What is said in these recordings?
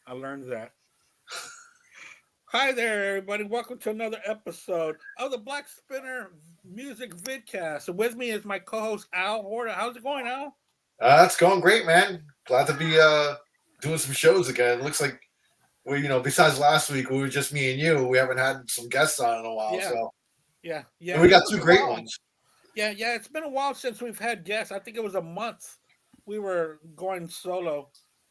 I learned that. Hi there, everybody. Welcome to another episode of the Black Spinner Music Vidcast. And with me is my co-host Al Horta. How's it going, Al? It's going great, man. Glad to be doing some shows again. It looks like besides last week, we were just me and you. We haven't had some guests on in a while, Yeah, so yeah. and we It got was two a great while. ones. Yeah. It's been a while since we've had guests. I think it was a month. We were going solo,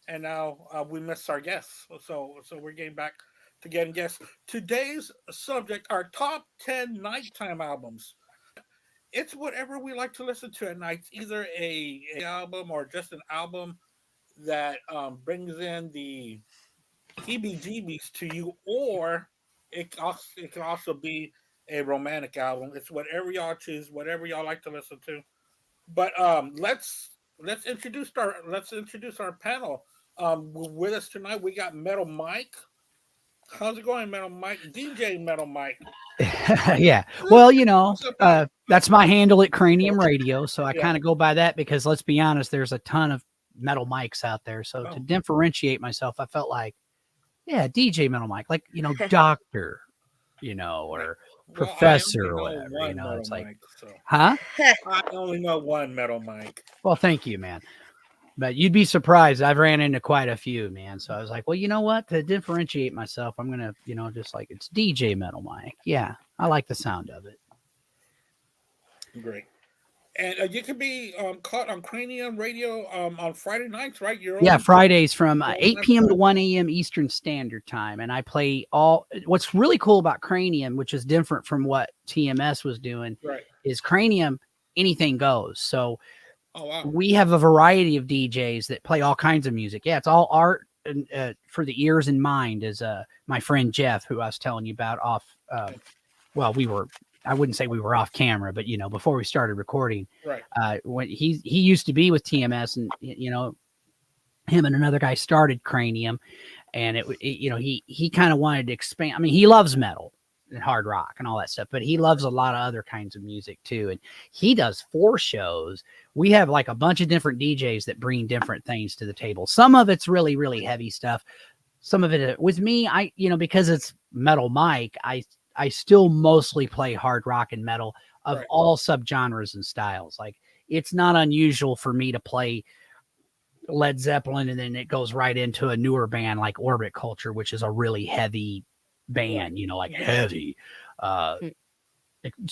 and now we missed our guests. So we're getting back to getting guests. Today's subject: our top 10 nighttime albums. It's whatever we like to listen to at night. It's either a album or just an album that brings in the heebie-jeebies to you, or it can also be a romantic album. It's whatever y'all choose, whatever y'all like to listen to. But let's introduce our panel. With us tonight, we got Metal Mike. How's it going, Metal Mike? DJ Metal Mike. Yeah. Well, What's up, buddy? that's my handle at Cranium Radio. So I Yeah. kind of go by that because let's be honest, there's a ton of metal mics out there. So to Oh. differentiate myself, I felt like, yeah, DJ Metal Mike, like, doctor, or Well, I professor only or know whatever, one it's Metal like, Mike, so huh? I only know one Metal Mike. Well, thank you, man. But you'd be surprised. I've ran into quite a few, man. So I was like, well, you know what? To differentiate myself, I'm going to, just like it's DJ Metal Mike. Yeah. I like the sound of it. Great. And you can be caught on Cranium Radio on Friday nights, right? Yeah, Fridays from your own 8 p.m. to website. 1 a.m. Eastern Standard Time. And I play what's really cool about Cranium, which is different from what TMS was doing, Right. is Cranium, anything goes. So Oh wow. we have a variety of DJs that play all kinds of music. Yeah, it's all art and for the ears and mind, as my friend Jeff, who I was telling you about off. Well, I wouldn't say we were off camera, but before we started recording, Right. when he used to be with TMS, and him and another guy started Cranium, and he kind of wanted to expand. I mean, he loves metal and hard rock and all that stuff, but he loves a lot of other kinds of music too. And he does 4 shows. We have like a bunch of different DJs that bring different things to the table. Some of it's really, really heavy stuff. Some of it with me, because it's Metal Mike, I still mostly play hard rock and metal of Right. all subgenres and styles. Like, it's not unusual for me to play Led Zeppelin and then it goes right into a newer band like Orbit Culture, which is a really heavy band, like heavy,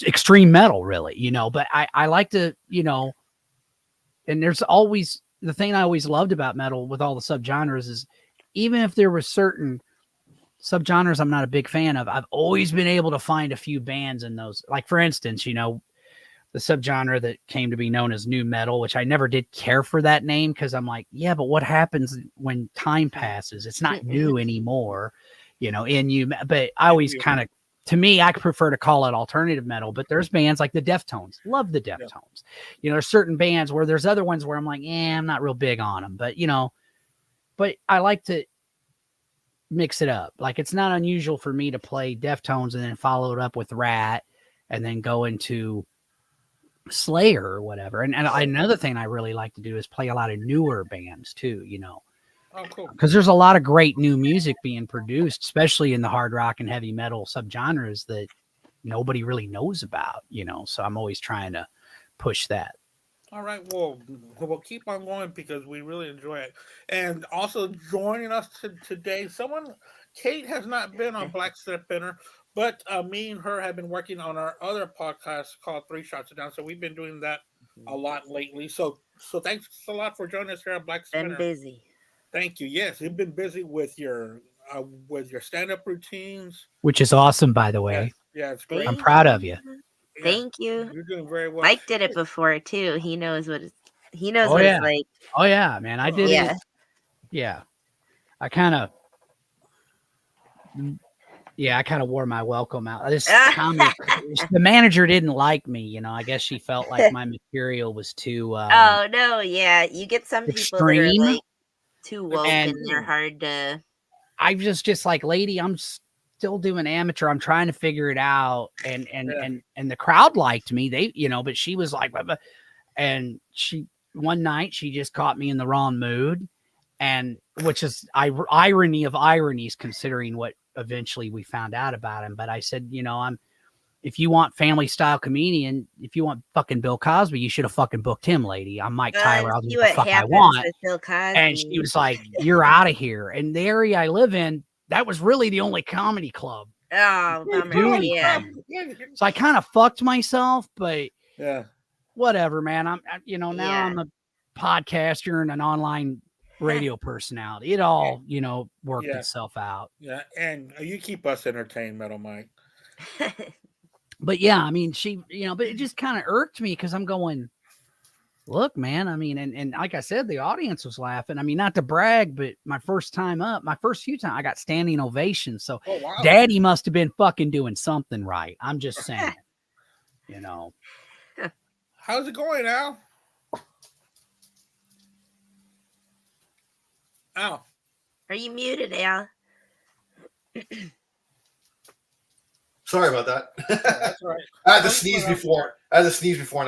extreme metal, really, but I like to, and there's always the thing I always loved about metal with all the subgenres is even if there were certain subgenres I'm not a big fan of, I've always been able to find a few bands in those. Like, for instance, the subgenre that came to be known as new metal, which I never did care for that name because I'm like, yeah, but what happens when time passes? It's not new anymore, but I always kind of, to me, I prefer to call it alternative metal, but there's bands like the Deftones, love the Deftones. There's certain bands where there's other ones where I'm like, I'm not real big on them, but but I like to mix it up. Like, it's not unusual for me to play Deftones and then follow it up with Rat and then go into Slayer or whatever. And another thing I really like to do is play a lot of newer bands too, Oh, cool. because there's a lot of great new music being produced, especially in the hard rock and heavy metal subgenres that nobody really knows about, so I'm always trying to push that. All right. Well, we'll keep on going because we really enjoy it. And also joining us today, Kate has not been on Black Spinner, but me and her have been working on our other podcast called Three Shots Down. So we've been doing that a lot lately. So thanks a lot for joining us here on Black Been Spinner. busy. Thank you. Yes, you've been busy with your stand up routines. Which is awesome, by the way. Yeah, it's great. I'm proud of you. Yeah, Thank you. you're doing very well. Mike did it before too. He knows what Oh, it's yeah. like. Oh yeah, man. I did Yeah. it. Yeah. I kind of wore my welcome out. This comedy, the manager didn't like me, I guess she felt like my material was too Oh no, yeah. You get some people that are extreme. like too woke And and they're hard to. I was just like, lady, I'm still doing amateur. I'm trying to figure it out. And the crowd liked me. They, but she was like, and one night she just caught me in the wrong mood. and which is irony of ironies, considering what eventually we found out about him. But I said, if you want family style comedian, if you want fucking Bill Cosby, you should have fucking booked him, lady. I'm Mike Tyler. I'll do See what the what fuck I happens want. with Bill Cosby. And she was like, "You're out of here." And the area I live in, that was really the only comedy club Oh, bummer. doing Yeah. comedy. So I kind of fucked myself, but Yeah. whatever, man. I'm now Yeah. I'm a podcaster and an online radio personality. It all, worked Yeah. itself out. Yeah. And you keep us entertained, Metal Mike. But yeah, I mean, she, but it just kind of irked me because I'm going, look, man, I mean, and like I said, the audience was laughing. I mean, not to brag, but my first few times, I got standing ovations. So Oh, wow. Daddy must have been fucking doing something right. I'm just saying, How's it going, Al? Al. Are you muted, Al? Sorry about that. That's right. I had to sneeze before. And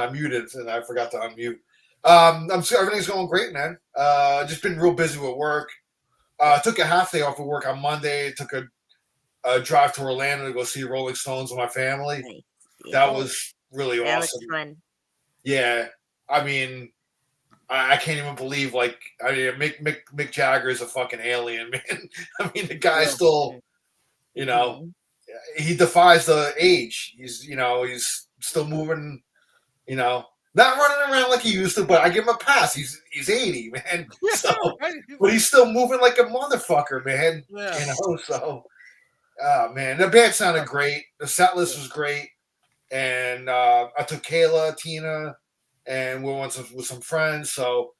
I muted, and I forgot to unmute. Everything's going great, man. Just been real busy with work. Took a half day off of work on Monday. Took a drive to Orlando to go see Rolling Stones with my family. Nice. That was really That awesome. was fun. Yeah, I mean, I can't even believe Mick Jagger is a fucking alien, man. I mean, the guy still, he defies the age. He's still moving, not running around like he used to, but I give him a pass. He's 80, man. So, but he's still moving like a motherfucker, man. Yeah. So, oh man, the band sounded great. The set list was great, and I took Kayla, Tina, and we went with some friends. So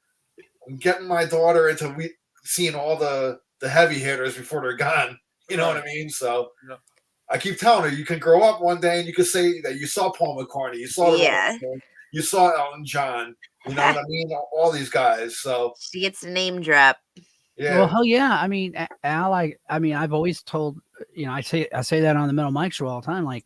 I'm getting my daughter into seeing all the heavy hitters before they're gone. You know what I mean? So. Yeah. I keep telling her, you can grow up one day and you can say that you saw Paul McCartney, you saw you saw Elton John, you know what I mean? All these guys. So she gets a name drop. Yeah. Well, hell yeah. I mean, Al, I've always told, I say that on the Metal Mike show all the time. Like,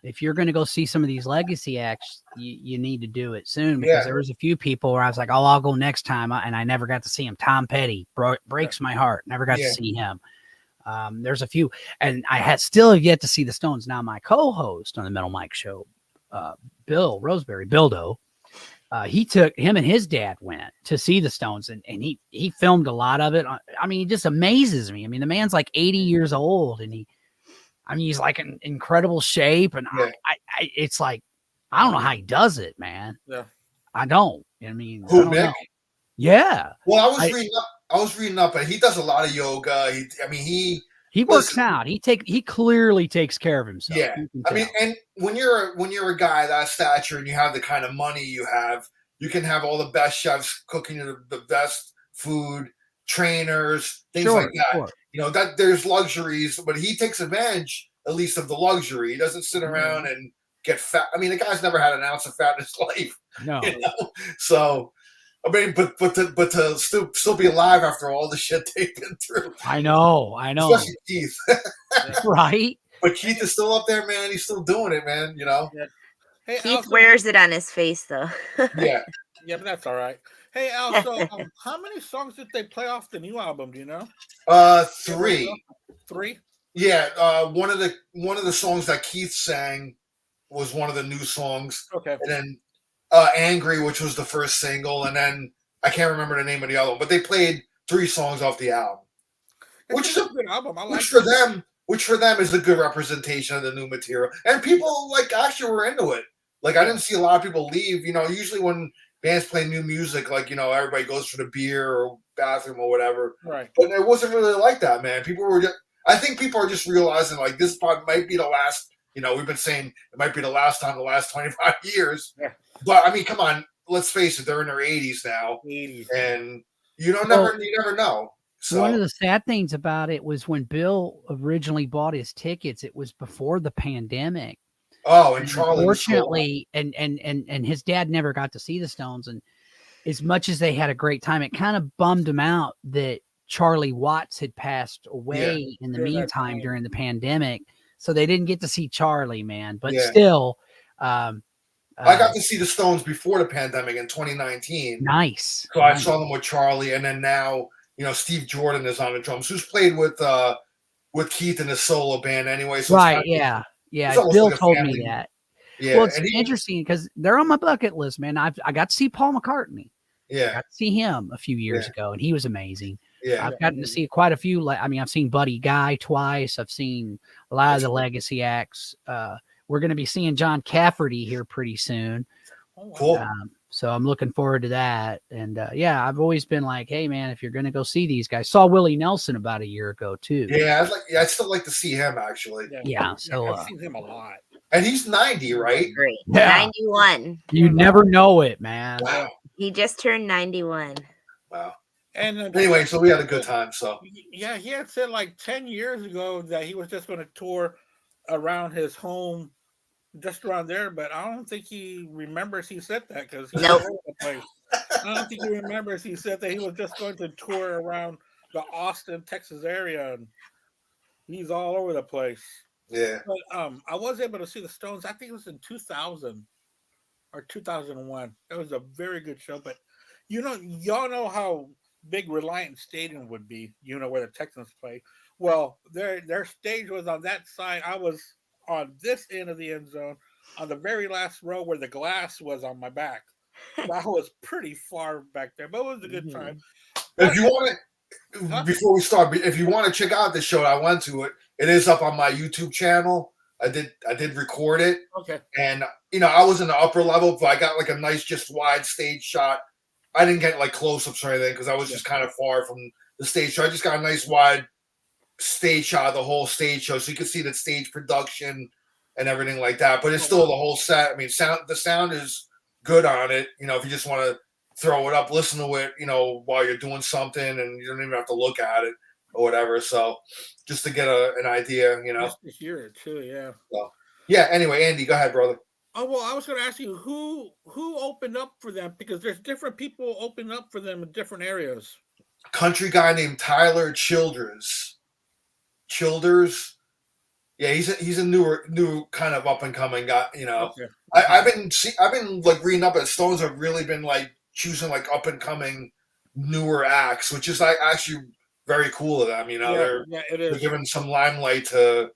if you're going to go see some of these legacy acts, you need to do it soon, because there was a few people where I was like, oh, I'll go next time. And I never got to see him. Tom Petty breaks my heart. Never got to see him. There's a few, and I still have yet to see the Stones. Now, my co-host on the Metal Mike show, Bill Roseberry, Bildo, him and his dad went to see the Stones, and he filmed a lot of it. I mean, he just amazes me. I mean, the man's like 80 years old, and he's like in incredible shape, and it's like, I don't know how he does it, man. Yeah, I don't. I mean, who, I don't Mick? know. Yeah. Well, I was reading up, and he does a lot of yoga. He works out. He clearly takes care of himself. Yeah, I mean, and when you're a guy that stature and you have the kind of money you have, you can have all the best chefs cooking the best food, trainers, things like that. Sure. That there's luxuries, but he takes advantage at least of the luxury. He doesn't sit around and get fat. I mean, the guy's never had an ounce of fat in his life. No. So. I mean, but to still be alive after all the shit they've been through. I know. Especially Keith. Right? But Keith is still up there, man. He's still doing it, man. Yeah. Hey, Keith wears it on his face, though. Yeah. Yeah, but that's all right. Hey, Al, so how many songs did they play off the new album? Do you know? 3. 3? Yeah. One of the songs that Keith sang was one of the new songs. Okay. And then Angry, which was the first single, and then I can't remember the name of the other one, but they played 3 songs off the album. Which is a good album. Which for them is a good representation of the new material. And people actually were into it. Like, I didn't see a lot of people leave. Usually when bands play new music, everybody goes for the beer or bathroom or whatever. Right. But it wasn't really like that, man. I think people are just realizing this might be the last, we've been saying it might be the last time the last 25 years. Yeah. But I mean, come on, let's face it, they're in their 80s now. 80s. And you never know. So one of the sad things about it was when Bill originally bought his tickets, it was before the pandemic. Oh, and Charlie. Unfortunately, and his dad never got to see the Stones. And as much as they had a great time, it kind of bummed him out that Charlie Watts had passed away in the meantime during the pandemic. So they didn't get to see Charlie, man. But still, I got to see the Stones before the pandemic in 2019. Nice. So I saw them with Charlie, and then now Steve Jordan is on the drums, who's played with Keith in his solo band anyway. So Right. it's Yeah. Yeah. it's almost Bill like a told family. me that. Yeah. Well, it's And interesting because they're on my bucket list, man. I got to see Paul McCartney. I yeah. got to see him a few years ago, and he was amazing. Yeah. I've gotten to see quite a few. I've seen Buddy Guy twice. I've seen a lot of the legacy acts. We're going to be seeing John Cafferty here pretty soon. Cool. So I'm looking forward to that. And I've always been like, hey, man, if you're going to go see these guys, saw Willie Nelson about a year ago too. Yeah, I'd still like to see him actually. Yeah, so I've seen him a lot. And he's 90, right? Great. Yeah. 91. You never know it, man. Wow. He just turned 91. Wow. And anyway, so we had a good time. So yeah, he had said like 10 years ago that he was just going to tour around his home, just around there. But I don't think he remembers he said that because he's all over the place. I don't think he remembers he said that he was just going to tour around the Austin, Texas area, and he's all over the place. Yeah. But I was able to see the Stones. I think it was in 2000 or 2001. It was a very good show. But y'all know how big Reliant Stadium would be. Where the Texans play. Well, their stage was on that side. I was on this end of the end zone, on the very last row where the glass was on my back. That was pretty far back there, but it was a good time. If you want to, before we start, if you want to check out the show, I went to it. It is up on my YouTube channel. I did record it. Okay. And I was in the upper level, but I got like a nice, just wide stage shot. I didn't get like close-ups or anything because I was just kind of far from the stage show. I just got a nice wide stage shot of the whole stage show, so you can see the stage production and everything like that. But it's still the whole set. I mean, the sound is good on it. If you just want to throw it up, listen to it, while you're doing something, and you don't even have to look at it or whatever. So just to get an idea, Just to hear it too, yeah. So, yeah. Anyway, Andy, go ahead, brother. Oh well, I was going to ask you who opened up for them, because there's different people opening up for them in different areas. Country guy named Tyler Childers. Yeah, he's a new kind of up and coming guy. Okay. I've been like reading up that Stones have really been like choosing like up and coming newer acts, which is like actually very cool of them. They're giving some limelight to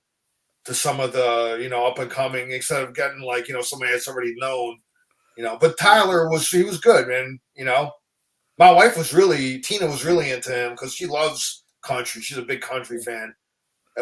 some of the up and coming instead of getting like somebody that's already known. But Tyler was good, man. My wife Tina was really into him because she loves country. She's a big country fan.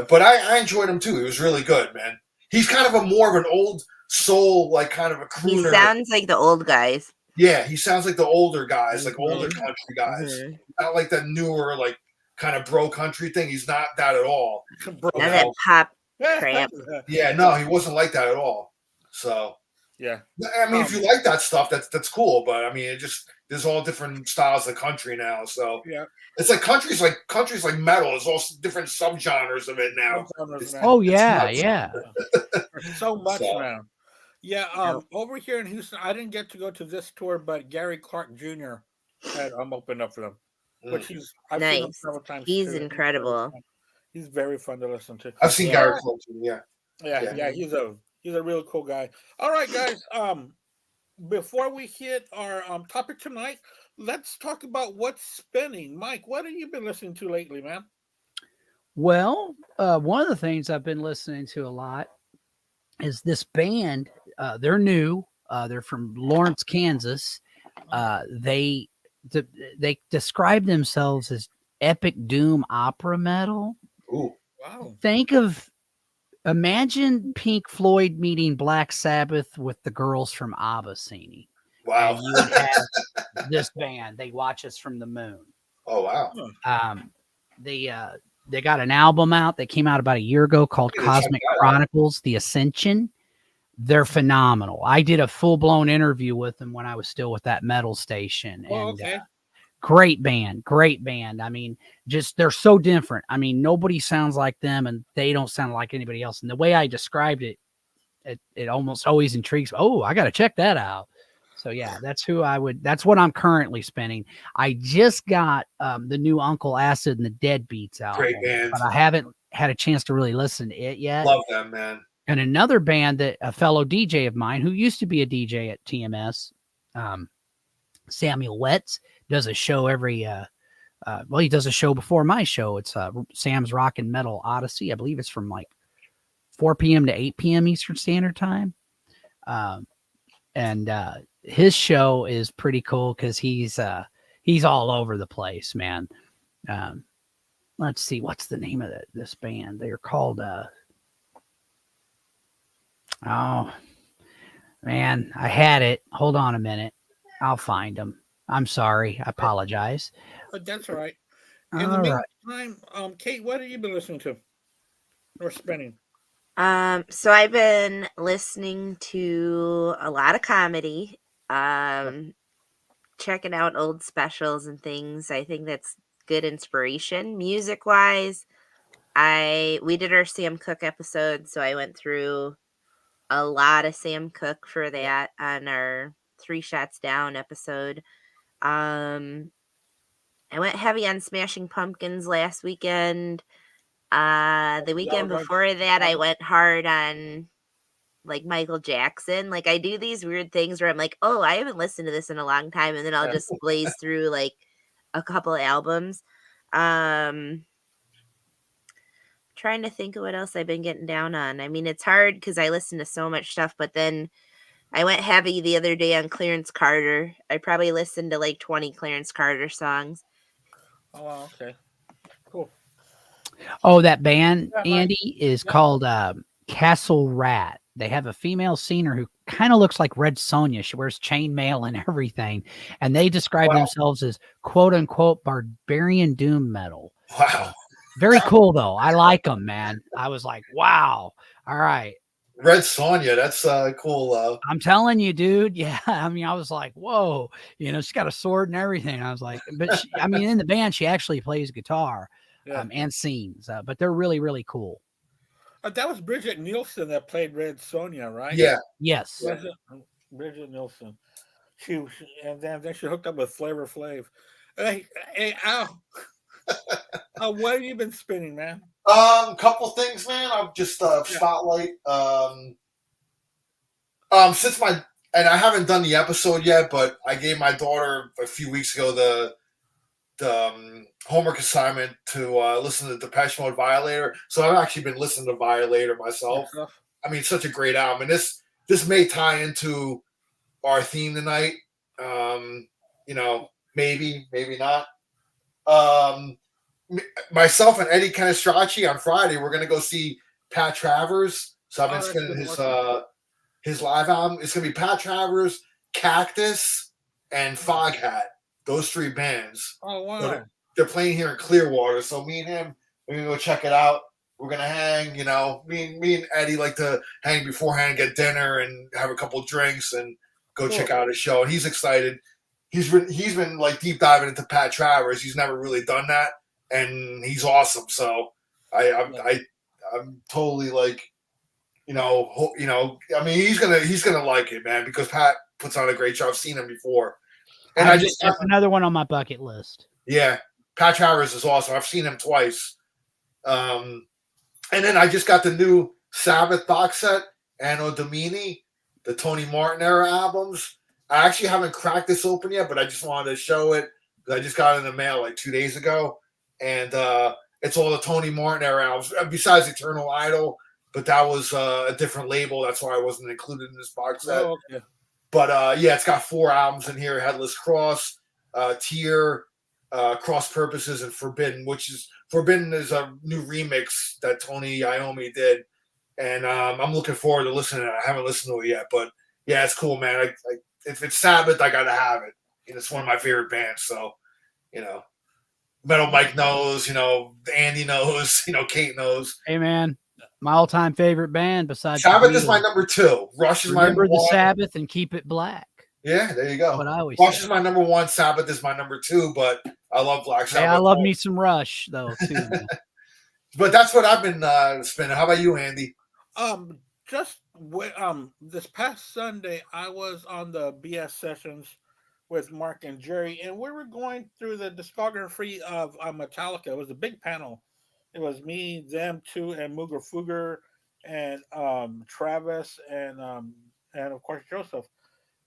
But I enjoyed him too. He was really good, man. He's kind of more of an old soul, like kind of a crooner. He sounds like the old guys. Yeah, he sounds like the older guys, like older country guys. Mm-hmm. Not like that newer, like kind of bro country thing. He's not that at all. Not that pop crap. Yeah, no, he wasn't like that at all. So yeah, I mean, if you like that stuff, that's cool. But I mean, there's all different styles of country now. So yeah. It's like country's like metal. There's all different subgenres of it now. Yeah. There's so much now. Yeah, over here in Houston, I didn't get to go to this tour, but Gary Clark Jr. had opened up for them, which I've seen him several times. He's incredible. He's very fun to listen to. I've seen Gary Clark Jr. Yeah. He's a real cool guy. All right, guys. Before we hit our topic tonight, let's talk about what's spinning. Mike, what have you been listening to lately, man? Well, one of the things I've been listening to a lot is this band. They're new. They're from Lawrence, Kansas. They describe themselves as epic doom opera metal. Ooh, wow! Imagine Pink Floyd meeting Black Sabbath with the girls from ABBA singing. Wow. And you would have this band. They Watch Us from the Moon. Oh, wow. They got an album out that came out about a year ago called Cosmic Chronicles, The Ascension. They're phenomenal. I did a full-blown interview with them when I was still with that metal station. Great band. I mean, they're so different. I mean, nobody sounds like them and they don't sound like anybody else. And the way I described it, it almost always intrigues. Oh, I got to check that out. So yeah, that's what I'm currently spinning. I just got the new Uncle Acid and the Deadbeats out. Great band. But I haven't had a chance to really listen to it yet. Love them, man. And another band that a fellow DJ of mine who used to be a DJ at TMS, Samuel Wetz, does a show every Well, he does a show before my show. It's Sam's Rock and Metal Odyssey. I believe it's from like 4 p.m. to 8 p.m. Eastern Standard Time. And his show is pretty cool because he's all over the place, man. Let's see, what's the name of this band? They're called oh man, I had it. Hold on a minute. I'll find them. I'm sorry. I apologize. But that's all right. In the All right. meantime, Kate, what have you been listening to or spinning? So I've been listening to a lot of comedy, checking out old specials and things. I think that's good inspiration. Music wise, we did our Sam Cooke episode, so I went through a lot of Sam Cooke for that on our Three Shots Down episode. I went heavy on Smashing Pumpkins last weekend. The weekend before that, I went hard on like Michael Jackson. Like I do these weird things where I'm like, oh, I haven't listened to this in a long time, and then I'll just blaze through like a couple albums. Trying to think of what else I've been getting down on. I mean, it's hard because I listen to so much stuff, but then I went heavy the other day on Clarence Carter. I probably listened to like 20 Clarence Carter songs. Oh, wow, okay. Cool. Oh, that band, Andy, is called Castle Rat. They have a female singer who kind of looks like Red Sonja. She wears chainmail and everything. And they describe themselves as quote unquote barbarian doom metal. Wow. Very cool, though. I like them, man. I was like, wow. All right. Red Sonja, that's cool. I'm telling you, dude. Yeah. I mean, I was like, whoa, she's got a sword and everything. I was like, but I mean, in the band, she actually plays guitar and sings, but they're really, really cool. That was Bridget Nielsen that played Red Sonja, right? Yeah. Yes. Bridget Nielsen. And then she hooked up with Flavor Flav. Hey, Al. What have you been spinning, man? Couple things, man. I'll just spotlight. Since and I haven't done the episode yet, but I gave my daughter a few weeks ago the homework assignment to listen to Depeche Mode Violator. So I've actually been listening to Violator myself. I mean, such a great album, and this may tie into our theme tonight. Maybe not. Myself and Eddie Canestracci on Friday, we're going to go see Pat Travers. So I've been spinning his live album. It's going to be Pat Travers, Cactus, and Foghat. Those three bands. Oh, wow. So they're playing here in Clearwater. So me and him, we're going to go check it out. We're going to hang, me and Eddie like to hang beforehand, get dinner, and have a couple drinks and go check out his show. And he's excited. He's been like deep diving into Pat Travers. He's never really done that. And he's awesome. So I'm totally like, I mean, he's gonna like it, man, because Pat puts on a great show. I've seen him before, and that's another one on my bucket list. Yeah, Pat Travers is awesome. I've seen him twice. And then I just got the new Sabbath box set, Anno Domini, the Tony Martin era albums. I actually haven't cracked this open yet, but I just wanted to show it because I just got it in the mail like 2 days ago. And it's all the Tony Martin era albums, besides Eternal Idol, but that was a different label. That's why I wasn't included in this box set. Oh, okay. But it's got 4 albums in here: Headless Cross, Tear, Cross Purposes, and Forbidden. Forbidden is a new remix that Tony Iommi did, and I'm looking forward to listening to it. I haven't listened to it yet, but yeah, it's cool, man. If it's Sabbath, I gotta have it. It's one of my favorite bands, so Metal Mike knows, Andy knows, Kate knows. Hey, man, my all-time favorite band besides Sabbath is my number 2. Rush is my number 1. Remember the Sabbath and keep it black. Yeah, there you go. What I always Rush is my number 1. Sabbath is my number 2, but I love Black Sabbath. Yeah, I love me some Rush though too. But that's what I've been spinning. How about you, Andy? This past Sunday, I was on the BS sessions with Mark and Jerry, and we were going through the discography of Metallica. It was a big panel. It was me, them two, and Mooger Fugger, and Travis, and of course Joseph.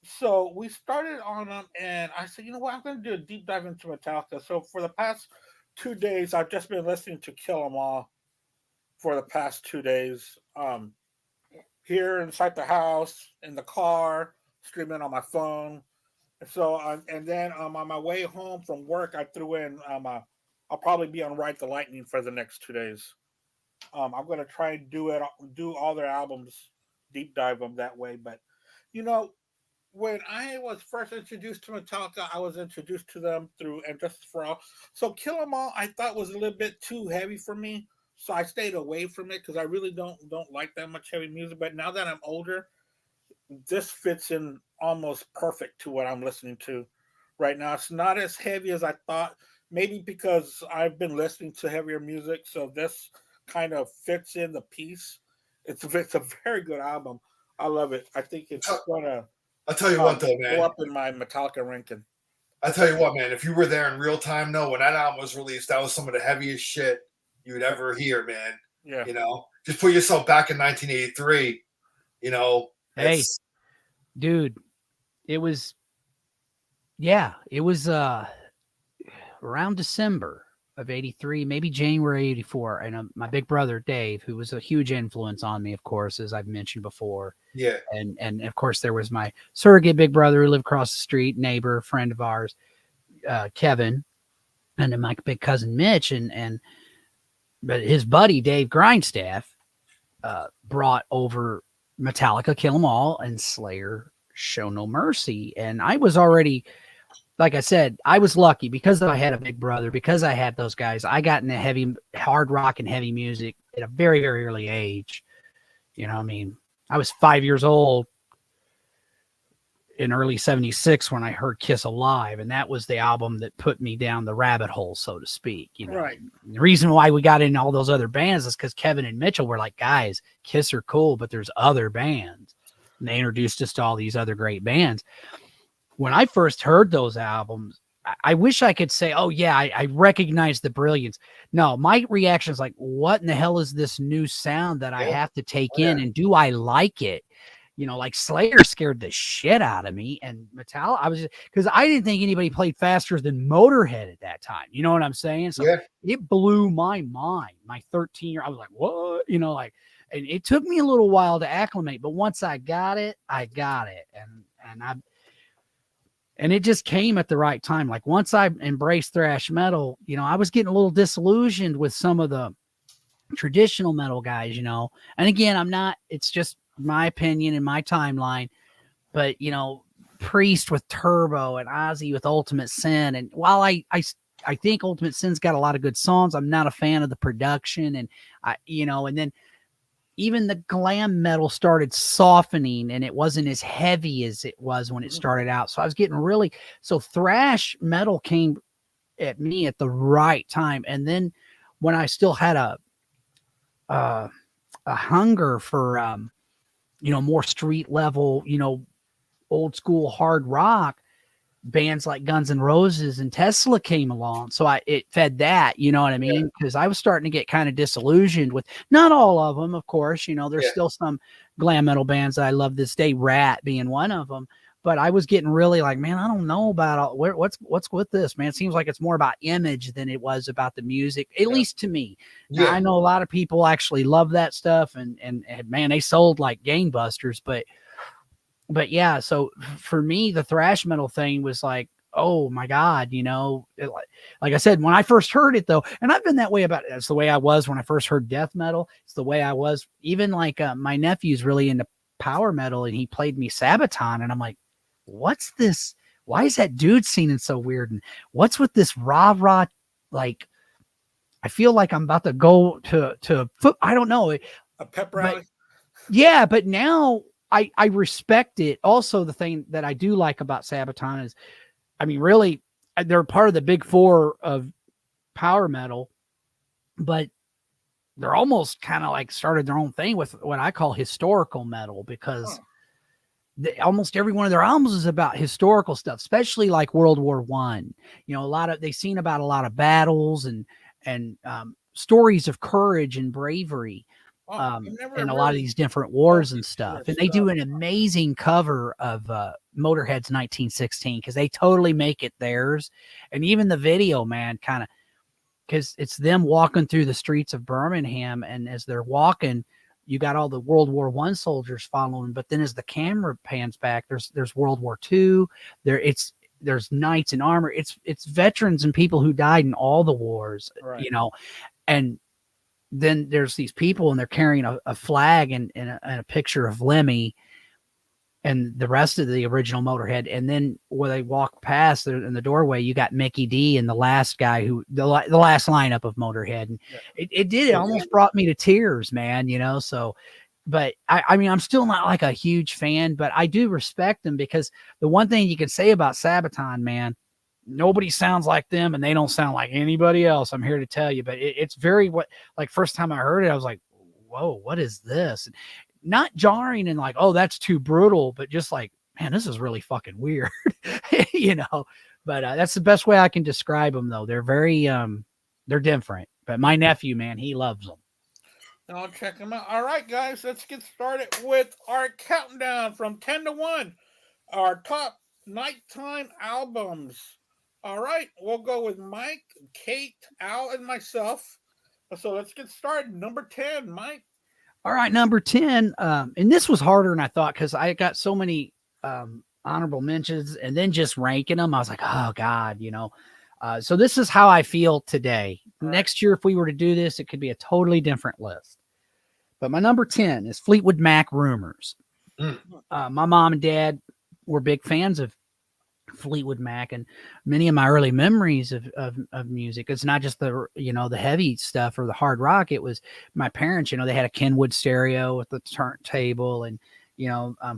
So we started on them, and I said, you know what, I'm going to do a deep dive into Metallica. So for the past 2 days, I've just been listening to Kill 'Em All for the past 2 days. Here inside the house, in the car, streaming on my phone. And then on my way home from work, I threw in. I'll probably be on Ride the Lightning for the next 2 days. I'm gonna try and do all their albums, deep dive them that way. But you know, when I was first introduced to Metallica, I was introduced to them through And Justice for All. So Kill 'Em All, I thought was a little bit too heavy for me, so I stayed away from it because I really don't like that much heavy music. But now that I'm older, this fits in almost perfect to what I'm listening to right now. It's not as heavy as I thought, maybe because I've been listening to heavier music, so this kind of fits in the piece. It's a very good album. I love it. I think it's gonna I'll tell you what, though, go man. up in my Metallica ranking. I tell you what, man. If you were there in real time, no, when that album was released, that was some of the heaviest shit you'd ever hear, man. Yeah. You know, just put yourself back in 1983. You know, hey, dude, it was around December of 83, maybe January 84. And my big brother, Dave, who was a huge influence on me, of course, as I've mentioned before. Yeah. And of course, there was my surrogate big brother who lived across the street, neighbor, friend of ours, Kevin, and then my big cousin Mitch. But his buddy, Dave Grindstaff, brought over Metallica, Kill 'Em All, and Slayer, Show No Mercy. And I was already, like I said, I was lucky because I had a big brother, because I had those guys. I got into heavy, hard rock and heavy music at a very, very early age. You know, I mean, I was 5 years old in early 76 when I heard Kiss Alive, and that was the album that put me down the rabbit hole, so to speak. You know, Right. the reason why we got into all those other bands is because Kevin and Mitchell were like, guys, Kiss are cool, but there's other bands. And they introduced us to all these other great bands. When I first heard those albums, I wish I could say, oh, yeah, I recognize the brilliance. No, my reaction is like, what in the hell is this new sound that I have to take in? And do I like it? You know, like Slayer scared the shit out of me. And Metallica, I was because I didn't think anybody played faster than Motorhead at that time. You know what I'm saying? So it blew my mind. My 13-year, I was like, what? You know, like, and it took me a little while to acclimate. But once I got it, I got it. And it just came at the right time. Like once I embraced thrash metal, you know, I was getting a little disillusioned with some of the traditional metal guys, you know. And again, it's just my opinion and my timeline. But, you know, Priest with Turbo and Ozzy with Ultimate Sin. And while I think Ultimate Sin's got a lot of good songs, I'm not a fan of the production. And and then even the glam metal started softening and it wasn't as heavy as it was when it started out. So I was getting so thrash metal came at me at the right time. And then when I still had a hunger for, more street level, old school hard rock, bands like Guns N' Roses and Tesla came along. So it fed that, you know what I mean? Because I was starting to get kind of disillusioned with not all of them, of course, there's still some glam metal bands that I love this day, Rat being one of them. But I was getting really like, man, I don't know about what's with this, man. It seems like it's more about image than it was about the music, at least to me. Now, I know a lot of people actually love that stuff and man, they sold like gangbusters, but yeah, so for me, the thrash metal thing was like, oh my God, like I said, when I first heard it though, and I've been that way it's the way I was when I first heard death metal. It's the way I was, even like my nephew's really into power metal and he played me Sabaton and I'm like, what's this? Why is that dude singing so weird? And what's with this rah, like, I feel like I'm about to go to foot. I don't know. A pep rally. But now I respect it. Also, the thing that I do like about Sabaton is, I mean, really, they're part of the big four of power metal, but they're almost kind of like started their own thing with what I call historical metal because almost every one of their albums is about historical stuff, especially like World War I. They've seen about a lot of battles and stories of courage and bravery. in a lot of these different wars and stuff. And they do an stuff. amazing cover of Motorhead's 1916 because they totally make it theirs. And even the video, man, kind of, because it's them walking through the streets of Birmingham, and as they're walking, you got all the World War I soldiers following. But then as the camera pans back, there's World War II. There's knights in armor. It's veterans and people who died in all the wars, Right. and then there's these people and they're carrying a flag and a picture of Lemmy and the rest of the original Motorhead. And then where they walk past there in the doorway, you got Mickey D and the last guy the last lineup of Motorhead. And it almost brought me to tears, man, so, but I mean, I'm still not like a huge fan, but I do respect them because the one thing you can say about Sabaton, man, nobody sounds like them and they don't sound like anybody else. I'm here to tell you, but it's very first time I heard it, I was like, whoa, what is this? And not jarring and like, oh, that's too brutal, but just like, man, this is really fucking weird, but that's the best way I can describe them though. They're very, they're different, but my nephew, man, he loves them. I'll check them out. All right, guys, let's get started with our countdown from 10 to 1. Our top nighttime albums. All right, we'll go with Mike, Kate, Al, and myself. So let's get started. Number 10, Mike. All right, number 10. And this was harder than I thought because I got so many honorable mentions and then just ranking them. I was like, oh, God, So this is how I feel today. All Next year, if we were to do this, it could be a totally different list. But my number 10 is Fleetwood Mac Rumors. My mom and dad were big fans of Fleetwood Mac, and many of my early memories of music, it's not just the the heavy stuff or the hard rock. It was my parents, they had a Kenwood stereo with the turntable, and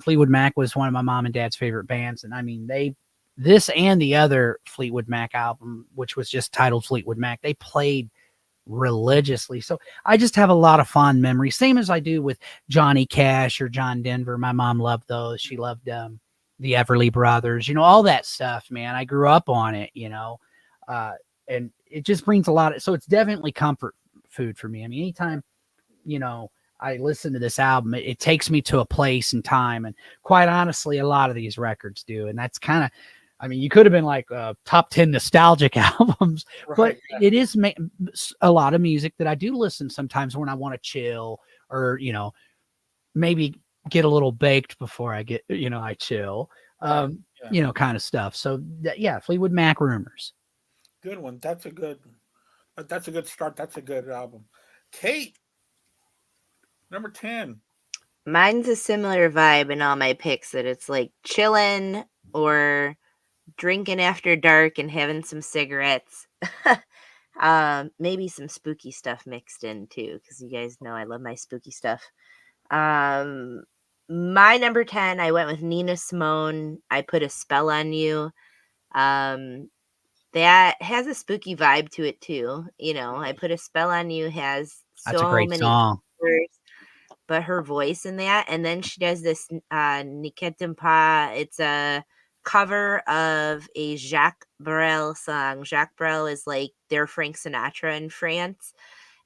Fleetwood Mac was one of my mom and dad's favorite bands. And I mean, this and the other Fleetwood Mac album, which was just titled Fleetwood Mac, they played religiously. So I just have a lot of fond memories, same as I do with Johnny Cash or John Denver. My mom loved those. She loved the Everly Brothers, all that stuff, man. I grew up on it, and it just brings a lot so it's definitely comfort food for me. I mean, anytime, I listen to this album, it takes me to a place and time. And quite honestly, a lot of these records do. And that's kind of, I mean, you could have been like top 10 nostalgic albums, but it is a lot of music that I do listen sometimes when I want to chill or, maybe get a little baked before I get, I chill, kind of stuff. So Fleetwood Mac Rumors. Good one. That's a good start. That's a good album. Kate, number 10. Mine's a similar vibe in all my picks, that it's like chilling or drinking after dark and having some cigarettes. Maybe some spooky stuff mixed in too, because you guys know I love my spooky stuff. My number 10, I went with Nina Simone. I Put a Spell on You. That has a spooky vibe to it too. I Put a Spell on You has That's a great song. Covers, but her voice in that, and then she does this Niket Pa. It's a cover of a Jacques Brel song. Jacques Brel is like their Frank Sinatra in France,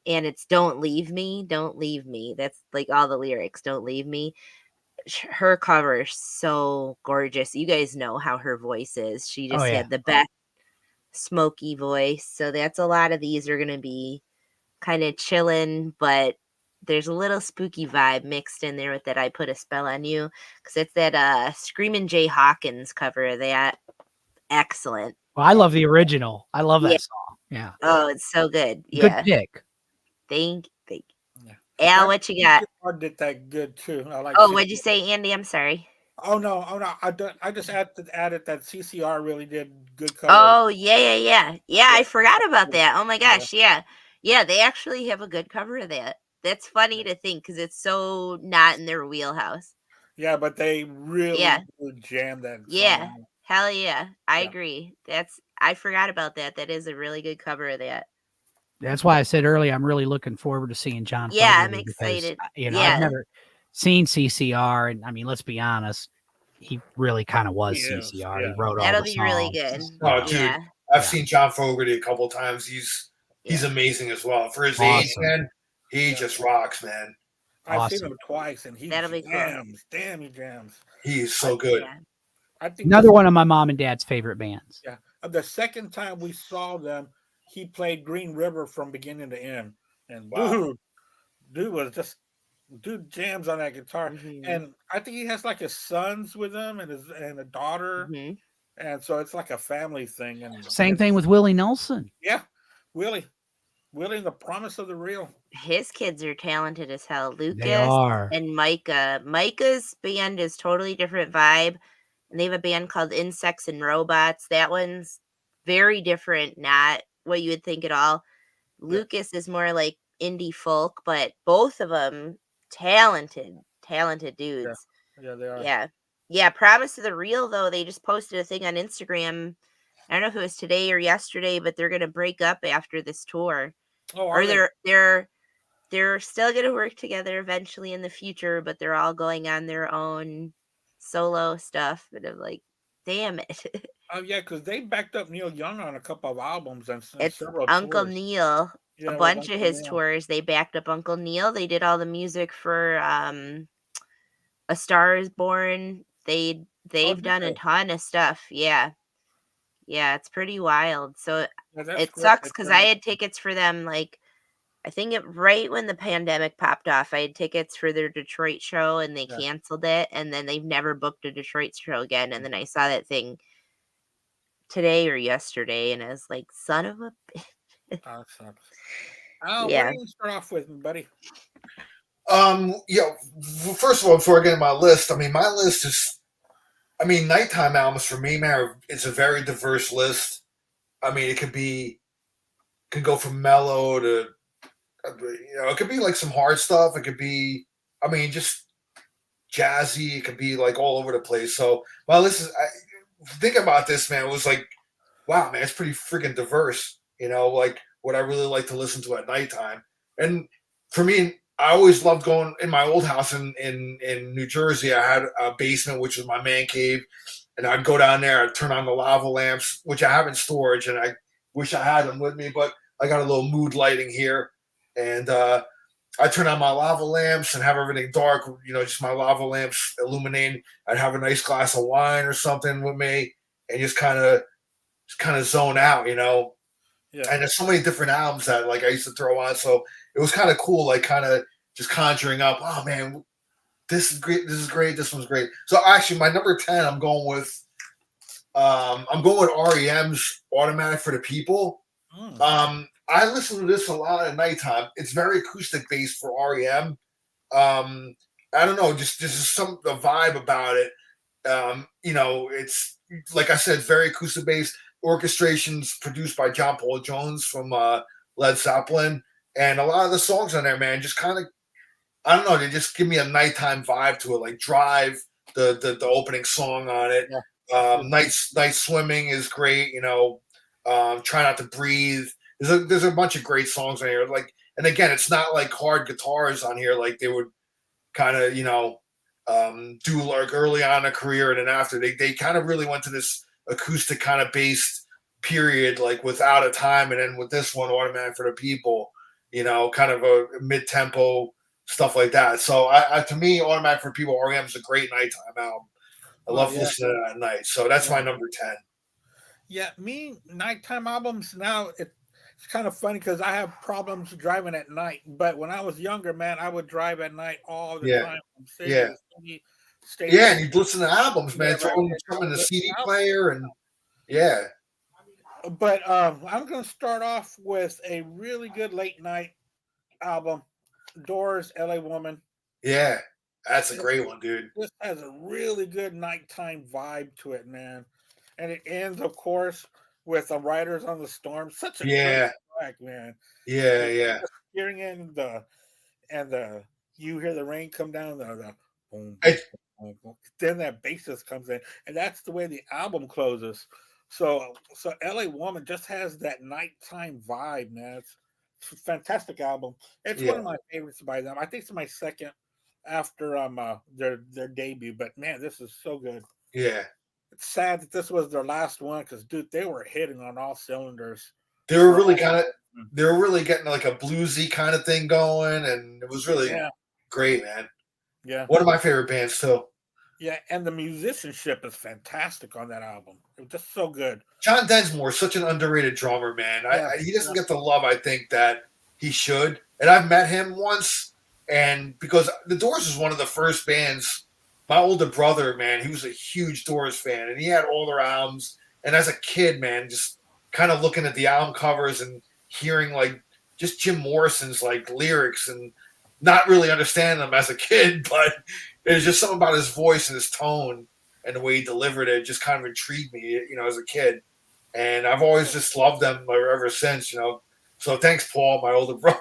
and it's Don't Leave Me, Don't Leave Me. That's like all the lyrics, Don't Leave Me. Her cover is so gorgeous. You guys know how her voice is. She just had the best smoky voice. So that's a lot of these are going to be kind of chilling, but there's a little spooky vibe mixed in there with that I Put a Spell on You, because it's that Screamin' Jay Hawkins cover of that. Excellent. Well, I love the original. I love that song. Yeah. Oh, it's so good. Yeah. Good pick. Thank you. Yeah. Al, what you got? I did that good too. I like. Oh, what'd you say, Andy? I'm sorry. Oh no! I just added that CCR really did good cover. Oh yeah. I forgot about that. Oh my gosh, yeah. They actually have a good cover of that. That's funny to think because it's so not in their wheelhouse. Yeah, but they really jam that. Yeah, hell yeah, I agree. I forgot about that. That is a really good cover of that. That's why I said earlier I'm really looking forward to seeing John. Yeah, I'm excited. Because, I've never seen CCR, and I mean, let's be honest, he really kind of was CCR. Yeah. He wrote all the songs. That'll be really good. Oh, dude, I've seen John Fogerty a couple of times. He's amazing as well for his age, man. He just rocks, man. I've seen him twice, and he That'll be cool. jams. Damn, he jams. He's so good. Yeah. I think Another one of my mom and dad's favorite bands. Yeah, the second time we saw them, he played Green River from beginning to end, and dude was just jams on that guitar, and I think he has like his sons with him and a daughter, and so it's like a family thing. And same thing with Willie Nelson. Yeah, Willie, the promise of the real. His kids are talented as hell. They Lucas are. and Micah. Micah's band is totally different vibe, and they have a band called Insects and Robots. That one's very different, not what you would think at all. Lucas is more like indie folk, but both of them talented dudes. Yeah, they are. Yeah. Promise of the Real, though, they just posted a thing on Instagram. I don't know if it was today or yesterday, but they're gonna break up after this tour. Oh, or they're still gonna work together eventually in the future, but they're all going on their own solo stuff. And I'm like, damn it. Oh yeah, because they backed up Neil Young on a couple of albums and It's several Uncle tours. Neil. Yeah, A bunch Uncle of his Neil. tours, they backed up Uncle Neil. They did all the music for A Star Is Born. They've done a ton of stuff. Yeah, it's pretty wild. So it sucks because I had tickets for them. Like, I think right when the pandemic popped off, I had tickets for their Detroit show, and they canceled it. And then they've never booked a Detroit show again. And then I saw that thing today or yesterday, and I was like, son of a bitch. Oh, sucks. Oh, what are you gonna start off with, buddy? First of all, before I get in my list, I mean, my list is, nighttime albums for me, man, it's a very diverse list. I mean, it can go from mellow to, it could be like some hard stuff. It could be, just jazzy. It could be like all over the place. So my list is, thinking about this, man, it was like, wow, man, it's pretty freaking diverse. Like what I really like to listen to at nighttime. And for me, I always loved going in my old house in New Jersey. I had a basement, which was my man cave. And I'd go down there, I'd turn on the lava lamps, which I have in storage. And I wish I had them with me, but I got a little mood lighting here. And I turn on my lava lamps and have everything dark, just my lava lamps illuminating. I'd have a nice glass of wine or something with me and just kind of zone out, Yeah. And there's so many different albums that like I used to throw on. So it was kind of cool, like kind of just conjuring up, oh man, this is great. This is great. This one's great. So actually my number 10, I'm going with REM's Automatic for the People. I listen to this a lot at nighttime. It's very acoustic based for REM. I don't know, just there's the vibe about it. It's like I said, very acoustic based. Orchestrations produced by John Paul Jones from Led Zeppelin, and a lot of the songs on there, man, just kind of, I don't know, they just give me a nighttime vibe to it. Like Drive, the opening song on it. Yeah. Night Swimming is great. Try Not to Breathe. There's a bunch of great songs on here. Like, and again, it's not like hard guitars on here like they would kind of do like early on in a career and then after. They kind of really went to this acoustic kind of based period, like with Out of Time, and then with this one, Automatic for the People, kind of a mid-tempo stuff like that. So I to me, Automatic for People, REM is a great nighttime album. I love listening to that at night. So that's my number 10. Yeah, me, nighttime albums now, it's kind of funny because I have problems driving at night. But when I was younger, man, I would drive at night all the time from city to city. Yeah, and you'd listen to albums, man. Throw them in the CD player, and yeah. But I'm going to start off with a really good late night album, Doors, LA Woman. Yeah, that's a great one, dude. This has a really good nighttime vibe to it, man. And it ends, of course, with Riders on the Storm. Such a great track, man. Yeah. Hearing in you hear the rain come down, the boom. Then that bassist comes in, and that's the way the album closes. So LA Woman just has that nighttime vibe, man. It's a fantastic album. It's one of my favorites by them. I think it's my second after their debut, but man, this is so good. Yeah. It's sad that this was their last one because, dude, they were hitting on all cylinders. They were really getting like a bluesy kind of thing going, and it was really great, man. Yeah. One of my favorite bands too. Yeah, and the musicianship is fantastic on that album. It was just so good. John Densmore is such an underrated drummer, man. He doesn't get the love I think that he should. And I've met him once, and because the Doors was one of the first bands. My older brother, man, he was a huge Doors fan, and he had all their albums. And as a kid, man, just kind of looking at the album covers and hearing like just Jim Morrison's like lyrics and not really understanding them as a kid, but it was just something about his voice and his tone and the way he delivered it just kind of intrigued me, as a kid. And I've always just loved them ever since, So thanks, Paul, my older brother.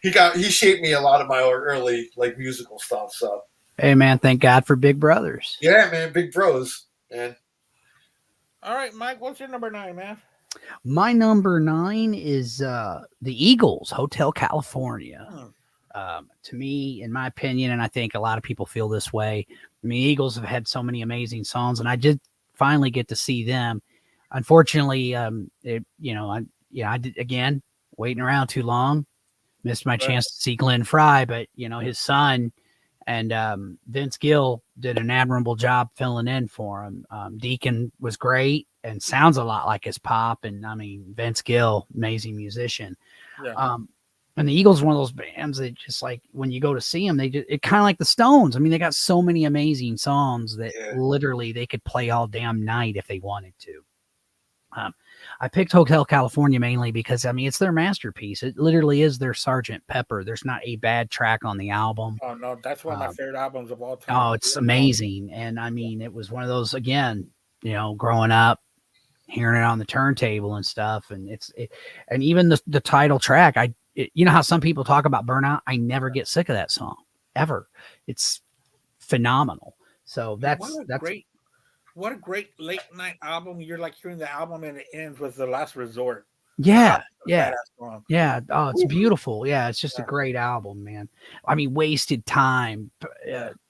he shaped me a lot of my early like musical stuff. So hey, man, thank God for big brothers. Yeah, man, big bros, man. All right, Mike, what's your number 9, man? My number 9 is the Eagles, Hotel California. To me, in my opinion, and I think a lot of people feel this way, I mean, Eagles have had so many amazing songs, and I did finally get to see them. Unfortunately, I did again waiting around too long, missed my chance to see Glenn Fry, but his son and Vince Gill did an admirable job filling in for him. Deacon was great and sounds a lot like his pop, and I mean Vince Gill, amazing musician. Yeah. And the Eagles are one of those bands that just like when you go to see them, it kind of like the Stones. I mean, they got so many amazing songs that literally they could play all damn night if they wanted to. I picked Hotel California mainly because, I mean, it's their masterpiece. It literally is their Sgt. Pepper. There's not a bad track on the album. Oh, no, that's one of my favorite albums of all time. Oh, it's amazing. And, I mean, it was one of those, again, growing up, hearing it on the turntable and stuff. And and even the title track, how some people talk about Burnout? I never get sick of that song, ever. It's phenomenal. So that's great. What a great late night album. You're like hearing the album and it ends with The Last Resort. Yeah. Yeah. Oh, it's beautiful. Yeah. It's just a great album, man. I mean, Wasted Time,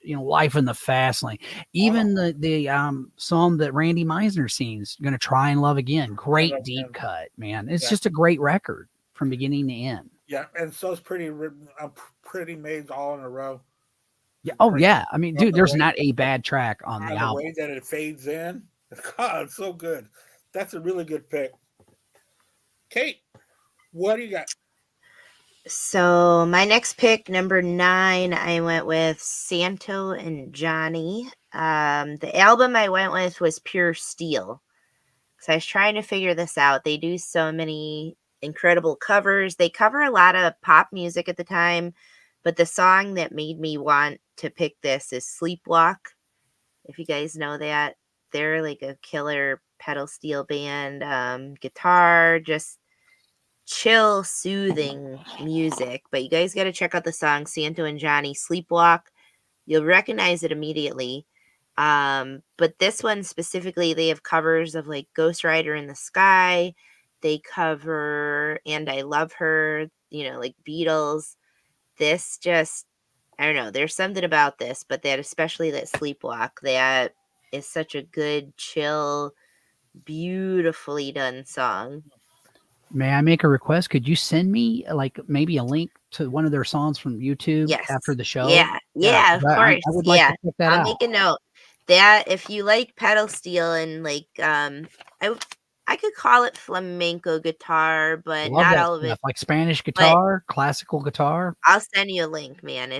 Life in the Fast Lane, even the song that Randy Meisner sings, Gonna Try and Love Again. Great deep cut, man. It's just a great record from beginning to end. Yeah. And so it's pretty made all in a row. Yeah. Oh, yeah. I mean, dude, there's not a bad track on the album. The way that it fades in, God, it's so good. That's a really good pick. Kate, what do you got? So my next pick, number 9, I went with Santo and Johnny. The album I went with was Pure Steel. So I was trying to figure this out. They do so many incredible covers. They cover a lot of pop music at the time. But the song that made me want to pick this is Sleepwalk. If you guys know that, they're like a killer pedal steel band, guitar, just chill, soothing music. But you guys got to check out the song Santo and Johnny, Sleepwalk. You'll recognize it immediately. But this one specifically, they have covers of like Ghost Rider in the Sky. They cover And I Love Her, like Beatles. This just, I don't know, there's something about this, but especially that Sleepwalk, that is such a good, chill, beautifully done song. May I make a request? Could you send me like maybe a link to one of their songs from YouTube after the show? Yeah, of course. I would like to check that out. I'll make a note. That if you like pedal steel and like, I could call it flamenco guitar, but not all of it. Like Spanish guitar, classical guitar. I'll send you a link, man.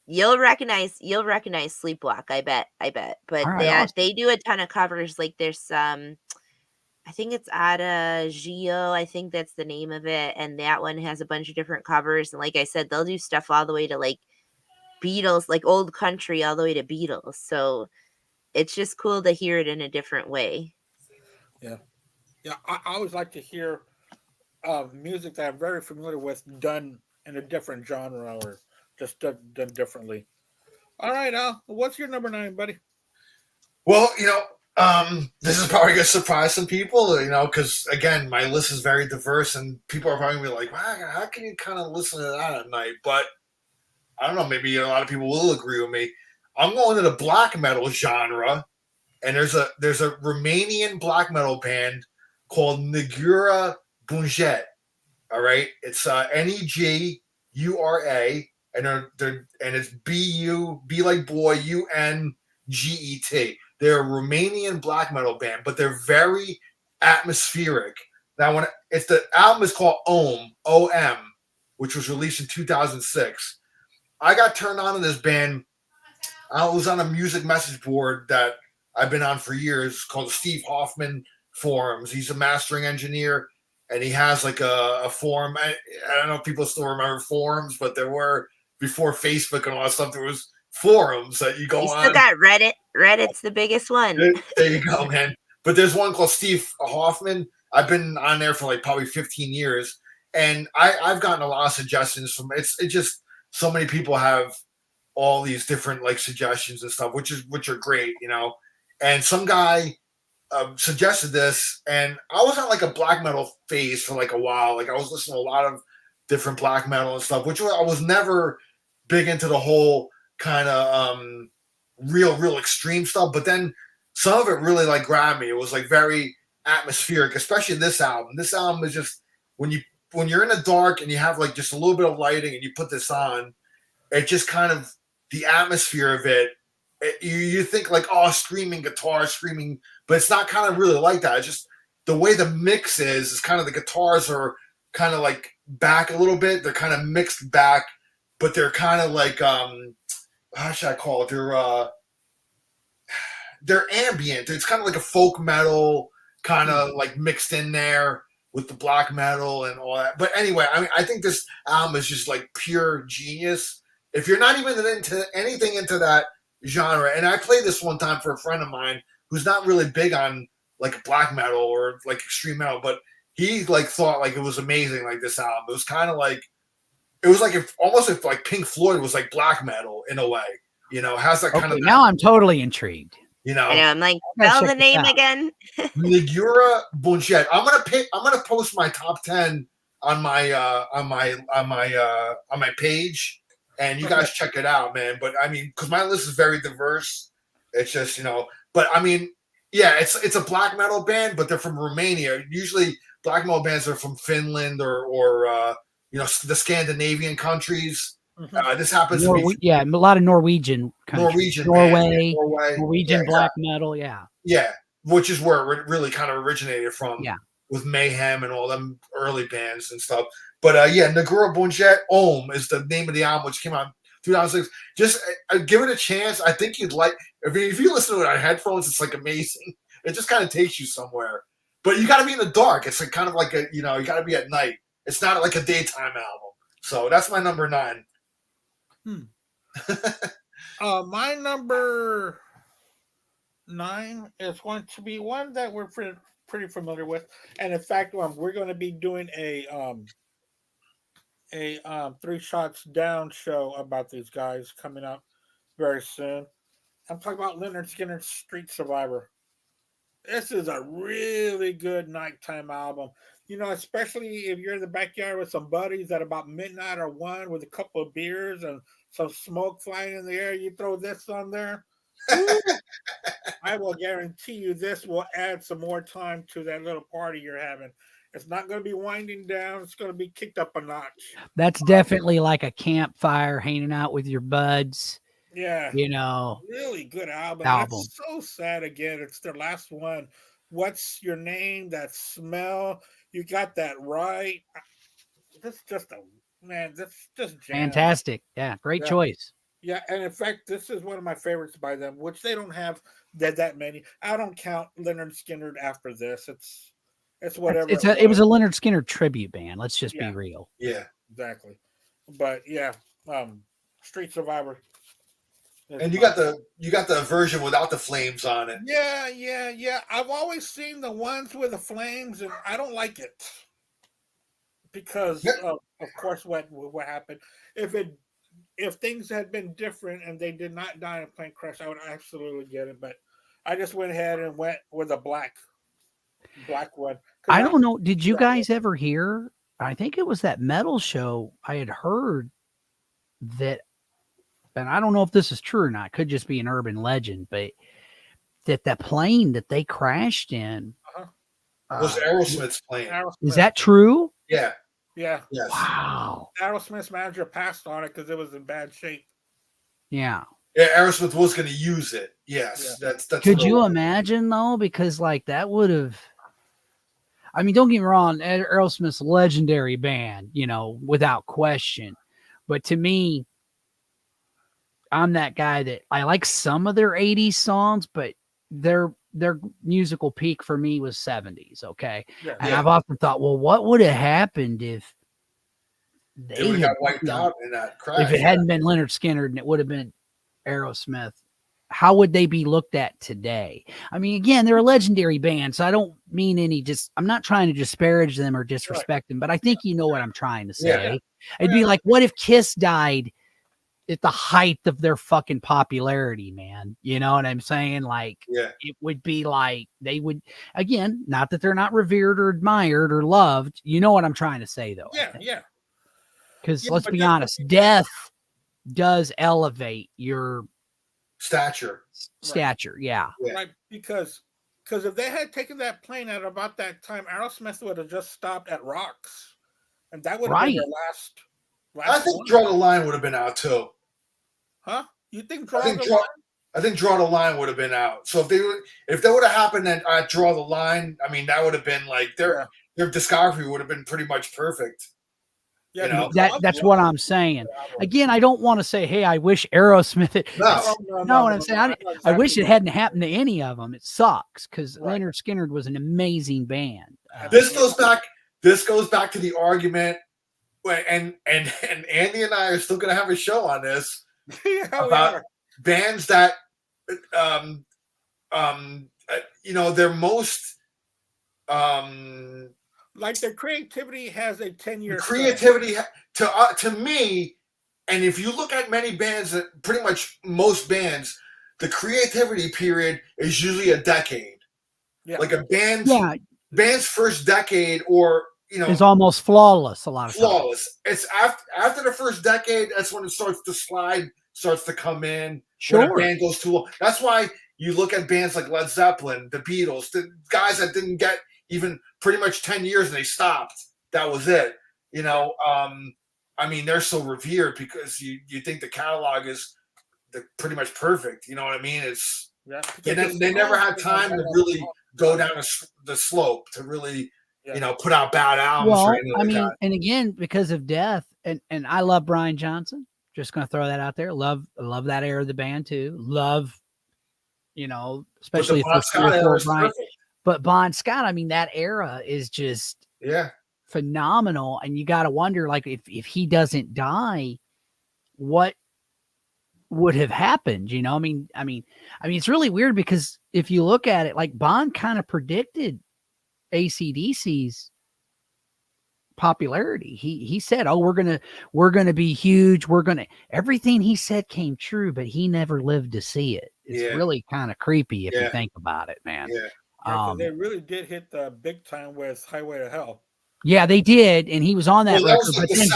You'll recognize Sleepwalk. I bet. But awesome. They do a ton of covers. Like there's I think it's Ada Gio. I think that's the name of it. And that one has a bunch of different covers. And like I said, they'll do stuff all the way to like Beatles, like old country, all the way to Beatles. So it's just cool to hear it in a different way. Yeah. Yeah, I always like to hear music that I'm very familiar with done in a different genre or just done differently. All right, Al, what's your number 9, buddy? Well, this is probably going to surprise some people, because, again, my list is very diverse, and people are probably going to be like, wow, how can you kind of listen to that at night? But I don't know, maybe a lot of people will agree with me. I'm going to the black metal genre, and there's a Romanian black metal band called Negura Bunget. All right. It's Negura and it's B like boy UNGET. They're a Romanian black metal band, but they're very atmospheric. Now, when it's the album is called OM, which was released in 2006. I got turned on to this band. I was on a music message board that I've been on for years called Steve Hoffman Forums. He's a mastering engineer, and he has like a forum. I don't know if people still remember forums, but there were before Facebook and all that stuff. There was forums that you go on. Still got Reddit. Reddit's the biggest one. There you go, man. But there's one called Steve Hoffman. I've been on there for like probably 15 years, and I've gotten a lot of suggestions from it just so many people have all these different like suggestions and stuff, which are great, you know. And some guy suggested this, and I was on like a black metal phase for like a while. Like I was listening to a lot of different black metal and stuff, which I was never big into the whole kind of real extreme stuff. But then some of it really like grabbed me. It was like very atmospheric, especially this album. This album is just when you're in the dark and you have like just a little bit of lighting and you put this on, it just kind of the atmosphere of it. You think like, oh, screaming guitar, screaming, but it's not kind of really like that. It's just the way the mix is kind of the guitars are kind of like back a little bit. They're kind of mixed back, but they're kind of like how should I call it? They're ambient. It's kind of like a folk metal kind of like mixed in there with the black metal and all that. But anyway, I mean, I think this album is just like pure genius. If you're not even into anything into that genre, and I played this one time for a friend of mine who's not really big on like black metal or like extreme metal, but he like thought like it was amazing. Like this album, it was kind of like almost if like Pink Floyd was like black metal in a way. You know, has that kind of. Now I'm totally intrigued. You know, I know. I'm like, spell the name again. Ligura Bunchet. I'm gonna post my top 10 on my page, and you guys check it out, man. But I mean, because my list is very diverse. It's just, you know, but I mean, yeah, it's a black metal band, but they're from Romania. Usually, black metal bands are from Finland or you know, the Scandinavian countries. This happens to be a lot of Norwegian countries. Norway, Norwegian black metal, yeah, which is where it really kind of originated from. Yeah, with Mayhem and all them early bands and stuff. But yeah, Nagura Bunchet Om is the name of the album, which came out in 2006. Just give it a chance. I think you'd like. If you listen to it on headphones, it's like amazing. It just kind of takes you somewhere. But you got to be in the dark. It's like kind of like you got to be at night. It's not like a daytime album. So that's my number 9. My number 9 is going to be one that we're pretty familiar with, and in fact, we're going to be doing a 3 Shots Down show about these guys coming up very soon. I'm talking about Leonard Skinner's Street Survivor. This is a really good nighttime album. You know, especially if you're in the backyard with some buddies at about midnight or 1 with a couple of beers and some smoke flying in the air, you throw this on there. I will guarantee you this will add some more time to that little party you're having. It's not going to be winding down. It's going to be kicked up a notch. That's definitely like a campfire, hanging out with your buds. Yeah. You know. Really good album. It's so sad again. It's their last one. What's Your Name? That Smell. You got that right. This is just just jam. Fantastic. Yeah, great choice. Yeah, and in fact, this is one of my favorites by them, which they don't have that many. I don't count Leonard Skinner after this. It's whatever. It was a Leonard Skinner tribute band. Let's just be real. Yeah, exactly. But yeah, Street Survivor. And you got the version without the flames on it. Yeah. I've always seen the ones with the flames, and I don't like it because of course what happened. If things had been different and they did not die in a plane crash, I would absolutely get it. But I just went ahead and went with a black one. I don't know. Did you guys ever hear? I think it was that metal show I had heard that, and I don't know if this is true or not. It could just be an urban legend, but that plane that they crashed in was Aerosmith's plane. Is that true? Yeah. Yeah. Yes. Wow. Aerosmith's manager passed on it because it was in bad shape. Yeah. Yeah, Aerosmith was going to use it. Yes, Yeah. that's. Could you imagine though? Because like that would have. I mean, don't get me wrong, Aerosmith's legendary band, you know, without question. But to me, I'm that guy that I like some of their 80s songs, but their musical peak for me was 70s, okay? Yeah. And Yeah. I've often thought, well, what would have happened if They would have got wiped out in that crash. If it hadn't been Leonard Skinner and it would have been Aerosmith, how would they be looked at today? I mean, again, they're a legendary band, so I don't mean I'm not trying to disparage them or disrespect them, but I think you know what I'm trying to say. Yeah. It'd be like, what if Kiss died at the height of their fucking popularity, man? You know what I'm saying? Like, it would be like they would, again, not that they're not revered or admired or loved. You know what I'm trying to say, though? Yeah. Because let's be honest, death does elevate your stature. Yeah. Right. Because if they had taken that plane at about that time, Aerosmith would have just stopped at Rocks. And that would have been their last I think Draw the Line would have been out too. Huh? You think Draw the Line? I think Draw the Line would have been out. So if that would have happened at Draw the Line, I mean, that would have been like their discography would have been pretty much perfect. Yeah, you know? That's what I'm saying. Again, I don't want to say, hey, I wish Aerosmith. No, what I'm saying, I wish it hadn't happened to any of them. It sucks because Leonard Skinner was an amazing band. This goes back to the argument, and Andy and I are still going to have a show on this about bands that, they're most. Like their creativity has a 10-year creativity to me, and if you look at many bands, pretty much most bands, the creativity period is usually a decade. Yeah. Like a band's first decade, or is almost flawless. A lot of flawless. It's after the first decade. That's when it starts to slide, starts to come in. Sure. When a band goes too long. That's why you look at bands like Led Zeppelin, the Beatles, the guys that didn't get even pretty much 10 years and they stopped. That was it. I mean, they're so revered because you think the catalog is pretty much perfect. You know what I mean? It's they never had time to really go down the slope to really put out bad albums. Well, or anything I mean, like that. and again, because of death, and I love Brian Johnson. Just going to throw that out there. Love that era of the band too. Love, especially if it's Brian. But Bon Scott, I mean, that era is just phenomenal. And you got to wonder, like, if he doesn't die, what would have happened? I mean, it's really weird because if you look at it, like Bon kind of predicted AC/DC's popularity. He said, "Oh, we're gonna be huge. Everything he said came true, but he never lived to see it." It's really kind of creepy if you think about it, man. They really did hit the big time with Highway to Hell. Yeah, they did, and he was on that record. Was like but then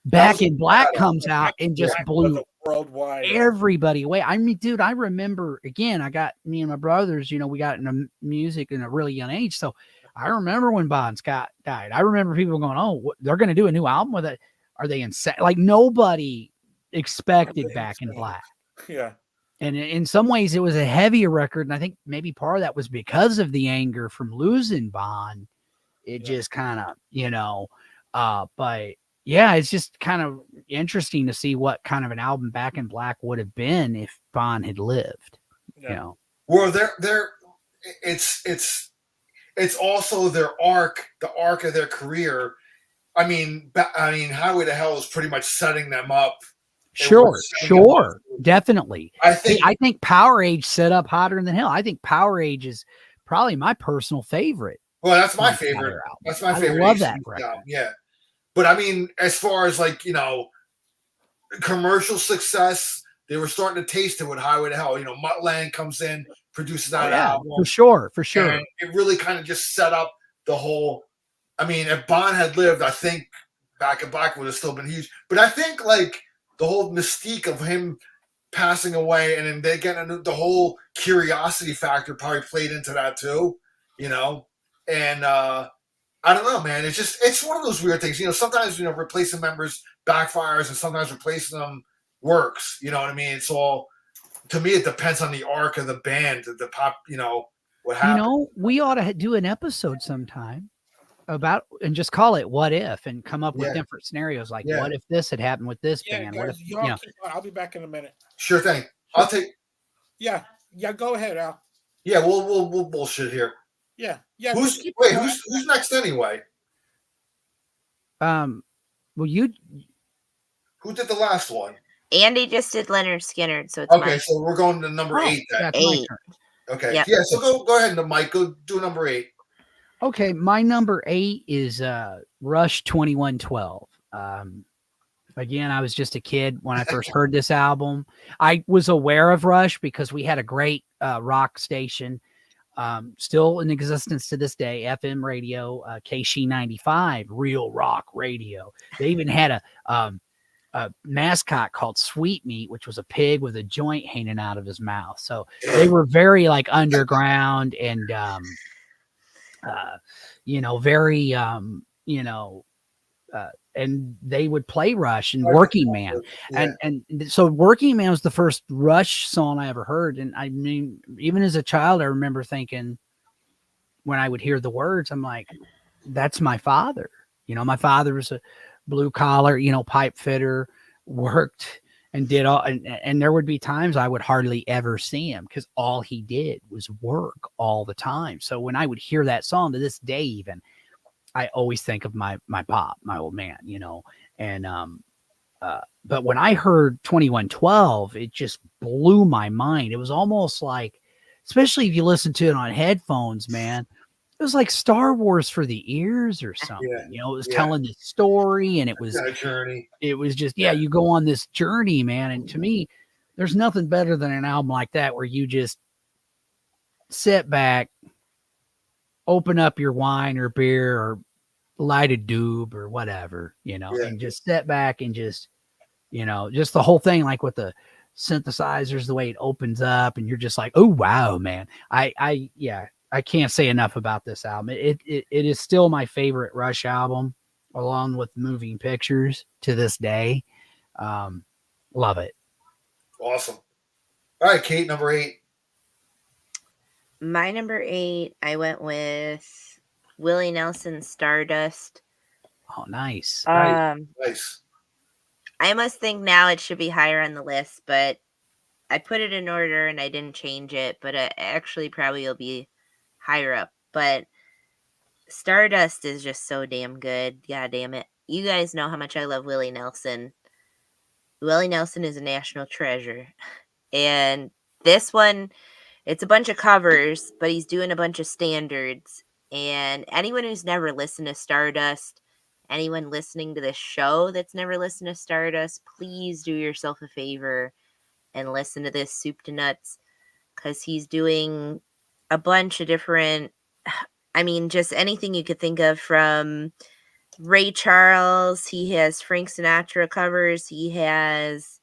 Back in Black comes out and just blew worldwide everybody away. I mean, dude, I remember again. Me and my brothers. We got into music in a really young age, so I remember when Bon Scott died. I remember people going, "Oh, they're going to do a new album with it? Are they insane?" Like nobody expected Back in Black. Yeah. And in some ways, it was a heavier record, and I think maybe part of that was because of the anger from losing Bon. It just kind of, but yeah, it's just kind of interesting to see what kind of an album Back in Black would have been if Bon had lived. Yeah. Well, it's also their arc, the arc of their career. I mean, Highway to Hell is pretty much setting them up. Sure, definitely. I think Power Age set up Hotter Than Hell. I think Power Age is probably my personal favorite. Well, that's my favorite. That's my favorite. I love that record. Album. Yeah, but I mean, as far as like commercial success, they were starting to taste it with Highway to Hell. Mutt Lange comes in, produces that album for sure. And it really kind of just set up the whole. I mean, if Bon had lived, I think Back in Black would have still been huge. But I think like the whole mystique of him passing away, and then they get the whole curiosity factor probably played into that too, and I don't know, man. It's one of those weird things. Sometimes replacing members backfires, and sometimes replacing them works. You know what I mean? It's all, to me. It depends on the arc of the band, the pop. What happens. We ought to do an episode sometime about and just call it "What If" and come up with Yeah. different scenarios. Like, Yeah. what if this had happened with this Yeah, band? What if guys, y'all keep on. I'll be back in a minute. Sure thing. I'll take. Yeah, go ahead, Al. Yeah, we'll bullshit here. Yeah. Who's next anyway? Well, who did the last one? Andy just did Leonard Skinner, so it's okay. So we're going to number 8. Then. That's my turn. Okay. Yep. Yeah. So go ahead, Mike. Go do number 8. Okay, my number 8 is Rush 2112. Again, I was just a kid when I first heard this album. I was aware of Rush because we had a great rock station, still in existence to this day, FM radio, KC 95, Real Rock Radio. They even had a mascot called Sweet Meat, which was a pig with a joint hanging out of his mouth. So they were very like underground and, very, and they would play Rush and Working Man. Yeah. And so Working Man was the first Rush song I ever heard. And I mean, even as a child, I remember thinking when I would hear the words, I'm like, that's my father. My father was a blue collar, pipe fitter, worked and did all. And there would be times I would hardly ever see him because all he did was work all the time. So when I would hear that song to this day, even, I always think of my pop, my old man, and, but when I heard 2112, it just blew my mind. It was almost like, especially if you listen to it on headphones, man, it was like Star Wars for the ears or something, it was telling the story and it was a journey. It was just, you go on this journey, man. And to me, there's nothing better than an album like that, where you just sit back, open up your wine or beer or light a doob or whatever, and just sit back and just, just the whole thing, like with the synthesizers, the way it opens up and you're just like, oh, wow, man. I can't say enough about this album. It is still my favorite Rush album, along with Moving Pictures to this day. Love it. Awesome. All right, Kate, number 8. My number 8, I went with Willie Nelson's Stardust. Oh, nice. Nice. I must think now it should be higher on the list, but I put it in order and I didn't change it, but it actually probably will be higher up. But Stardust is just so damn good. God damn it. You guys know how much I love Willie Nelson. Willie Nelson is a national treasure. And this one, it's a bunch of covers, but he's doing a bunch of standards. And anyone who's never listened to Stardust, anyone listening to this show that's never listened to Stardust, please do yourself a favor and listen to this soup to nuts, because he's doing a bunch of different, just anything you could think of, from Ray Charles. He has Frank Sinatra covers. He has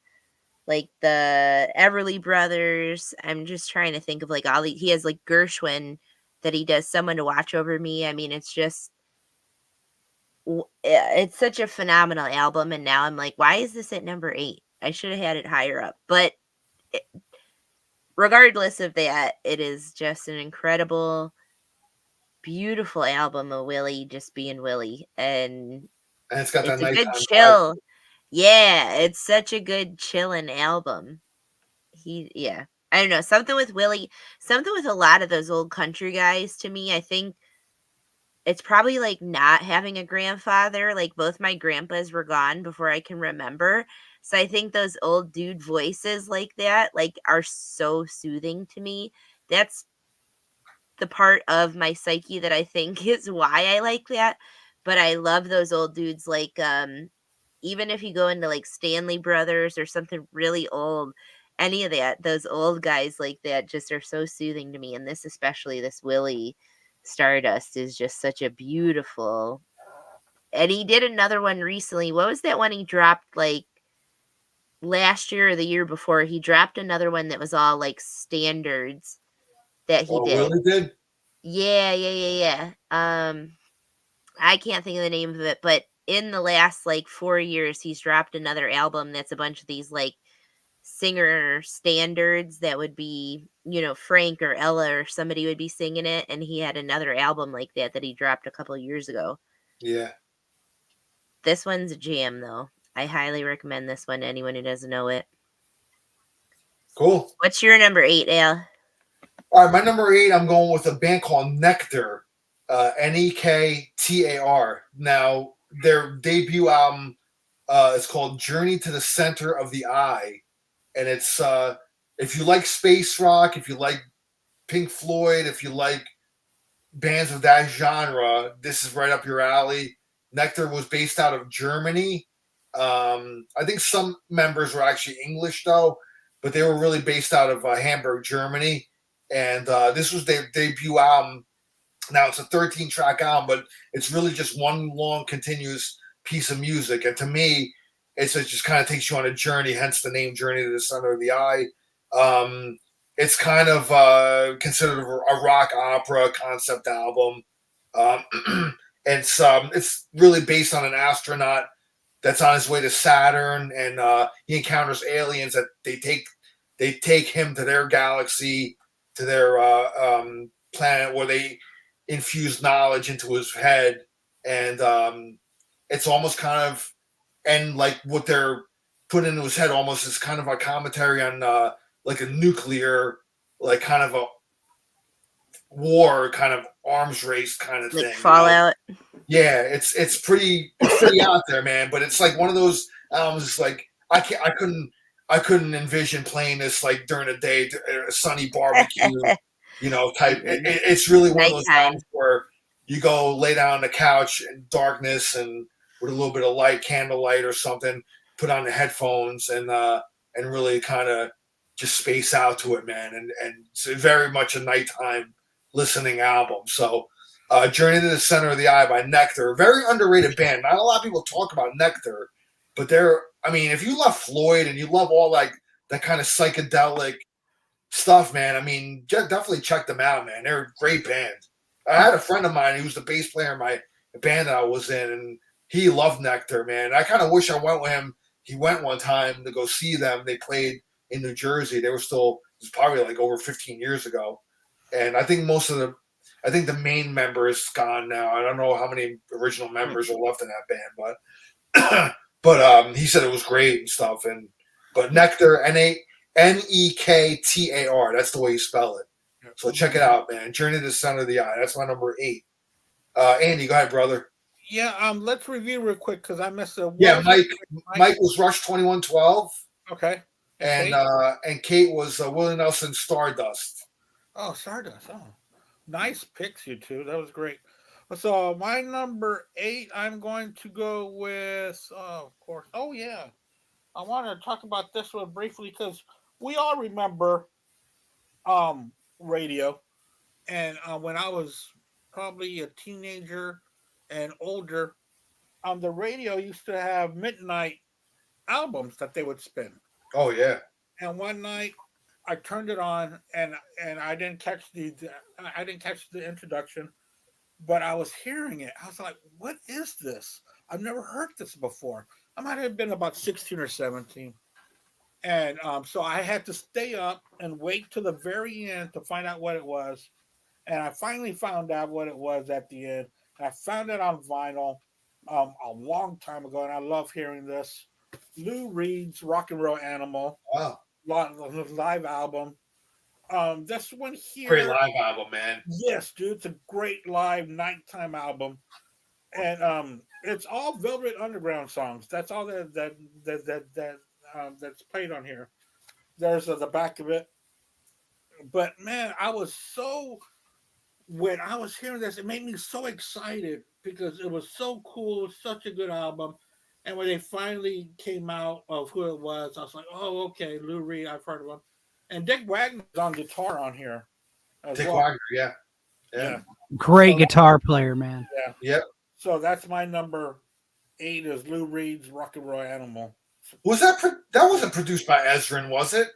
like the Everly Brothers. I'm just trying to think of like all he has, like Gershwin that he does Someone to Watch Over Me. It's just, it's such a phenomenal album. And now I'm like, why is this at number 8? I should have had it higher up. But regardless of that, it is just an incredible, beautiful album of Willie just being Willie. And it's got that nice good chill. Yeah, it's such a good chilling album. I don't know, something with Willie, something with a lot of those old country guys, to me, I think it's probably like not having a grandfather. Like both my grandpas were gone before I can remember. So I think those old dude voices like that, like, are so soothing to me. That's the part of my psyche that I think is why I like that. But I love those old dudes, like, even if you go into like Stanley Brothers or something really old, any of that, those old guys like that just are so soothing to me. And this, especially this Willie Stardust, is just such a beautiful. And he did another one recently. What was that one he dropped like last year or the year before? He dropped another one that was all like standards that he did. Willie did? Yeah. I can't think of the name of it, but in the last like 4 years, he's dropped another album that's a bunch of these like singer standards that would be, Frank or Ella or somebody would be singing it, and he had another album like that he dropped a couple of years ago. Yeah. This one's a jam, though. I highly recommend this one to anyone who doesn't know it. Cool. What's your number 8, Al? All right, my number 8, I'm going with a band called Nectar, Nektar. Now, their debut album is called Journey to the Center of the Eye. And it's, if you like space rock, if you like Pink Floyd, if you like bands of that genre, this is right up your alley. Nectar was based out of Germany. I think some members were actually English, though, but they were really based out of Hamburg, Germany. And this was their debut album. Now, it's a 13-track album, but it's really just one long, continuous piece of music. And to me, it just kind of takes you on a journey, hence the name Journey to the Center of the Eye. It's kind of considered a rock opera concept album. It's really based on an astronaut that's on his way to Saturn, and he encounters aliens that they take him to their galaxy, to their planet, where they infuse knowledge into his head, and it's almost kind of, and like what they're putting into his head almost is kind of a commentary on like a nuclear, like kind of a war, kind of arms race kind of like thing. Fallout. Yeah, it's pretty out there, man. But it's like one of those albums. Like I couldn't envision playing this like during a day, a sunny barbecue, type. It's really one of those albums where you go lay down on the couch in darkness and with a little bit of light, candlelight or something, put on the headphones and really kind of just space out to it, man. And it's very much a nighttime listening album. So. Journey to the Center of the Eye by Nectar, very underrated band. Not a lot of people talk about Nectar, but if you love Floyd and you love all like that kind of psychedelic stuff, man, definitely check them out, man. They're a great band. I had a friend of mine who was the bass player in my band that I was in, and he loved Nectar, man. I kind of wish I went with him. He went one time to go see them. They played in New Jersey. It was probably like over 15 years ago. And I think the main member is gone now. I don't know how many original members are left in that band, but he said it was great and stuff. But Nectar, Nektar, that's the way you spell it. So check it out, man. Journey to the Center of the Eye. That's my number 8. Andy, go ahead, brother. Yeah, let's review real quick because I missed a. Yeah, Mike was Rush 2112. Okay. And Kate was Willie Nelson Stardust. Oh, Stardust. Oh. Nice picks, you two. That was great. So my number 8, I'm going to go with, of course. Oh yeah, I want to talk about this one briefly because we all remember, radio, and when I was probably a teenager and older, the radio used to have midnight albums that they would spin. Oh yeah. And one night I turned it on and I didn't catch the introduction, but I was hearing it. I was like, "What is this? I've never heard this before." I might have been about 16 or 17, and so I had to stay up and wait to the very end to find out what it was. And I finally found out what it was at the end. And I found it on vinyl a long time ago, and I love hearing this. Lou Reed's Rock and Roll Animal. Wow. Live album. This one here. Great live album, man. Yes, dude. It's a great live nighttime album. And it's all Velvet Underground songs. That's all that's played on here. There's the back of it. But man, when I was hearing this, it made me so excited because it was so cool. It was such a good album. And when they finally came out of who it was, I was like, "Oh, okay, Lou Reed, I've heard of him." And Dick Wagner's on guitar on here. Dick Wagner, yeah. Great guitar player, man. Yeah. Yep. So that's my number 8 is Lou Reed's Rock and Roll Animal. Was that wasn't produced by Ezrin, was it?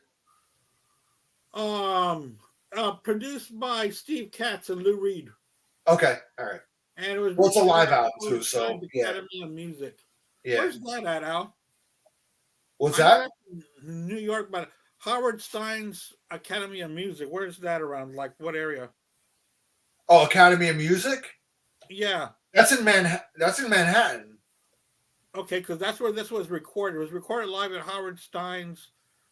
Produced by Steve Katz and Lou Reed. Okay, all right. and it was Well, it's a live recorded at album the too, so yeah, Academy of Music. yeah. Where's that at, Al? What's I know that? that's in New York, but Howard Stein's Academy of Music. Where's that around? Like what area? Oh, Academy of Music. Yeah. That's in Manhattan. That's in Manhattan. Okay, because that's where this was recorded. It was recorded live at Howard Stein's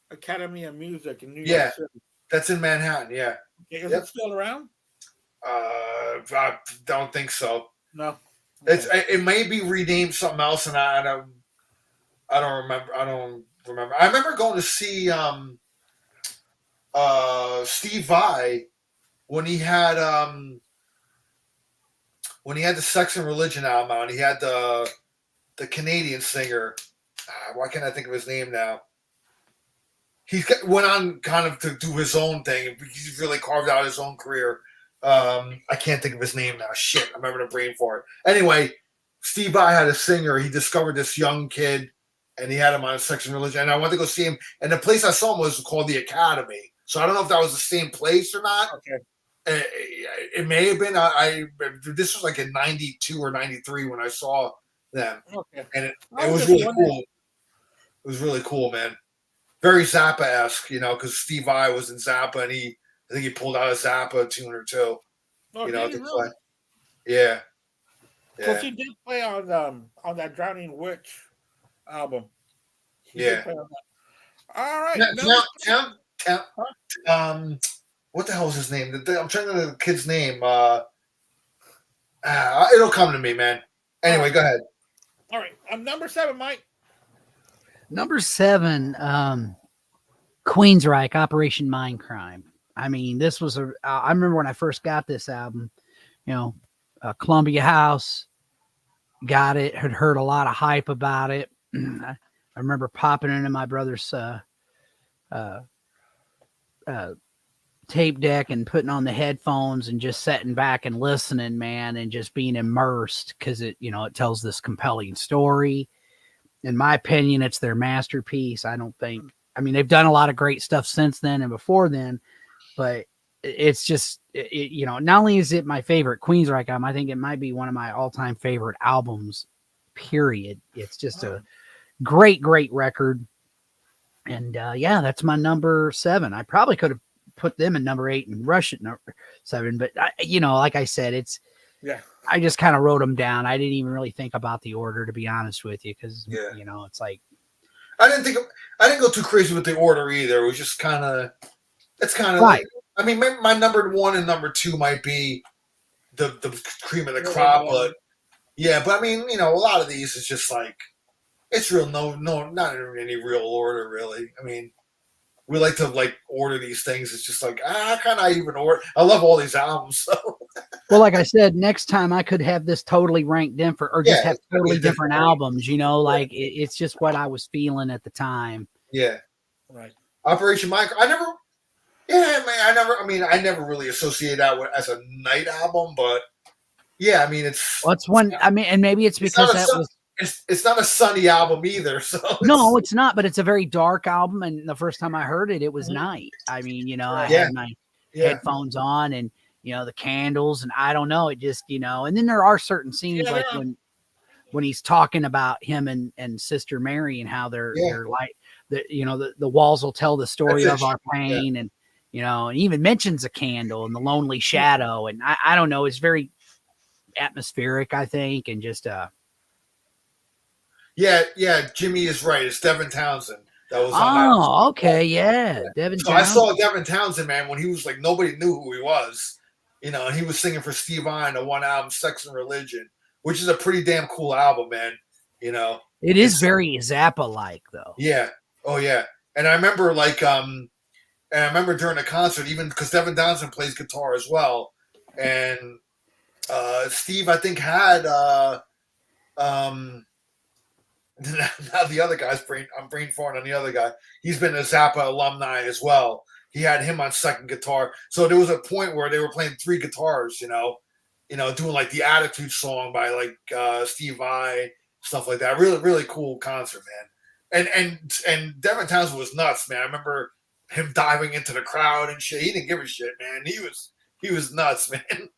Academy of Music in New York Yeah, City. that's in Manhattan. Yeah. Okay, is Yep. it still around? I don't think so. No. It's Okay. it may be renamed something else, and I don't remember. I don't remember. I remember going to see Steve Vai when he had the Sex and Religion album out. He had the Canadian singer. Why can't I think of his name now? He went on kind of to do his own thing. He's really carved out his own career. I can't think of his name now. Shit, I'm having a brain for it. Anyway, Steve Vai had a singer. He discovered this young kid, and he had him on Sex and Religion. And I went to go see him. And the place I saw him was called the Academy. So I don't know if that was the same place or not. Okay. It may have been. This was like in '92 or '93 when I saw them, Okay. and it was really cool. It was really cool, man. Very Zappa-esque, because Steve Vai was in Zappa, and I think he pulled out a Zappa tune or two. Oh, to really? play. Yeah. Because he did play on that Drowning Witch album. Yeah. All right. What the hell is his name? I'm trying to know the kid's name. It'll come to me, man. Anyway, go ahead. All right. I'm number 7, Mike. Number 7, Queensryche, Operation Mindcrime. I mean, this was I remember when I first got this album, Columbia House, got it, had heard a lot of hype about it. I remember popping into my brother's tape deck and putting on the headphones and just sitting back and listening, man, and just being immersed because it tells this compelling story. In my opinion, it's their masterpiece. I mean, they've done a lot of great stuff since then and before then, but it's just, not only is it my favorite Queensryche album, I think it might be one of my all-time favorite albums, period. It's just a great, great record. And yeah, that's my number 7. I probably could have put them in number 8 and Rush at number 7, but like I said, I just kind of wrote them down. I didn't even really think about the order, to be honest with you, because it's like I didn't go too crazy with the order either. It was just kind of right. Like, I mean, my number 1 and number 2 might be the cream of the crop, but yeah, but I mean, a lot of these is just like it's real. No, not in any real order, really. I mean, we like to order these things. It's just like kind of even order. I love all these albums. So. Well, like I said, next time I could have this totally ranked different, or just have totally different albums. Like it's just what I was feeling at the time. Yeah, right. Operation Micro. I never really associate that as a night album, but yeah, I mean it's. Well, it's one. I mean, and maybe it's because that was. It's not a sunny album either. So no, it's not. But it's a very dark album, and the first time I heard it, it was night. I mean, I had my headphones on, and the candles, and I don't know. It just and then there are certain scenes like when he's talking about him and Sister Mary and how they're like the walls will tell the story of our pain, and and even mentions a candle and the lonely shadow, and I don't know. It's very atmospheric, I think, and just Yeah, Jimmy is right. It's Devin Townsend that was on that. Oh, okay, yeah. Devin So Townsend. I saw Devin Townsend, man, when he was like nobody knew who he was. And he was singing for Steve Vai on the one album, Sex and Religion, which is a pretty damn cool album, man. It is very Zappa-like, though. Yeah. Oh, yeah. And I remember during the concert, even because Devin Townsend plays guitar as well, and Steve, I think, had now the other guy's I'm brain farting on the other guy. He's been a Zappa alumni as well. He had him on second guitar. So there was a point where they were playing 3 guitars, doing like the Attitude song by Steve Vai, stuff like that. Really, really cool concert, man. And Devin Townsend was nuts, man. I remember him diving into the crowd and shit. He didn't give a shit, man. He was he was nuts, man.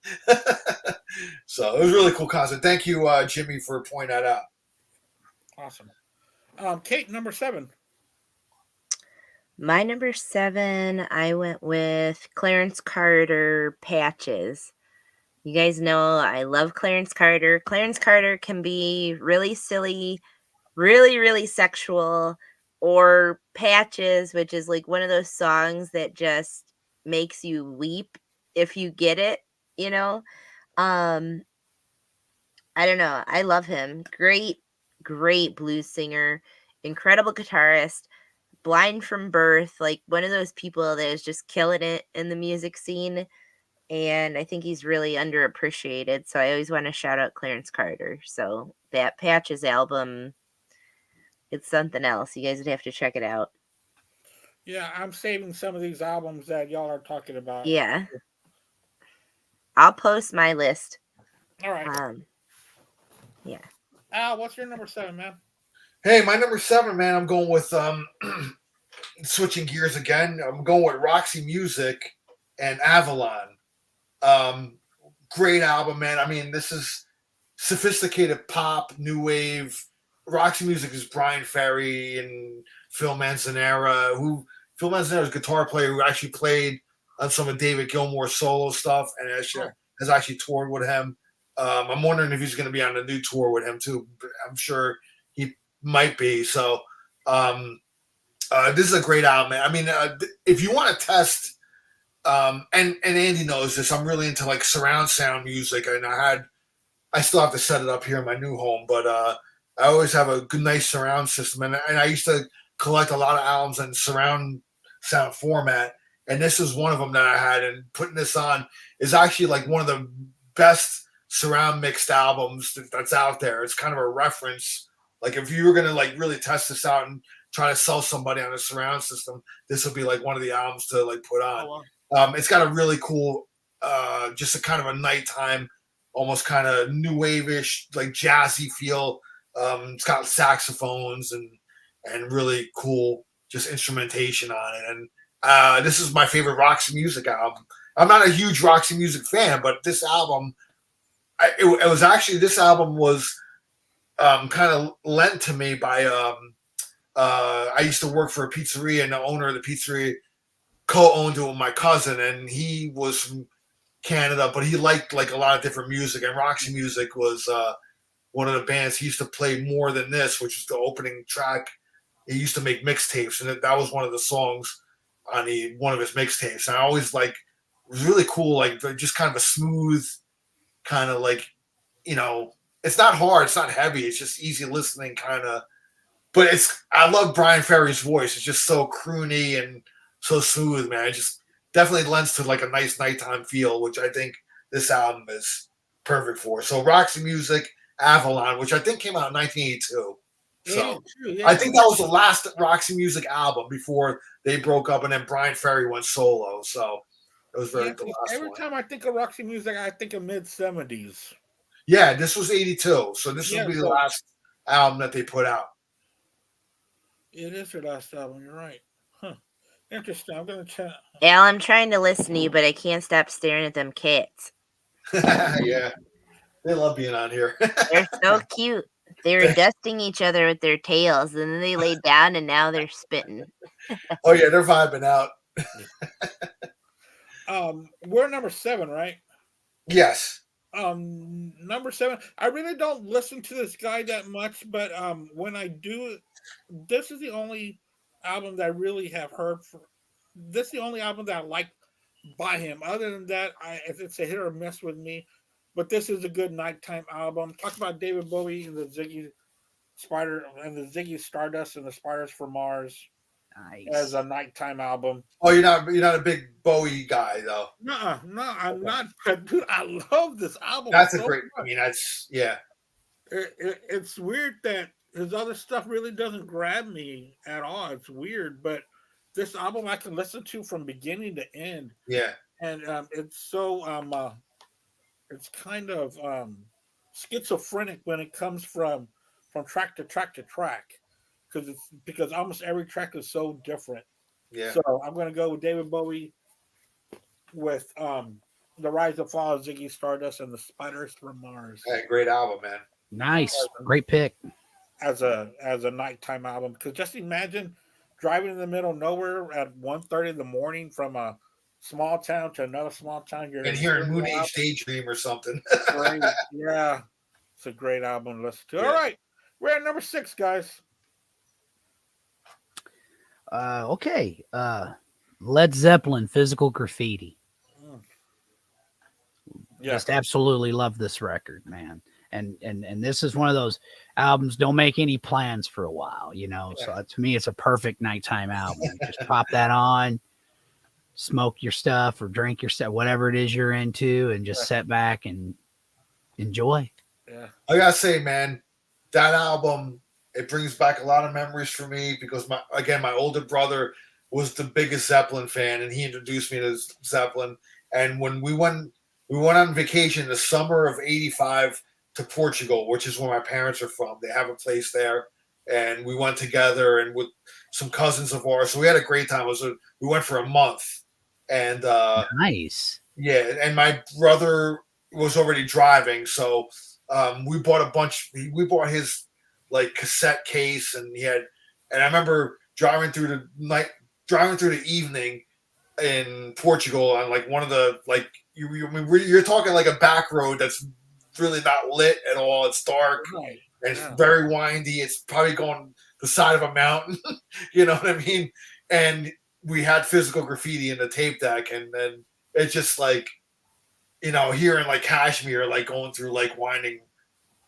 So it was a really cool concert. Thank you, Jimmy, for pointing that out. Awesome. Kate, number 7. My number 7, I went with Clarence Carter, Patches. You guys know I love Clarence Carter. Clarence Carter can be really silly, really, really sexual, or Patches, which is like one of those songs that just makes you weep if you get it, you know? Um, I don't know. I love him. Great, great blues singer, incredible guitarist, blind from birth, like one of those people that is just killing it in the music scene. And I think he's really underappreciated. So I always want to shout out Clarence Carter. So that Patches album, it's something else. You guys would have to check it out. Yeah, I'm saving some of these albums that y'all are talking about. Yeah. I'll post my list. All right. Yeah. Al, what's your number 7, man? Hey, my number 7, man. I'm going with switching gears again. I'm going with Roxy Music and Avalon. Great album, man. I mean, this is sophisticated pop, new wave. Roxy Music is Brian Ferry and Phil Manzanera, who Phil Manzanera is a guitar player who actually played on some of David Gilmour's solo stuff and has actually toured with him. I'm wondering if he's going to be on a new tour with him too. I'm sure he might be. So this is a great album, man. I mean, if you want to test, and Andy knows this, I'm really into like surround sound music, and I still have to set it up here in my new home, but I always have a good, nice surround system, and I used to collect a lot of albums in surround sound format, and this is one of them that I had. And putting this on is actually like one of the best surround mixed albums that's out there. It's kind of a reference. Like if you were gonna like really test this out and try to sell somebody on a surround system, this would be like one of the albums to like put on. Oh, wow. It's got a really cool, just a kind of a nighttime, almost kind of new wave-ish, like jazzy feel. It's got saxophones and really cool just instrumentation on it. And this is my favorite Roxy Music album. I'm not a huge Roxy Music fan, but this album, it was actually, this album was kind of lent to me by I used to work for a pizzeria, and the owner of the pizzeria co-owned it with my cousin, and he was from Canada, but he liked like a lot of different music, and Roxy Music was one of the bands he used to play more than this, which was the opening track. He used to make mixtapes, and that was one of the songs on one of his mixtapes. And I always like, it was really cool, like just kind of a smooth, kind of like, it's not hard, it's not heavy, it's just easy listening kind of. But I love Brian Ferry's voice. It's just so croony and so smooth, man. It just definitely lends to like a nice nighttime feel, which I think this album is perfect for. So Roxy Music, Avalon, which I think came out in 1982. So yeah. I think that was the last Roxy Music album before they broke up, and then Brian Ferry went solo. So it was the last every one. time I think of Roxy Music, I think of mid-70s. Yeah, this was 82. So this will be the last album that they put out. It is their last album. You're right. Huh. Interesting. I'm gonna check. Al, I'm trying to listen to you, but I can't stop staring at them cats. Yeah, they love being on here. They're so cute. They were dusting each other with their tails, and then they laid down, and now they're spitting. Oh yeah, they're vibing out. We're number 7, right? Yes. Number 7. I really don't listen to this guy that much, but when I do, this is the only album that I really have heard. This is the only album that I like by him. Other than that, it's a hit or miss with me. But this is a good nighttime album. Talk about David Bowie and the Ziggy Stardust and the Spiders from Mars. Nice. As a nighttime album. Oh, you're not a big Bowie guy though. No, I'm not. Dude, I love this album. That's a great. I mean, that's yeah. It's weird that his other stuff really doesn't grab me at all. It's weird, but this album I can listen to from beginning to end. Yeah, and it's so it's kind of schizophrenic when it comes from track to track to track. Because almost every track is so different. Yeah. So I'm gonna go with David Bowie with The Rise and Fall of Ziggy Stardust and the Spiders from Mars. Yeah, great album, man. Nice, great pick. As a nighttime album, because just imagine driving in the middle of nowhere at 1:30 in the morning from a small town to another small town. You're And hearing Moon that Age album. Daydream or something. Great, yeah, it's a great album to listen to. Yeah. All right, we're at number 6, guys. Okay. Led Zeppelin, Physical Graffiti. Yeah. Just absolutely love this record, man. And this is one of those albums, don't make any plans for a while, you know. Yeah. So to me, it's a perfect nighttime album. Just pop that on, smoke your stuff or drink your stuff, whatever it is you're into, and just sit back and enjoy. Yeah. I gotta say, man, that album, it brings back a lot of memories for me because my older brother was the biggest Zeppelin fan, and he introduced me to Zeppelin. And when we went on vacation the summer of '85 to Portugal, which is where my parents are from. They have a place there, and we went together and with some cousins of ours. So we had a great time. We went for a month, and nice. Yeah, and my brother was already driving, so we bought a bunch. We bought his like cassette case, and and I remember driving through the evening in Portugal on like one of the like you're talking like a back road that's really not lit at all. It's dark. Right. And it's very windy. It's probably going the side of a mountain. You know what I mean? And we had Physical Graffiti in the tape deck, and then it's just like, you know, hearing like Kashmir, like going through like winding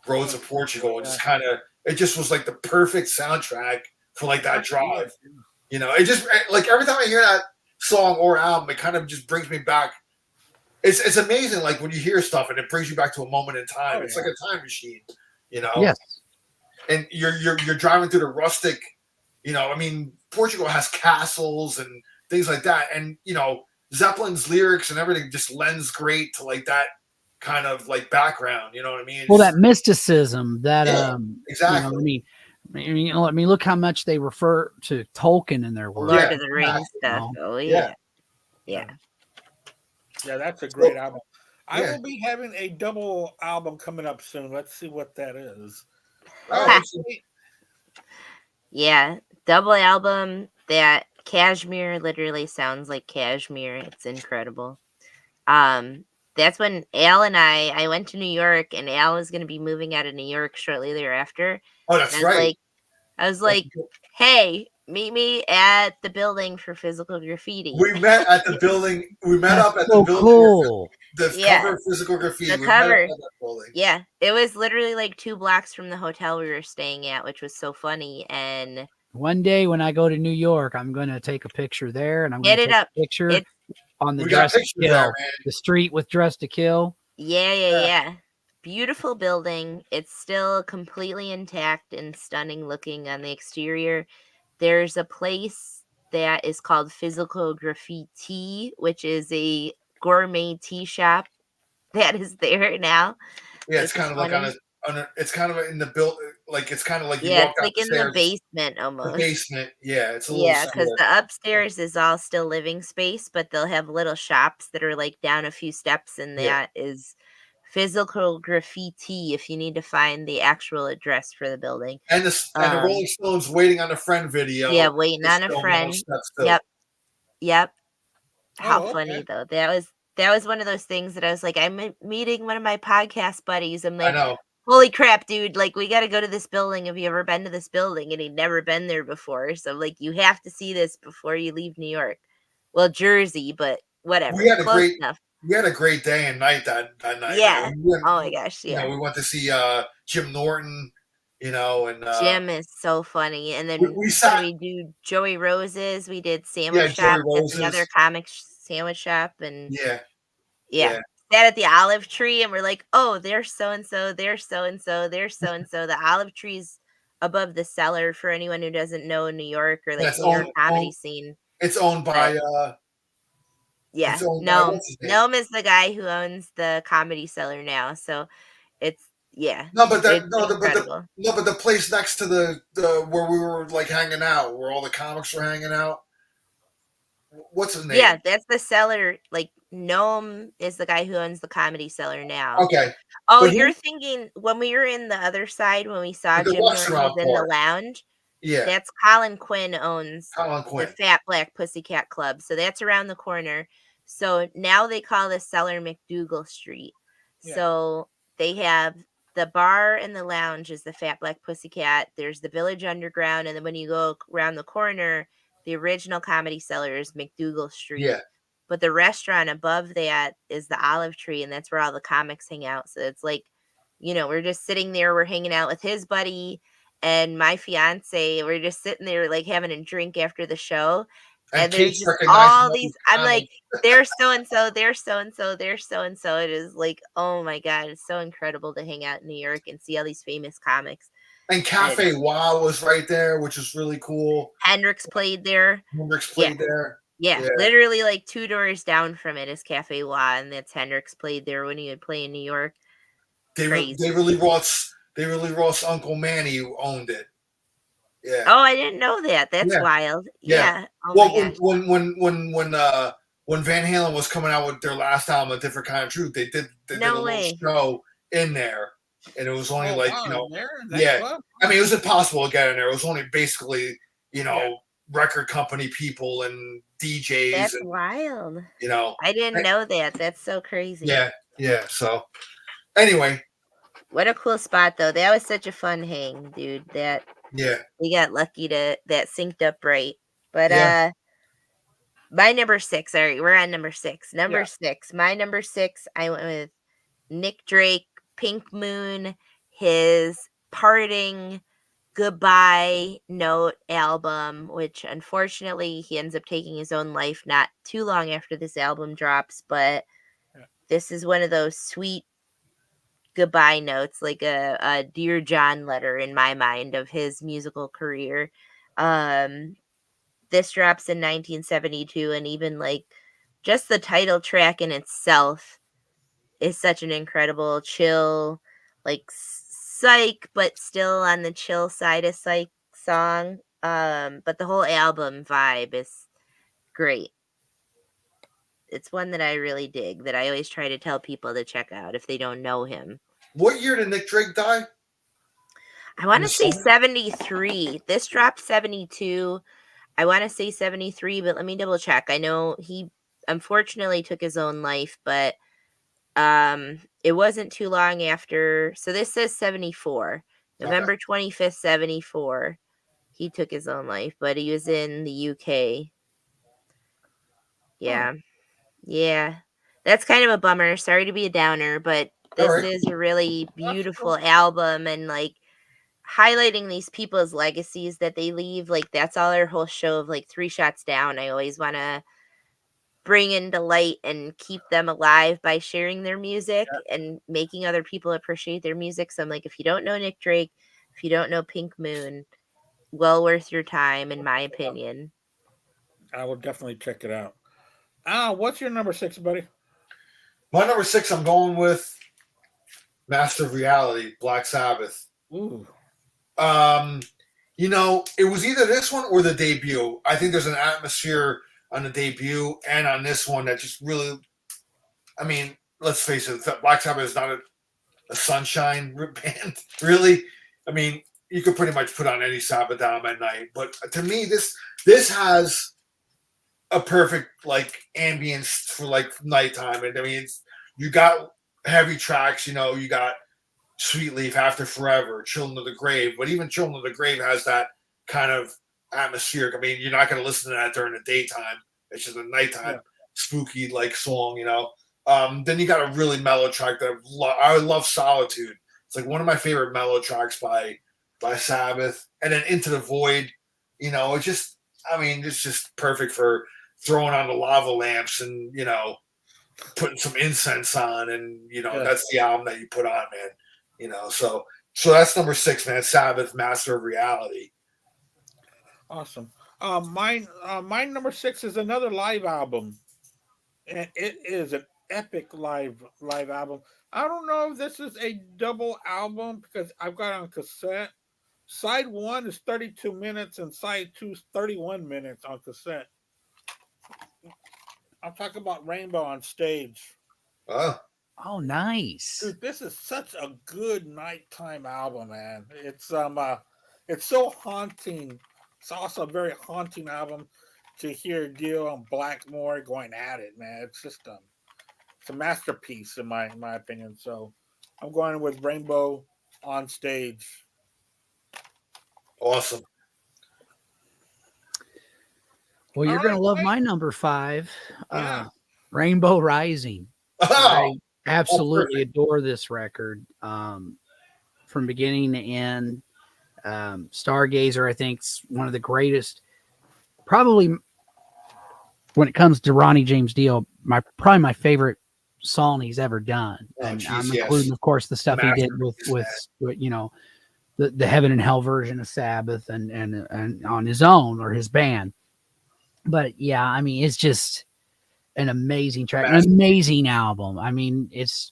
roads of Portugal. It just was like the perfect soundtrack for like that drive. You know, it just like every time I hear that song or album, it kind of just brings me back. It's amazing, like when you hear stuff and it brings you back to a moment in time. It's like a time machine, you know. Yes. And you're driving through the rustic, you know. I mean, Portugal has castles and things like that, and you know, Zeppelin's lyrics and everything just lends great to like that kind of like background. You know what I mean? Well, that mysticism, that exactly. You know, I mean, look how much they refer to Tolkien in their work. Lord of the Rings stuff. You know? Oh yeah. Yeah, that's a great album. I will be having a double album coming up soon. Let's see what that is. Yeah, double album that Kashmir literally sounds like Kashmir. It's incredible. That's when Al and I went to New York, and Al was going to be moving out of New York shortly thereafter. Oh, that's right. I was like, hey, meet me at the building for Physical Graffiti. We met at the building. We met up at the building. Cool. The cover of Physical Graffiti. The cover. Yeah. It was literally like 2 blocks from the hotel we were staying at, which was so funny. And one day when I go to New York, I'm going to take a picture there, and I'm going to take a picture on the Dress to Kill, the street with Dress to Kill. Yeah. Beautiful building. It's still completely intact and stunning looking on the exterior. There's a place that is called Physical Graffiti, which is a gourmet tea shop that is there now. Yeah, it's kind of like it's kind of in the build, like it's kind of like you walk it's like in the basement almost. The basement, it's a little because the upstairs is all still living space, but they'll have little shops that are like down a few steps, and that is Physical Graffiti if you need to find the actual address for the building. And the Rolling Stones Waiting on a Friend video. Yeah, Waiting on a Friend. Yep. How funny though. That was one of those things that I was like, I'm meeting one of my podcast buddies. I'm like, I know. Holy crap, dude, like we gotta go to this building. Have you ever been to this building? And he'd never been there before. So like you have to see this before you leave New York. Well, Jersey, but whatever. We had a great day and night that night. Yeah. Oh my gosh. Yeah. You know, we went to see Jim Norton, you know, and Jim is so funny. And then we do Joey Rose's. We did Sandwich Shop. That's another comic sandwich shop. And yeah. Sat at the olive tree, and we're like, oh, there's so and so, there's so and so, there's so and so. The olive tree's above the cellar for anyone who doesn't know New York or like New York comedy scene. It's owned by Noam is the guy who owns the Comedy Cellar now. So it's but the place next to the where we were like hanging out, where all the comics were hanging out. What's his name? Yeah, that's the cellar, like Noam is the guy who owns the Comedy Cellar now. Okay, Oh, but you're thinking when we were in the other side when we saw the Jim Norton was restaurant in the part. lounge. Yeah, That's Colin Quinn owns Colin the Quinn. Fat Black Pussycat Club. So that's around the corner. So now they call this cellar McDougal Street. Yeah. So they have the bar and the lounge is the Fat Black Pussycat. There's the Village Underground. And then when you go around the corner, the original Comedy Cellar is McDougal Street. Yeah, But the restaurant above that is the Olive Tree. And that's where all the comics hang out. So it's like, we're just sitting there. We're hanging out with his buddy and my fiance. We're just sitting there like having a drink after the show, and and there's Kate's just recognizing all all these. these I'm like, comments. there's so and so, there's so and so, there's so and so. It is like, oh my god, it's so incredible to hang out in New York and see all these famous comics. And And Cafe Wow was right there, which is really cool. Hendrix played there. Hendrix Yeah, played there. yeah, Yeah, literally like 2 doors down from it is Cafe Wa, and that's Hendrix played there when he would play in New York. Crazy. David Lee Roth's Uncle Manny who owned it. Yeah. Oh, I didn't know that. That's Yeah. wild. Yeah. Yeah. Oh Well, my gosh. when Van Halen was coming out with their last album, A Different Kind of Truth, they did a No little way. show in there, and it was only Oh, like wow, there? That yeah. club? I mean, it was impossible to get in there. It was only basically record company people and DJs, That's and wild. I I didn't know that. That's so crazy. yeah. So anyway, What a cool spot though. That was such a fun hang, dude. That yeah, we got lucky to that synced up right. But yeah. my number 6. All right, we're on number 6. Number Yeah. 6. My number 6, I went with Nick Drake, Pink Moon, his parting goodbye note album, which unfortunately he ends up taking his own life not too long after this album drops, but Yeah. this is one of those sweet goodbye notes, like a Dear John letter in my mind of his musical career. This drops in 1972, and even like just the title track in itself is such an incredible chill, like psych, but still on the chill side of psych song. But the whole album vibe is great. It's one that I really dig, that I always try to tell people to check out if they don't know him. What year did Nick Drake die? I want to say 73. This dropped 72. I want to say 73, but let me double check. I know he unfortunately took his own life, but it wasn't too long after. So this says 74. November 25th, 74. He took his own life, but he was in the UK. Yeah. Oh. Yeah. That's kind of a bummer. Sorry to be a downer, but this is a really beautiful album, and like highlighting these people's legacies that they leave. Like that's all our whole show of like 3 Shots Down. I always want to bring into light and keep them alive by sharing their music and making other people appreciate their music. So I'm like, if you don't know Nick Drake, if you don't know Pink Moon, well worth your time, in my opinion. I will definitely check it out. What's your number 6, buddy? My number 6, I'm going with Master of Reality, Black Sabbath. Ooh. It was either this one or the debut. I think there's an atmosphere on the debut and on this one that just really, I mean, let's face it, Black Sabbath is not a sunshine band, really. I mean, you could pretty much put on any Sabbath album at night, but to me, this has a perfect like ambience for like nighttime. And I mean, you got heavy tracks, you got Sweet Leaf, After Forever, Children of the Grave, but even Children of the Grave has that kind of atmospheric. I mean, you're not going to listen to that during the daytime. It's just a nighttime spooky like song, Then you got a really mellow track that I love, Solitude. It's like one of my favorite mellow tracks by Sabbath. And then Into the Void, it's just, I mean, it's just perfect for throwing on the lava lamps and, putting some incense on, and, that's the album that you put on, man. So that's number 6, man. Sabbath, Master of Reality. Awesome. My number 6 is another live album, and it is an epic live album. I don't know if this is a double album because I've got it on cassette. Side 1 is 32 minutes and side 2 is 31 minutes on cassette. I'm talking about Rainbow on Stage. Oh, Oh, nice. Dude, this is such a good nighttime album, man. It's so haunting. It's also a very haunting album to hear Dio and Blackmore going at it, man. It's a masterpiece in my opinion. So I'm going with Rainbow on Stage. awesome. Well, All you're gonna right, love Mike. my number 5, Yeah. Rainbow Rising. Oh, I absolutely perfect. adore this record, from beginning to end. Stargazer, I think, is one of the greatest. Probably when it comes to Ronnie James Dio, probably my favorite song he's ever done, Oh, and jeez, I'm yes. including, of course, the stuff he did Masterpiece, with man. the Heaven and Hell version of Sabbath, and on his own or his band. But yeah, I mean, it's just an amazing track, an Masterpiece. amazing album. I mean, it's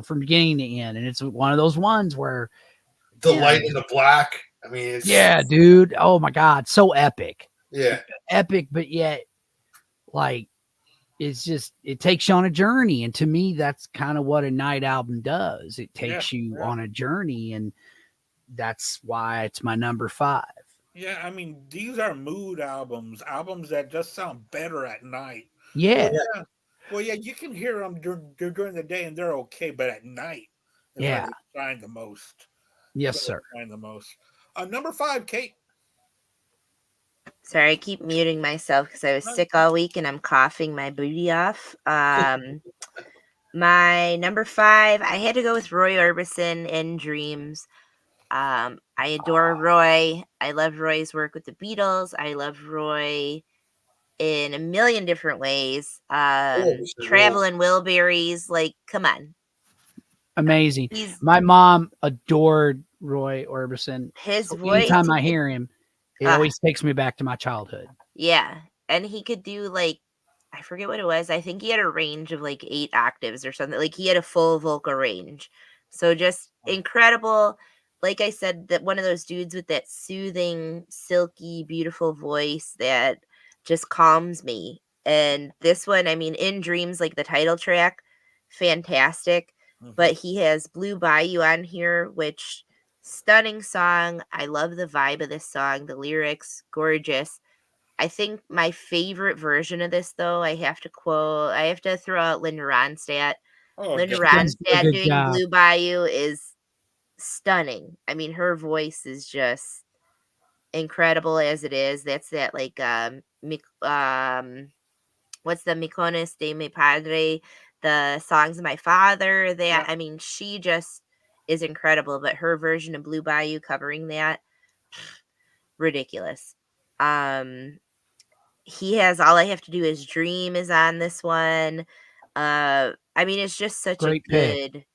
from beginning to end, and it's one of those ones where, The man, light in the black. I mean, it's yeah, dude, oh my god, so epic, yeah, epic, but yet like it takes you on a journey, and to me, that's kind of what a night album does. It Yeah. takes you Yeah. on a journey, and that's why it's my number 5. Yeah, I mean, these are mood albums that just sound better at night. Well, Yeah, yeah, well, yeah, you can hear them during the day and they're okay, but at night is when yeah, they shine the most. Is yes, when sir. they shine the most. Number 5, Kate. Sorry, I keep muting myself because I was No, sick all week and I'm coughing my booty off. My number 5, I had to go with Roy Orbison in Dreams. I adore Roy. I love Roy's work with the Beatles. I love Roy in a million different ways. oh, Mr. Rules. Traveling Wilburys, like, come on. Amazing. He's My mom adored Roy Orbison, his so voice, anytime he I could hear him, it always takes me back to my childhood. yeah. And he could do like I forget what it was. I think he had a range of like 8 octaves or something. Like he had a full vocal range. So just incredible. Like I said, that one of those dudes with that soothing, silky, beautiful voice that just calms me. And this one, I mean, In Dreams, like the title track, fantastic. But mhm. he has Blue Bayou on here, which stunning song. I love the vibe of this song. The lyrics, gorgeous. I think my favorite version of this, though, I have to throw out Linda Ronstadt. Oh, Linda She does do a Ronstadt good doing job. Blue Bayou is stunning. I mean, her voice is just incredible as it is. That's that like what's the Micones de mi padre, the songs of my father. That yeah. I mean, she just is incredible. But her version of Blue Bayou covering that, ridiculous. Um, he has All I Have to Do Is Dream is on this one. I mean, it's just such a Great pick. good.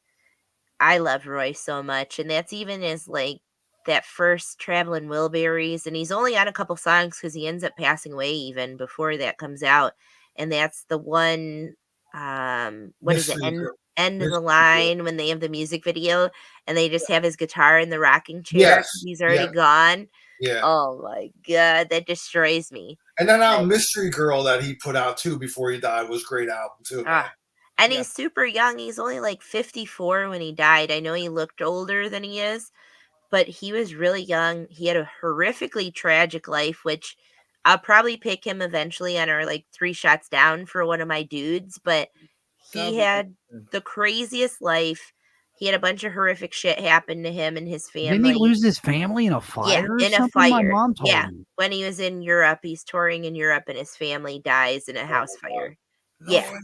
I love Roy so much, and that's even as like that first Traveling Wilburys, and he's only on a couple songs because he ends up passing away even before that comes out, and that's the one. What is it? Mystery girl. End of the Mystery girl. line when they have the music video, and they just have his guitar in the rocking chair. Yes. He's Yeah. already gone. Yeah. Oh my god, that destroys me. And then Mystery Girl that he put out too before he died was a great album too, man. And Yeah. he's super young. He's only like 54 when he died. I know he looked older than he is, but he was really young. He had a horrifically tragic life, which I'll probably pick him eventually on our like 3 shots down for one of my dudes. But That'll he be had interesting. the craziest life. He had a bunch of horrific shit happen to him and his Didn't he family. lose his family in a Yeah, fire or in a something? My fire. mom told Yeah. me. When he was in Europe, he's touring in Europe and his family dies in a Oh house my god. fire. No Yeah, way.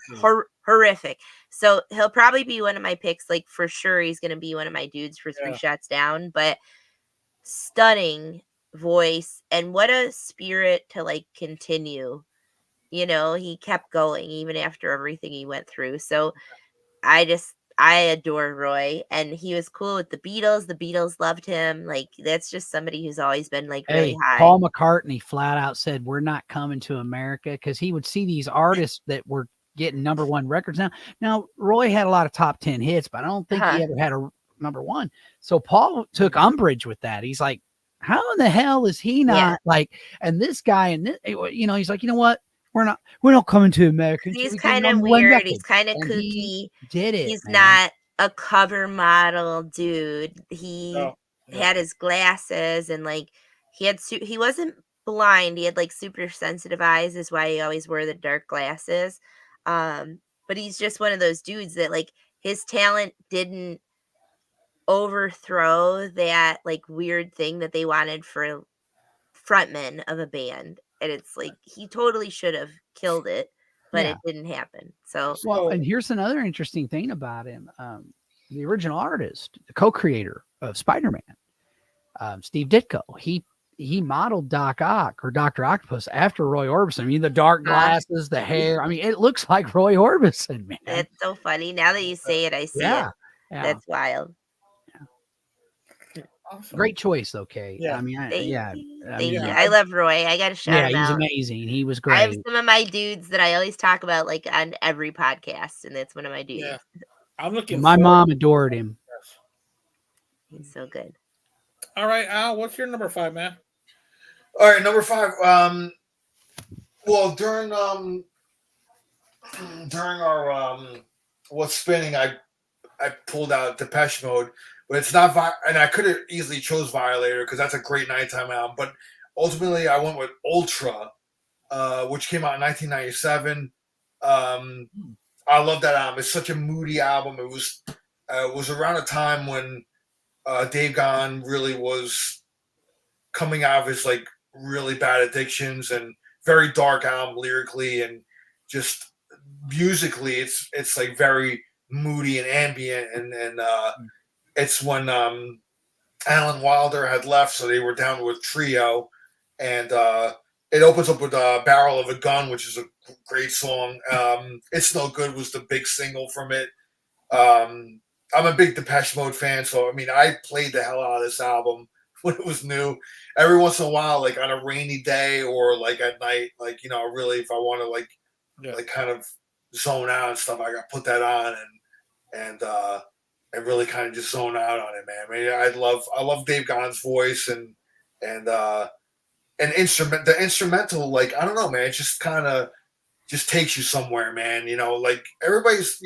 horrific. So he'll probably be one of my picks. Like for sure, he's going to be one of my dudes for 3 Yeah. shots down. But stunning voice, and what a spirit to like continue. You know, he kept going even after everything he went through. So I adore Roy, and he was cool with the Beatles. The Beatles loved him. Like that's just somebody who's always been like really Hey, high. Paul McCartney flat out said, "We're not coming to America," because he would see these artists that were getting #1 records. Now Roy had a lot of top 10 hits, but I don't think he ever had a #1. So Paul took umbrage with that. He's like, "How in the hell is he Yeah. not like?" And this guy, and he's like, "You know what? we don't come into America until He's we get kind of number one weird. record. He's kind of And he kooky. did it. He's man. not a cover model dude. He No. had his glasses and like he wasn't blind. He had like super sensitive eyes, is why he always wore the dark glasses. But he's just one of those dudes that like his talent didn't overthrow that like weird thing that they wanted for frontman of a band. And it's like he totally should have killed it, but it didn't happen. So well, and here's another interesting thing about him. The original artist, the co-creator of Spider-Man, Steve Ditko, he modeled Doc Ock or Dr. Octopus after Roy Orbison. I mean, the dark glasses, the hair. I mean, it looks like Roy Orbison, man. it's so funny. Now that you say it, I see it. Yeah. That's wild. Awesome. Great choice, though, Kay. Yeah. I mean, Thank you. mean, I love Roy. I got to shout him he's out. amazing. He was I have great. some of my dudes that I always talk about like on every podcast, and that's one of my dudes. Yeah. I'm looking. My mom adored him. He's so good. All right, Al, what's your number 5, man? All right, number 5. Well, during our what's spinning, I pulled out Depeche Mode, but it's not. And I could have easily chose Violator because that's a great nighttime album. But ultimately, I went with Ultra, which came out in 1997. I love that album. It's such a moody album. It was around a time when Dave Gahan really was coming out of his like really bad addictions, and very dark album lyrically and just musically. It's like very moody and ambient, and it's when Alan Wilder had left, so they were down to a trio, and it opens up with "Barrel of a Gun," which is a great song. "It's No Good" was the big single from it. I'm a big Depeche Mode fan, so I mean, I played the hell out of this album when it was new. Every once in a while, like on a rainy day or like at night, like really, if I want to like kind of zone out and stuff, I got put that on and really kind of just zone out on it, man. I mean, I love Dave Gahan's voice and the instrumental, like I don't know, man, it just kind of just takes you somewhere, man. Like everybody's,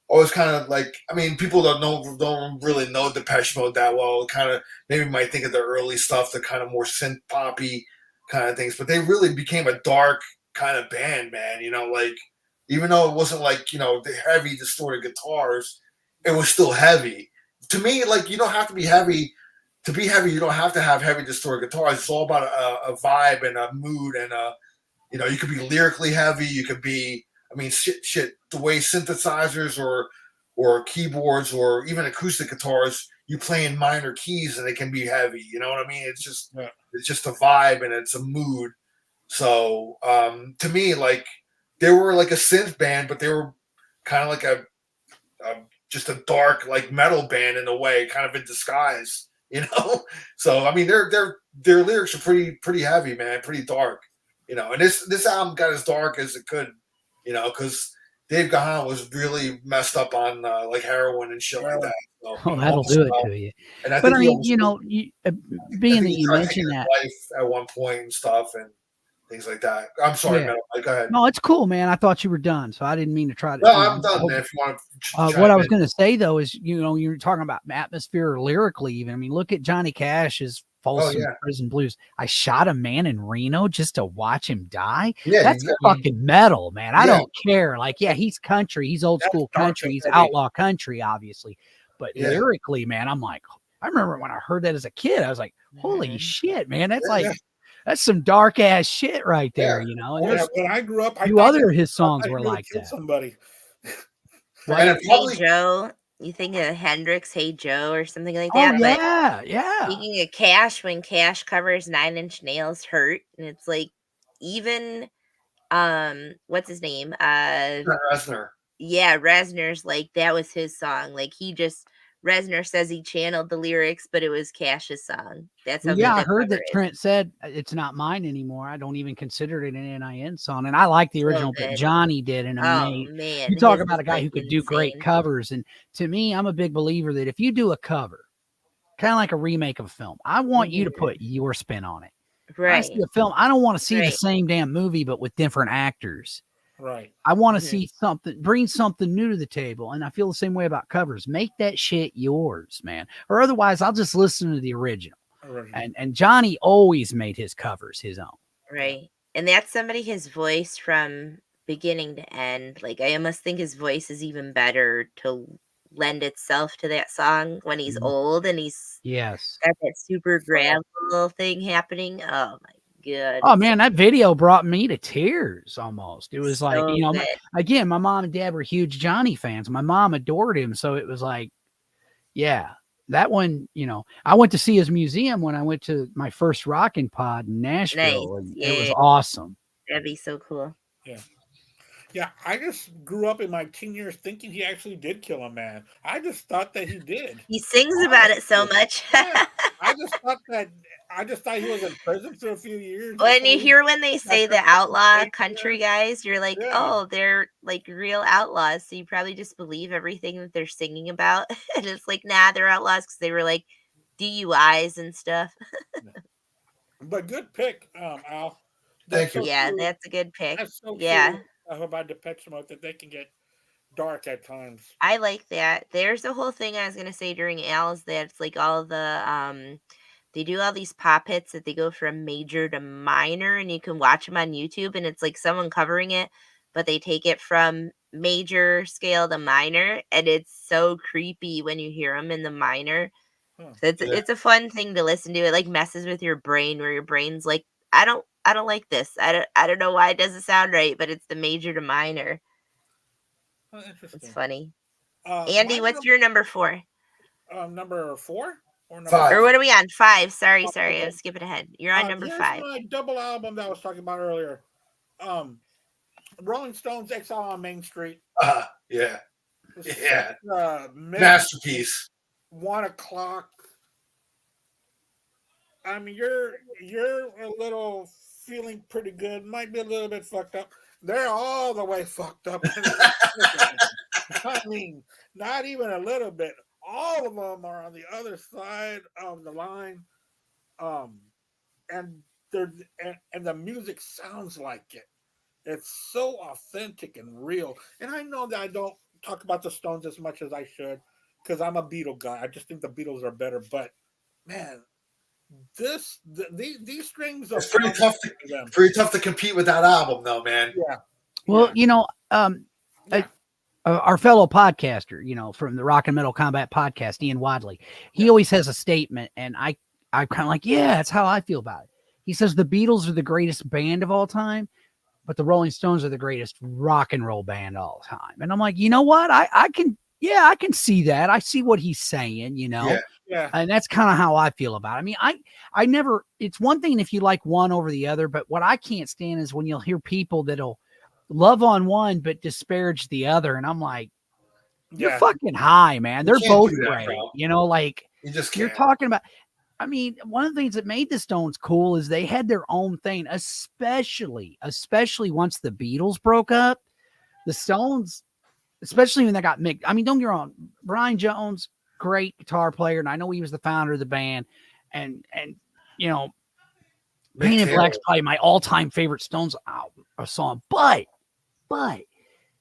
always kind of like, I mean, people don't really know Depeche Mode that well. Kind of maybe might think of the early stuff, the kind of more synth poppy kind of things, but they really became a dark kind of band, man. Like even though it wasn't like the heavy distorted guitars, it was still heavy. To me, like you don't have to be heavy to be heavy. You don't have to have heavy distorted guitars. It's all about a vibe and a mood, and you could be lyrically heavy. You could be, I mean, shit. The way synthesizers or keyboards or even acoustic guitars, you play in minor keys and they can be heavy. You know what I mean? It's just a vibe and it's a mood. So to me, like they were like a synth band, but they were kind of like a just a dark like metal band in a way, kind of in disguise. So I mean, their lyrics are pretty heavy, man, pretty dark. And this album got as dark as it could. Because Dave Gahan was really messed up on like heroin and shit like that. So, that'll do it to you. And but I mean, being that you mentioned that life at one point and stuff and things like that. I'm sorry, man. Go ahead. No, it's cool, man. I thought you were done, so I didn't mean to try to. No, I'm done, man. If you want to. What I was going to say though is, you're talking about atmosphere or lyrically, even. I mean, look at Johnny Cash's Folsom Prison Blues. I shot a man in Reno just to watch him die. Yeah, that's fucking metal, man. I don't care. Like, he's country. He's old school country. He's outlaw country, obviously. But lyrically, man, I'm like, I remember when I heard that as a kid, I was like, holy shit, man. That's that's some dark ass shit right there, And when I grew up, other of his songs were like that. Somebody. Hey Joe. You think of Hendrix, Hey Joe, or something like that? Oh, yeah. Speaking of Cash, when Cash covers 9 Inch Nails Hurt, and it's like, even, what's his name? Reznor. Yeah, Reznor's like, that was his song. Like, Reznor says he channeled the lyrics, but it was Cash's song. That's how I heard that Trent said it's not mine anymore. I don't even consider it an NIN song. And I like the original, but Johnny did an amazing. Man. You talk about a guy who could do great covers. And to me, I'm a big believer that if you do a cover, kind of like a remake of a film, I want you to put your spin on it. When I see Right. a film, I don't want to see the Right. same damn movie, but with different actors. Right. I want to see something, bring something new to the table. And I feel the same way about covers. Make that shit yours, man. Or otherwise, I'll just listen to the original. And Johnny always made his covers his own. Right. And that's somebody his voice from beginning to end. Like I almost think his voice is even better to lend itself to that song when he's old and he's Yes. got that super gravel thing happening. Oh my god. Oh man, that video brought me to tears almost. It was so like, you know, good. again, my mom and dad were huge Johnny fans. My mom adored him. So it was like, yeah, that one, you know, I went to see his museum when I went to my first Rockin' Pod in Nashville. Nice. And Yeah. it was awesome. That'd be so cool. Yeah. Yeah, I just grew up in my teen years thinking he actually did kill a man. I just thought that he did. He sings about it so much. Yeah, I just thought he was in prison for a few years. When you hear when they say the outlaw country Yeah. guys, you're like, oh, they're like real outlaws. So you probably just believe everything that they're singing about. And it's like, nah, they're outlaws because they were like DUIs and stuff. But good pick, Al. Thank you. Yeah, that's a good pick. That's so Yeah. about Depeche Mode that they can get dark at times. I like that. There's a whole thing I was gonna say during Al's that it's like all the they do all these pop hits that they go from major to minor and you can watch them on YouTube and it's like someone covering it, but they take it from major scale to minor and it's so creepy when you hear them in the minor. So it's a fun thing to listen to. It like messes with your brain where your brain's like, I don't like this. I don't know why it doesn't sound right, but it's the major to minor. Oh, interesting. It's funny. Andy, what's your number 4? Number 4 or number 5? Or what are we on? 5. Sorry, Okay. I was skipping ahead. You're on number 5. My double album that I was talking about earlier. Rolling Stones Exile on Main Street. Yeah. Yeah. Masterpiece. 1 o'clock. I mean, you're a little feeling pretty good. Might be a little bit fucked up. They're all the way fucked up. I mean, not even a little bit. All of them are on the other side of the line, and the music sounds like it. It's so authentic and real. And I know that I don't talk about the Stones as much as I should because I'm a Beatle guy. I just think the Beatles are better. But man, these strings are pretty tough to compete with that album, though, man. Yeah. Well, you know, our fellow podcaster, you know, from the Rock and Metal Combat Podcast, Ian Wadley, he always has a statement, and I'm kind of like, yeah, that's how I feel about it. He says the Beatles are the greatest band of all time, but the Rolling Stones are the greatest rock and roll band of all time. And I'm like, you know what? I can see that. I see what he's saying, you know. Yeah. And that's kind of how I feel about it. I mean, I never, it's one thing if you like one over the other, but what I can't stand is when you'll hear people that'll love on one but disparage the other. And I'm like, you're fucking high, man. They're both great. You know, like you're talking about, I mean, one of the things that made the Stones cool is they had their own thing, especially once the Beatles broke up. The Stones, especially when they got Mick. I mean, don't get me wrong, Brian Jones, great guitar player, and I know he was the founder of the band. And you know, Painted Black's probably my all-time favorite Stones album or song. But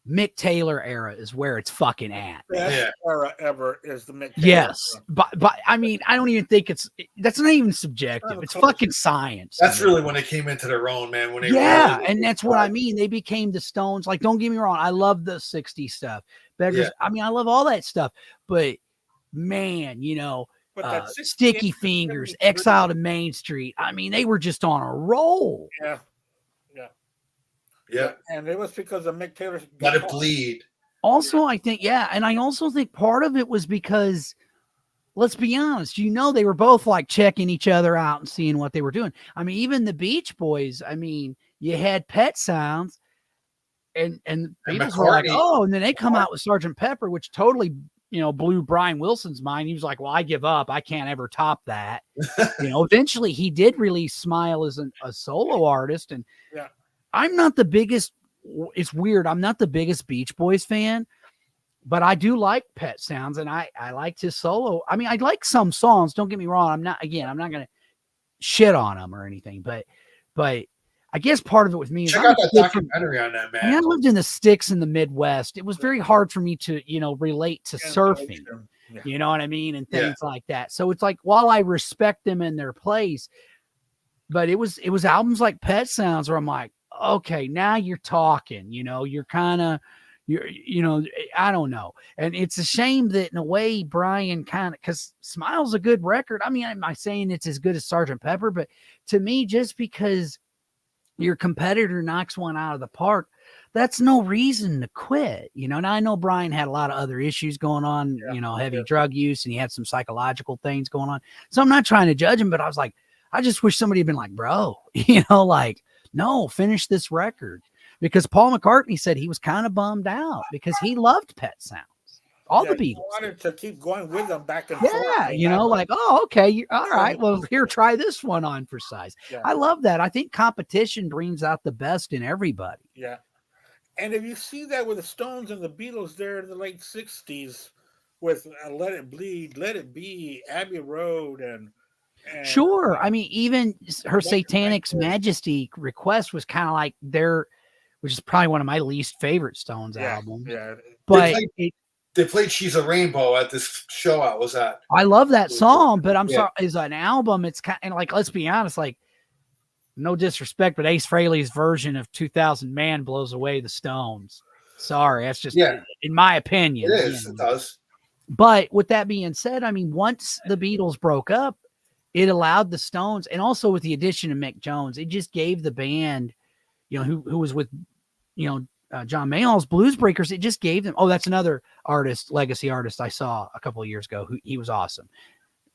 Mick Taylor era is where it's fucking at. Best era ever is the Mick Taylor Yes, era. but I mean, I don't even think that's not even subjective. It's fucking science. That's really when they came into their own, man. When they and that's what I mean. They became the Stones. Like, don't get me wrong, I love the '60s stuff. Beggars, I mean, I love all that stuff. But man, you know, Sticky Fingers, Exile to Main Street. I mean, they were just on a roll. Yeah. And it was because of Mick Taylor's Let It Bleed. Also, I think, and I also think part of it was because, let's be honest, you know, they were both like checking each other out and seeing what they were doing. I mean, even the Beach Boys, I mean, you had Pet Sounds and Beatles were like, oh, and then they come out with Sgt. Pepper, which totally, you know, blew Brian Wilson's mind. He was like, well, I give up. I can't ever top that. You know, eventually he did release Smile as a solo artist. And I'm not the biggest, it's weird, I'm not the biggest Beach Boys fan, but I do like Pet Sounds, and I liked his solo. I mean, I like some songs, don't get me wrong. I'm not going to shit on them or anything, but I guess part of it with me is check out that documentary on that, man. I lived in the sticks in the Midwest. It was very hard for me to, relate to surfing, you know what I mean? And things like that. So it's like, while I respect them in their place, but it was albums like Pet Sounds where I'm like, okay, now you're talking, you're kind of, I don't know. And it's a shame that in a way, Brian because Smile's a good record. I mean, I'm not saying it's as good as Sgt. Pepper, but to me, just because your competitor knocks one out of the park, that's no reason to quit. And I know Brian had a lot of other issues going on, heavy drug use, and he had some psychological things going on. So I'm not trying to judge him, but I was like, I just wish somebody had been like, bro, no, finish this record. Because Paul McCartney said he was kind of bummed out because he loved Pet Sounds. All the Beatles. He wanted to keep going with them back and forth. Yeah, oh, okay. All right. Well, here, try this one on for size. Yeah. I love that. I think competition brings out the best in everybody. Yeah. And if you see that with the Stones and the Beatles there in the late 60s with Let It Bleed, Let It Be, Abbey Road, and sure. I mean, even her Satanic's Majesty request was kind of like which is probably one of my least favorite Stones albums. Yeah. But they played She's a Rainbow at this show I was at. I love that song, but I'm sorry, as an album, it's kind of like, let's be honest, like, no disrespect, but Ace Frehley's version of 2000 Man blows away the Stones. Sorry, that's just in my opinion. It is. It does. But with that being said, I mean, once the Beatles broke up, it allowed the Stones, and also with the addition of Mick Jones, it just gave the band, who was with, John Mayall's Blues Breakers, it just gave them, that's another legacy artist I saw a couple of years ago. He was awesome.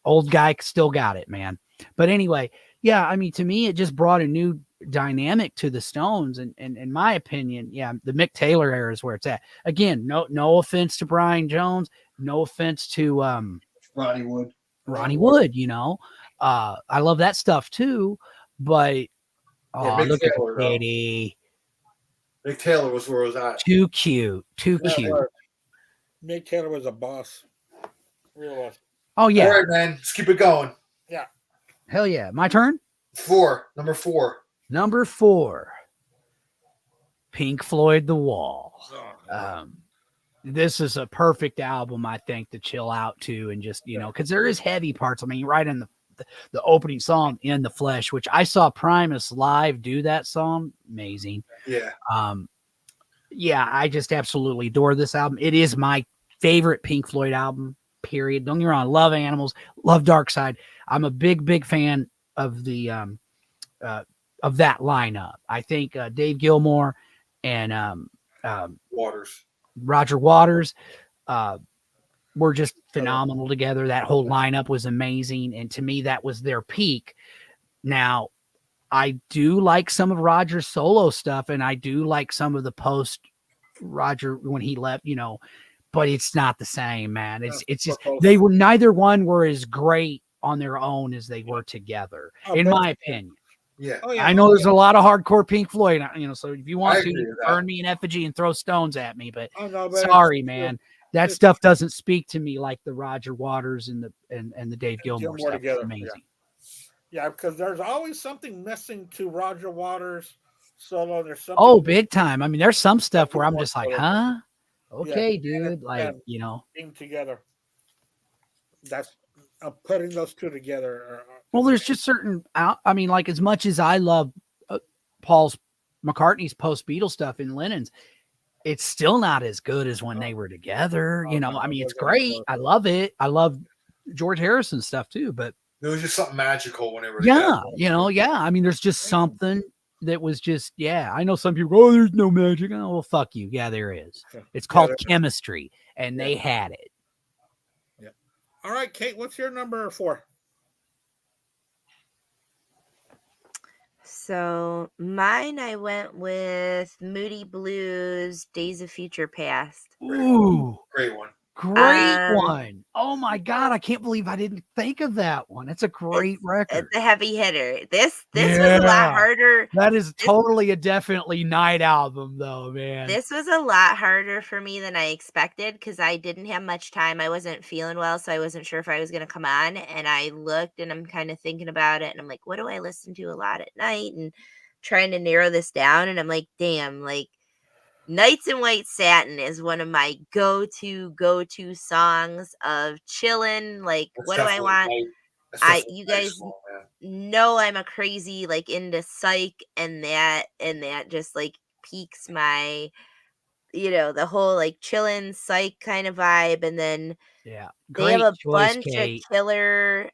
Old guy, still got it, man. But anyway, I mean, to me, it just brought a new dynamic to the Stones. And in my opinion, the Mick Taylor era is where it's at. Again, no offense to Brian Jones, no offense to Ronnie Wood. I love that stuff too, but look at Katie. Mick Taylor was where it was at. Too cute. Mick Taylor was a boss. Real boss. Oh, yeah. All right, man. Let's keep it going. Yeah. Hell yeah. My turn? Number four. Number 4. Pink Floyd The Wall. This is a perfect album, I think, to chill out to and just, because there is heavy parts. I mean, right in the opening song, In the Flesh, which I saw Primus live do that song. Amazing. Yeah. I just absolutely adore this album. It is my favorite Pink Floyd album, period. Don't get me wrong. Love Animals, love Dark Side. I'm a big fan of the of that lineup. I think Dave Gilmour and Roger Waters were just phenomenal together. That whole lineup was amazing. And to me, that was their peak. Now, I do like some of Roger's solo stuff, and I do like some of the post Roger when he left, but it's not the same, man. It's just, neither one were as great on their own as they were together, in my opinion. Yeah. I know there's a lot of hardcore Pink Floyd, so if you want to burn me in effigy and throw stones at me, but sorry, man. That stuff doesn't speak to me like the Roger Waters and the Dave Gilmour stuff. It's amazing. Yeah, because there's always something missing to Roger Waters solo. There's something big time. I mean, there's some stuff where I'm just like, huh? Okay, dude. Being together. That's putting those two together. Well, there's just certain I mean, like, as much as I love Paul's McCartney's post Beatles stuff in Lennon's, it's still not as good as when they were together. I mean, it's great. I love it. I love George Harrison's stuff too, but there was just something magical when they were together. I mean, there's just something that was just, I know some people go, there's no magic. Oh, well, fuck you. Yeah, there is. It's called chemistry, and they had it. Yeah. All right, Kate, what's your number 4? So mine, I went with Moody Blues, Days of Future Past. Ooh, great one. Great one. Oh my God. I can't believe I didn't think of that one. It's a great record. It's a heavy hitter. This was Yeah. a lot harder. That is totally a definitely night album though, man. This was a lot harder for me than I expected because I didn't have much time. I wasn't feeling well, so I wasn't sure if I was going to come on. And I looked and I'm kind of thinking about it. And I'm like, what do I listen to a lot at night? And trying to narrow this down. And I'm like, damn, like Nights in White Satin is one of my go-to songs of chilling. Like, That's what do I definitely want? nice. That's definitely You a nice guys song, man. know I'm a crazy like into psych and that just like piques my the whole like chillin' psych kind of vibe. And then Yeah. they have Great a choice, bunch of Kate. killer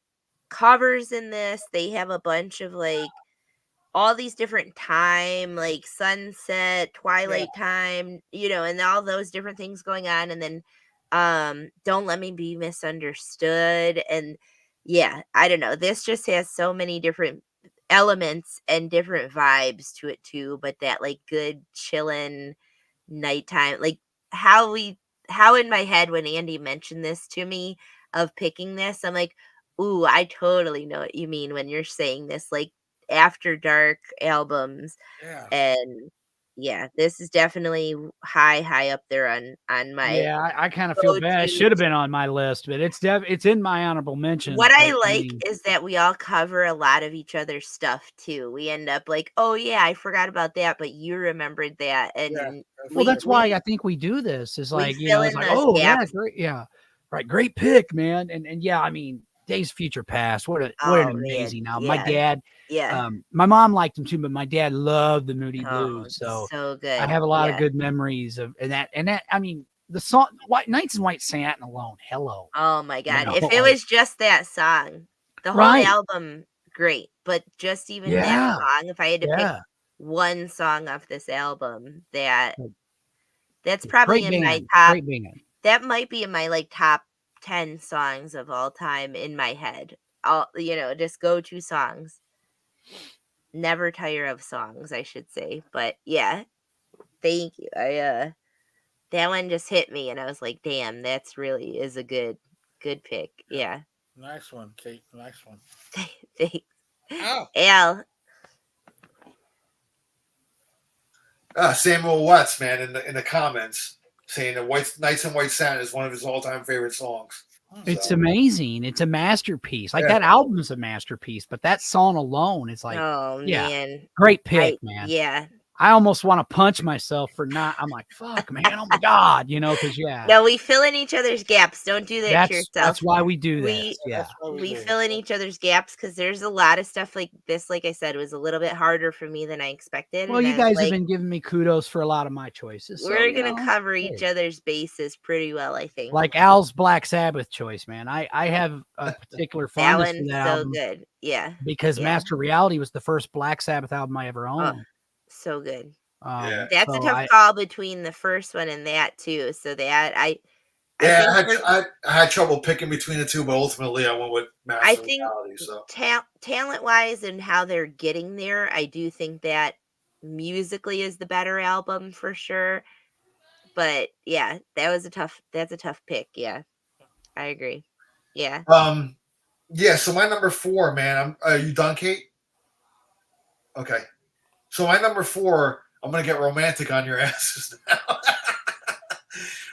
covers in this. They have a bunch of like all these different time, like sunset, twilight time, and all those different things going on. And then Don't Let Me Be Misunderstood. And yeah, I don't know. This just has so many different elements and different vibes to it too, but that like good chillin' nighttime, like how in my head when Andy mentioned this to me of picking this, I'm like, ooh, I totally know what you mean when you're saying this, like after dark albums. Yeah. And yeah, this is definitely high up there on my Yeah, I kind of feel bad. It go-to. should have been on my list, but it's in my honorable mentions. What I But, like is that we all cover a lot of each other's stuff too. We end up like, oh yeah, I forgot about that, but you remembered that, Yeah. and well, we that's why we I think we do this. Is we like, fill it's in like, those oh yeah, gaps. great, yeah, right, great pick, man. And yeah, I mean, Days of Future Past. What an Oh man, amazing album. My yeah, dad, yeah. my mom liked him too, but my dad loved the Moody Oh, Blues. So so I good. have a lot of Yeah. good memories of and that. I mean, the song "White Nights in White Satin" alone. Hello, Oh my you god. know, If it like was just that song, the whole right, album, great. But just even that yeah, song, if I had to pick yeah. one song off this album, that's probably Great in my band, top. great band. That might be in my like top 10 songs of all time in my head. All just go to songs. Never tire of songs, I should say. But yeah, thank you. That one just hit me and I was like, damn, that's really is a good pick. Yeah. Yeah. Nice one, Kate. Nice one. Thanks. Oh. Al. Samuel Watts, man, in the comments saying that Nights in White Satin is one of his all-time favorite songs. It's So, amazing. It's a masterpiece. Like yeah. that album is a masterpiece, but that song alone is like, Oh yeah, man. great pick, man. Yeah. I almost want to punch myself for not. I'm like, fuck, man. Oh my god, because yeah, No, we fill in each other's gaps. Don't do that to that's yourself. why we do this. We Yeah, That's what we do. fill in each other's gaps because there's a lot of stuff like this. Like I said, was a little bit harder for me than I expected. well, And you I was guys have like, been giving me kudos for a lot of my choices, so we're gonna cover each hey. other's bases pretty well, I think. Like Al's Black Sabbath choice, man. I have a particular That fondness for one's that so album good. Yeah. because Yeah. Master Reality was the first Black Sabbath album I ever Oh, owned. so good. Yeah. That's a So tough call between the first one and that too. So that I Yeah, think I had trouble picking between the two, but ultimately I went with I Master think Reality. So talent wise and how they're getting there, I do think that musically is the better album for sure. But yeah, that's a tough pick. Yeah, I agree. Yeah. yeah. So my number 4, man. Are you done, Kate? Okay. So my number 4, I'm gonna get romantic on your asses now.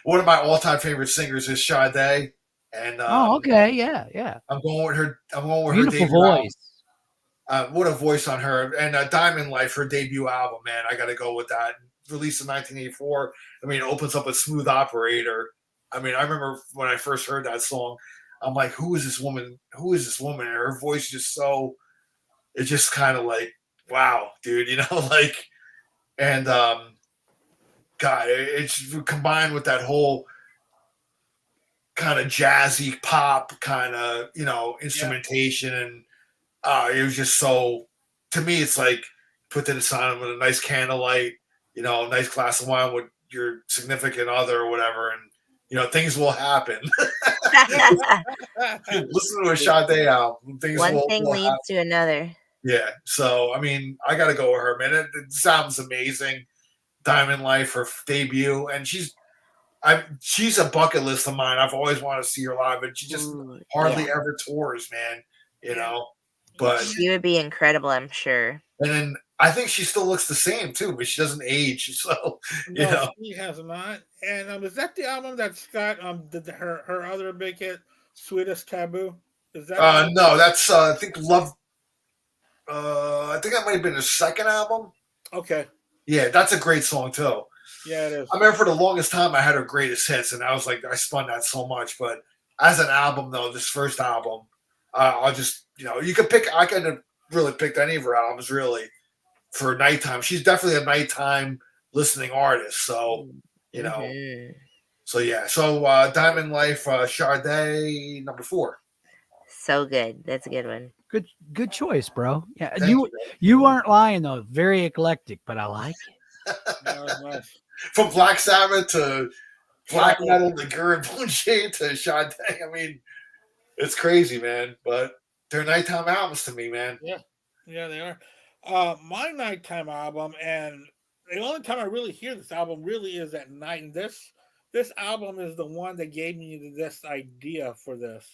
One of my all-time favorite singers is Sade, and oh, okay, yeah. I'm going with her. I'm going with Beautiful her debut album. voice. What a voice on her. And Diamond Life, her debut album, man. I got to go with that. Released in 1984. I mean, it opens up a Smooth Operator. I mean, I remember when I first heard that song, I'm like, who is this woman? Who is this woman? And her voice just so, it's just kind of like, wow, dude, like, and God, it's combined with that whole kind of jazzy pop kind of, instrumentation. And it was just so, to me, it's like put this on with a nice candlelight, a nice glass of wine with your significant other or whatever, and things will happen. Listen to a Sade album, things One will thing happen. leads to another. Yeah, so I mean, I got to go with her, man. It sounds amazing. Diamond Life, her debut, and she's She's a bucket list of mine. I've always wanted to see her live, and she just hardly ever tours, man. You know, but she would be incredible, I'm sure. And then I think she still looks the same too, but she doesn't age. So she has not. And is that the album that's got her other big hit, "Sweetest Taboo"? Is that? No, that's I think Love. I think that might have been her second album. Okay. Yeah, that's a great song too. Yeah, it is. I remember for the longest time I had her greatest hits, and I was like, I spun that so much. But as an album, though, this first album, I'll just you could pick. I could have really picked any of her albums really for nighttime. She's definitely a nighttime listening artist. So So yeah. So Diamond Life, Sade, number 4. So good. That's a good one. Good choice, bro. Yeah, Thank you aren't lying though. Very eclectic, but I like it. That was nice. From Black Sabbath to black metal to Gurren Bunche to Sade. I mean, it's crazy, man. But they're nighttime albums to me, man. Yeah, they are. My nighttime album, and the only time I really hear this album really is at night. And this album is the one that gave me this idea for this.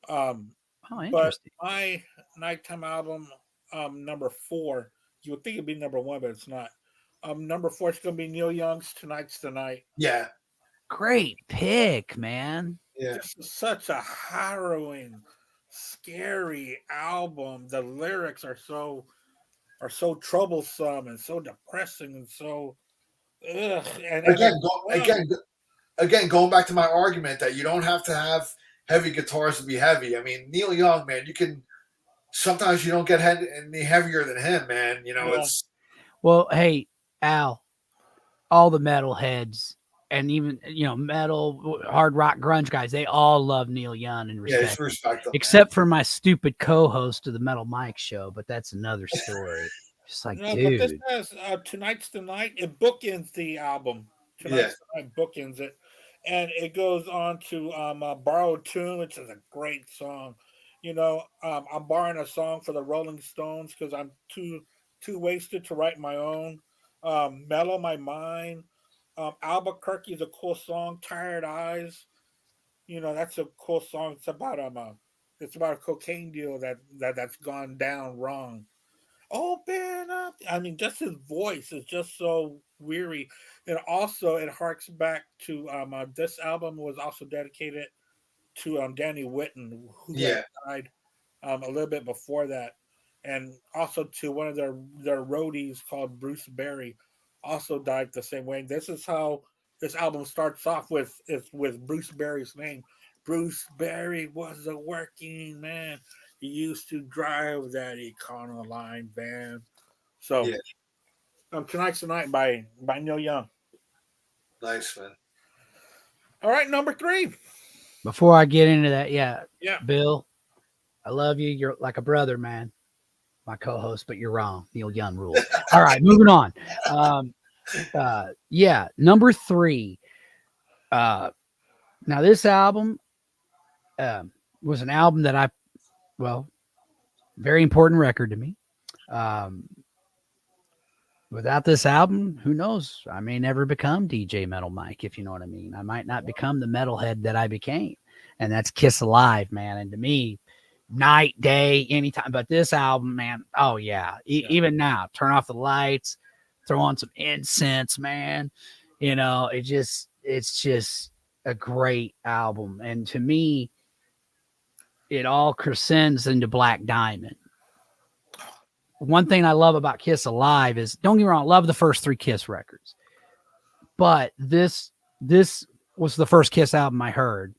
But my nighttime album, number 4, you would think it'd be number 1, but it's not. Number 4 is going to be Neil Young's "Tonight's the Night." Yeah, great pick, man. Yeah, this is such a harrowing, scary album. The lyrics are so troublesome and so depressing and so. Ugh. And again, going back to my argument that you don't have to have heavy guitars to be heavy. I mean, Neil Young, man, you can. Sometimes you don't get any heavier than him, man. It's. Well, hey, Al, all the metal heads and even metal, hard rock, grunge guys, they all love Neil Young and respect him, except for my stupid co-host of the Metal Mike show, but that's another story. Just like, dude. But this says "Tonight's the Night." It bookends the album. Tonight's the Night bookends it, and it goes on to "Borrowed Tune," which is a great song. I'm borrowing a song for the Rolling Stones because I'm too wasted to write my own. "Mellow My Mind." "Albuquerque" is a cool song. "Tired Eyes," that's a cool song. It's about a cocaine deal that's gone down wrong. Open up. I mean, just his voice is just so weary. And also it harks back to this album was also dedicated to Danny Whitten, who died a little bit before that. And also to one of their roadies called Bruce Berry, also died the same way. And this is how this album starts off with Bruce Berry's name. Bruce Berry was a working man. He used to drive that Econoline van. So, "Tonight's the Night" by Neil Young. Nice, man. All right, number 3. Before I get into that, Bill, I love you. You're like a brother, man. My co-host, but you're wrong. Neil Young rules. All right, moving on. Number 3. Now this album was an album that very important record to me. Without this album, who knows? I may never become DJ Metal Mike, if you know what I mean. I might not become the metalhead that I became. And that's Kiss Alive, man. And to me, night, day, anytime. But this album, man, oh yeah. Even now, turn off the lights, throw on some incense, man. It's just a great album. And to me, it all crescends into Black Diamond. One thing I love about Kiss Alive is, don't get me wrong, I love the first 3 Kiss records. But this was the first Kiss album I heard.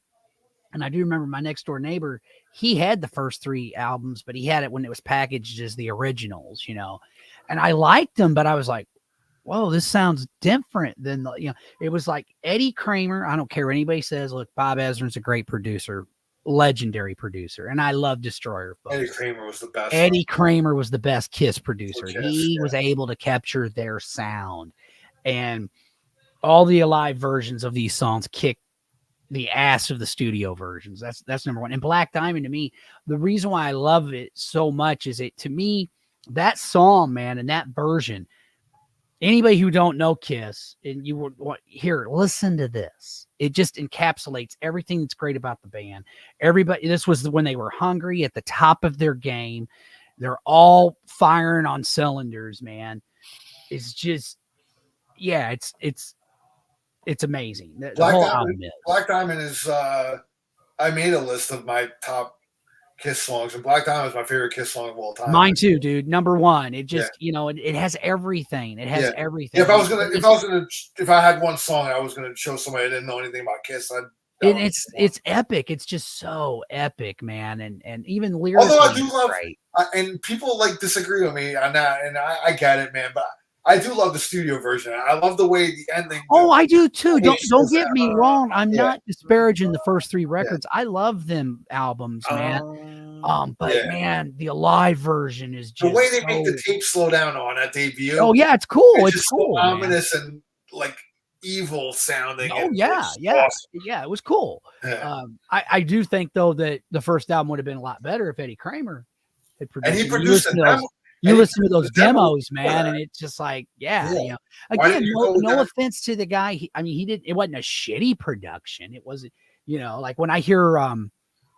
And I do remember my next door neighbor, he had the first 3 albums, but he had it when it was packaged as the originals, And I liked them, but I was like, whoa, this sounds different than it was like Eddie Kramer. I don't care what anybody says. Look, Bob Ezrin's a great producer, legendary producer, and I love Destroyer. Eddie Kramer was the best. Eddie Kramer was the best Kiss producer. He was able to capture their sound, and all the Alive versions of these songs kick the ass of the studio versions. That's number 1. And Black Diamond, to me, the reason why I love it so much is to me, that song, man, and that version, anybody who don't know Kiss, and you would want here, listen to this. It just encapsulates everything that's great about the band. Everybody, this was when they were hungry at the top of their game. They're all firing on cylinders, man. It's just, yeah, it's amazing. The whole album is. Black Diamond is. I made a list of my top Kiss songs, and Black Diamond is my favorite Kiss song of all time. Mine too, dude. Number one. It just, it has everything. It has everything. Yeah, if I had one song I was gonna show somebody that didn't know anything about Kiss, it's epic. It's just so epic, man. And even lyrically, although I do love, and people like disagree with me on that, and I get it, man, but I do love the studio version. I love the way the ending. Oh, I do too. Don't get me wrong. I'm not disparaging the first three records. I love them albums, man. But man, the Alive version is just the way they make the tape slow down on that debut. Oh yeah, it's cool. It's cool, so ominous and like evil sounding. Oh yeah, awesome. Yeah. It was cool. Yeah. I do think though that the first album would have been a lot better if Eddie Kramer had produced. And he produced it. You listen to those demos, man, and it's just like, you know. Again, no offense to the guy. It wasn't a shitty production. It wasn't, like when I hear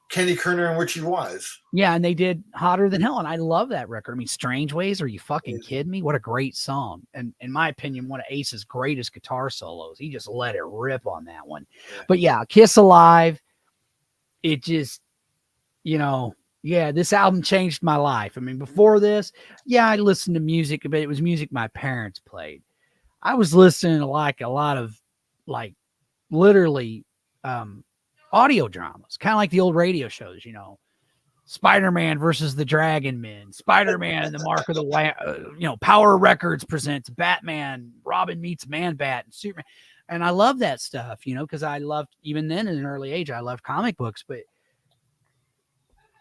Kenny Kerner and Richie Wise. Yeah, and they did Hotter Than Hell, and I love that record. I mean, Strange Ways, are you fucking kidding me? What a great song. And in my opinion, one of Ace's greatest guitar solos. He just let it rip on that one. Yeah. But yeah, Kiss Alive, it just, this album changed my life. I mean, before this, I listened to music, but it was music my parents played. I was listening to like a lot of literally audio dramas, kind of like the old radio shows, Spider-Man versus the Dragon Men, Spider-Man and the Mark of the Lamb, Power Records presents Batman, Robin meets Man-Bat, and Superman. And I love that stuff, because I loved, even then in an early age, I loved comic books, but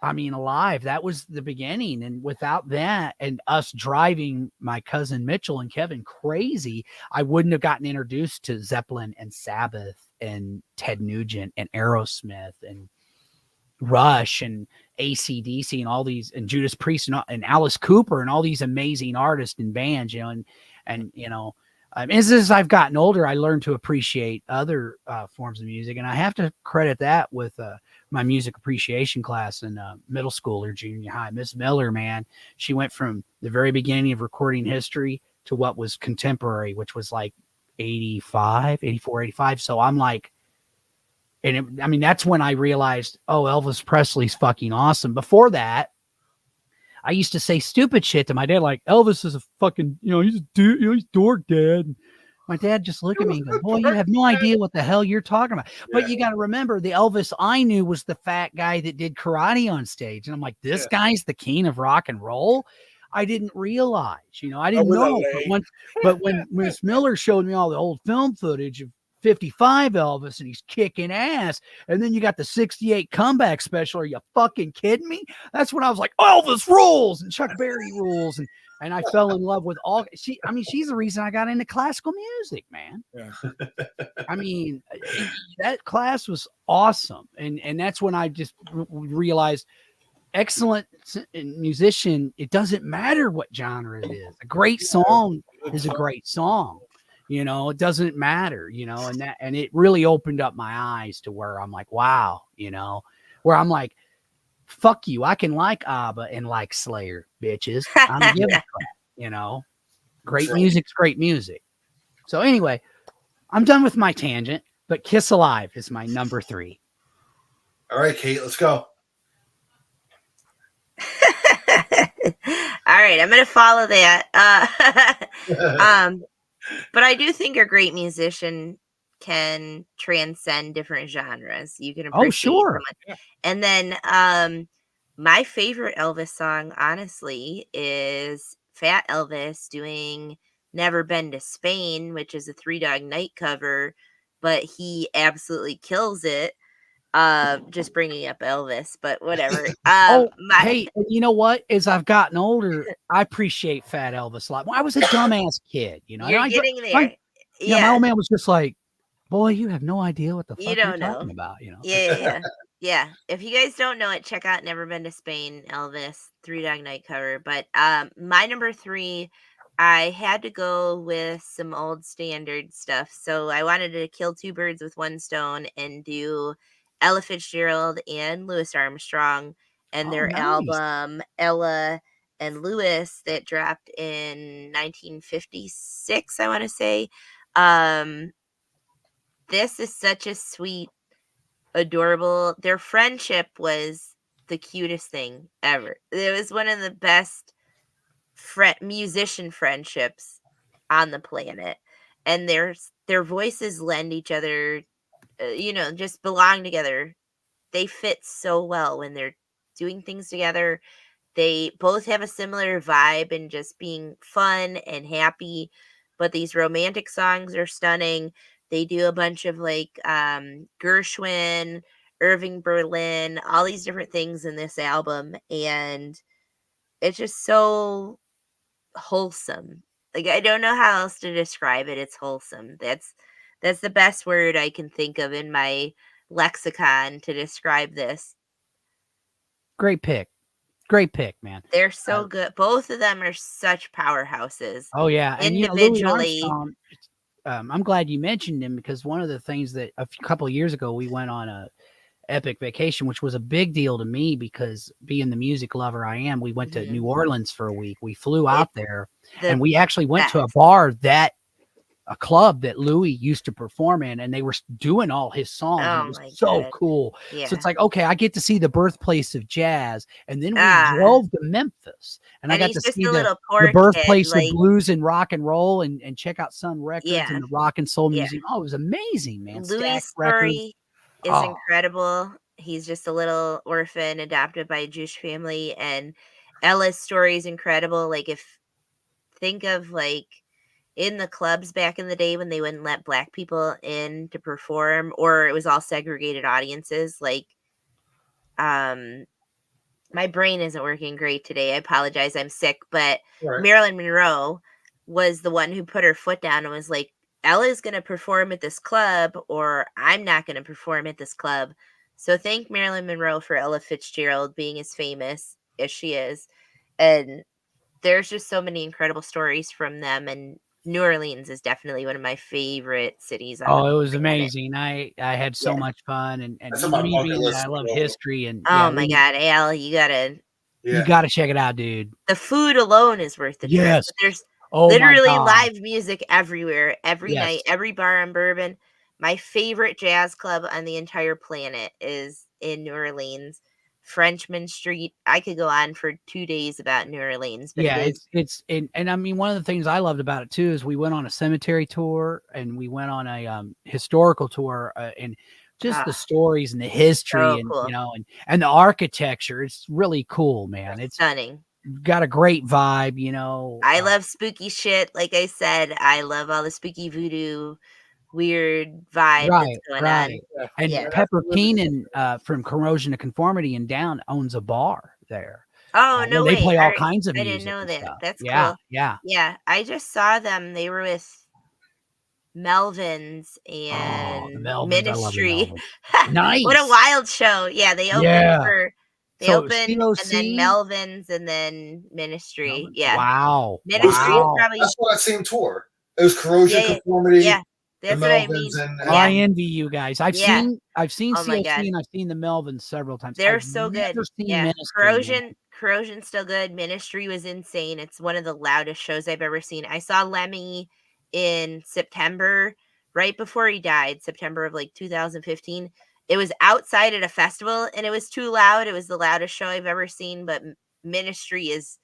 I mean, Alive, that was the beginning. And without that and us driving my cousin Mitchell and Kevin crazy, I wouldn't have gotten introduced to Zeppelin and Sabbath and Ted Nugent and Aerosmith and Rush and AC/DC and all these, and Judas Priest and Alice Cooper and all these amazing artists and bands, as I've gotten older, I learned to appreciate other forms of music. And I have to credit that with my music appreciation class in middle school or junior high. Miss Miller, man, she went from the very beginning of recording history to what was contemporary, which was like 84, 85. So I'm like, that's when I realized, oh, Elvis Presley's fucking awesome. Before that, I used to say stupid shit to my dad, like Elvis is a fucking, he's a dude, he's dork, dad. My dad just looked at me and go, boy, you have no idea what the hell you're talking about. Yeah. But you got to remember, the Elvis I knew was the fat guy that did karate on stage. And I'm like, this guy's the king of rock and roll. I didn't realize, I didn't know. But when Miss Miller showed me all the old film footage of 55 Elvis and he's kicking ass, and then you got the 68 comeback special. Are you fucking kidding me? That's when I was like, Elvis rules and Chuck Berry rules, and I fell in love with all. She's the reason I got into classical music, man. Yeah. That class was awesome, and that's when I just realized excellent musician. It doesn't matter what genre it is. A great song is a great song. It doesn't matter, and it really opened up my eyes to where I'm like, wow, where I'm like, fuck you. I can like ABBA and like Slayer, bitches. I'm giving a crap, great music's great music. So anyway, I'm done with my tangent, but Kiss Alive is my number 3. All right, Kate, let's go. All right. I'm going to follow that. But I do think a great musician can transcend different genres. You can appreciate someone. And then my favorite Elvis song, honestly, is Fat Elvis doing Never Been to Spain, which is a Three Dog Night cover, but he absolutely kills it. Just bringing up Elvis, but whatever. Hey, you know what? As I've gotten older, I appreciate Fat Elvis a lot. Well, I was a dumbass kid, You're getting there. My old man was just like, "Boy, you have no idea what the fuck you're talking about." Yeah. If you guys don't know it, check out Never Been to Spain, Elvis, Three Dog Night cover. But my number 3 I had to go with some old standard stuff. So I wanted to kill two birds with one stone and do Ella Fitzgerald and Louis Armstrong and Oh, their nice. album Ella and Louis that dropped in 1956, I want to say. Um, this is such a sweet, adorable. Their friendship was the cutest thing ever. It was one of the best musician friendships on the planet, and their voices lend each other, just belong together. They fit so well when they're doing things together. They both have a similar vibe and just being fun and happy, but these romantic songs are stunning. They do a bunch of like Gershwin, Irving Berlin, all these different things in this album, and it's just so wholesome. Like, I don't know how else to describe it. It's wholesome. That's the best word I can think of in my lexicon to describe this. Great pick. Great pick, man. They're so good. Both of them are such powerhouses. Oh yeah, and Louis Individually. Armstrong. I'm glad you mentioned him because one of the things that couple of years ago we went on a epic vacation, which was a big deal to me because being the music lover I am, we went to New Orleans for a week. We flew out there and we actually went to a bar a club that Louis used to perform in, and they were doing all his songs. Oh It was my so God. cool. Yeah. So it's like, okay, I get to see the birthplace of jazz. And then we drove to Memphis and I got to see the birthplace of blues and rock and roll and check out Sun Records and the Rock and Soul Museum. Oh, it was amazing, man. Louis' Stax story Records. is incredible. He's just a little orphan adopted by a Jewish family, and Ella's story is incredible. Like, think of like in the clubs back in the day when they wouldn't let black people in to perform, or it was all segregated audiences. Like, my brain isn't working great today. I apologize. I'm sick, but Marilyn Monroe was the one who put her foot down and was like, Ella's going to perform at this club, or I'm not going to perform at this club. So thank Marilyn Monroe for Ella Fitzgerald being as famous as she is. And there's just so many incredible stories from them. And New Orleans is definitely one of my favorite cities on the it was planet. amazing. I had so much fun, and That's on my me bucket being list that I love as well. history and Oh my God, Al, you gotta check it out, dude. The food alone is worth the trip. Yes. But there's Oh my literally God. live music everywhere, every Yes. night, every bar on Bourbon. My favorite jazz club on the entire planet is in New Orleans, Frenchman Street. I could go on for 2 days about New Orleans, but it's and I mean, one of the things I loved about it too is we went on a cemetery tour and we went on a historical tour and just the stories and the history and cool. And the architecture. It's really cool, man. It's stunning. Got a great vibe, I love spooky shit. Like I said, I love all the spooky voodoo weird vibe that's going on. And Pepper Keenan from Corrosion to Conformity and Down owns a bar there. Oh, no way. They play all kinds of I music. didn't know that. Stuff. That's cool. Yeah. Yeah. I just saw them. They were with Melvins and Ministry. Nice. What a wild show. Yeah. They opened opened COC? and then Melvins and then Ministry. Melvins? Yeah. Wow. Ministry is probably. That's what that same tour. It was Corrosion, Conformity. Yeah. That's what I mean. I envy you guys. I've seen oh COC and I've seen the Melvins several times. They're so good. Yeah. Corrosion's still good. Ministry was insane. It's one of the loudest shows I've ever seen. I saw Lemmy in September, right before he died, September of like 2015. It was outside at a festival and it was too loud. It was the loudest show I've ever seen, but Ministry is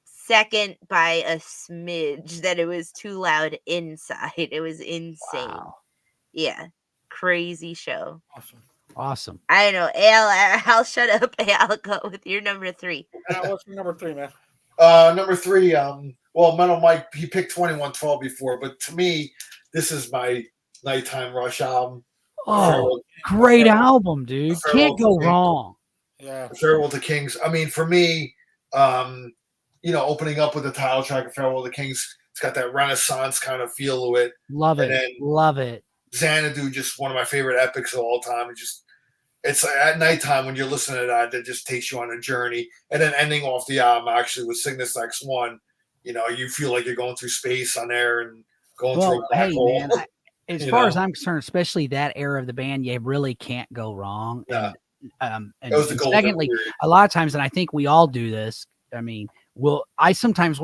second by a smidge that it was too loud inside. It was insane. Wow. Yeah. Crazy show. Awesome. I know. Al, I'll shut up. I'll go with your number 3. What's your number 3, man? Number 3, well, Metal Mike, he picked 2112 before, but to me, this is my Nighttime Rush album. Oh, great album, dude. Can't go wrong. Yeah. Farewell to Kings. I mean, for me, opening up with the title track of Farewell to Kings, it's got that Renaissance kind of feel to it. Love it. Xanadu, just one of my favorite epics of all time. It's at nighttime when you're listening to that just takes you on a journey. And then ending off the album actually with Cygnus X1, you feel like you're going through space on there and going through Well, a black hey, hole. man, as far as I'm concerned, especially that era of the band, you really can't go wrong. Yeah. And That was the golden secondly, period. a lot of times, and I think we all do this. I mean, I sometimes,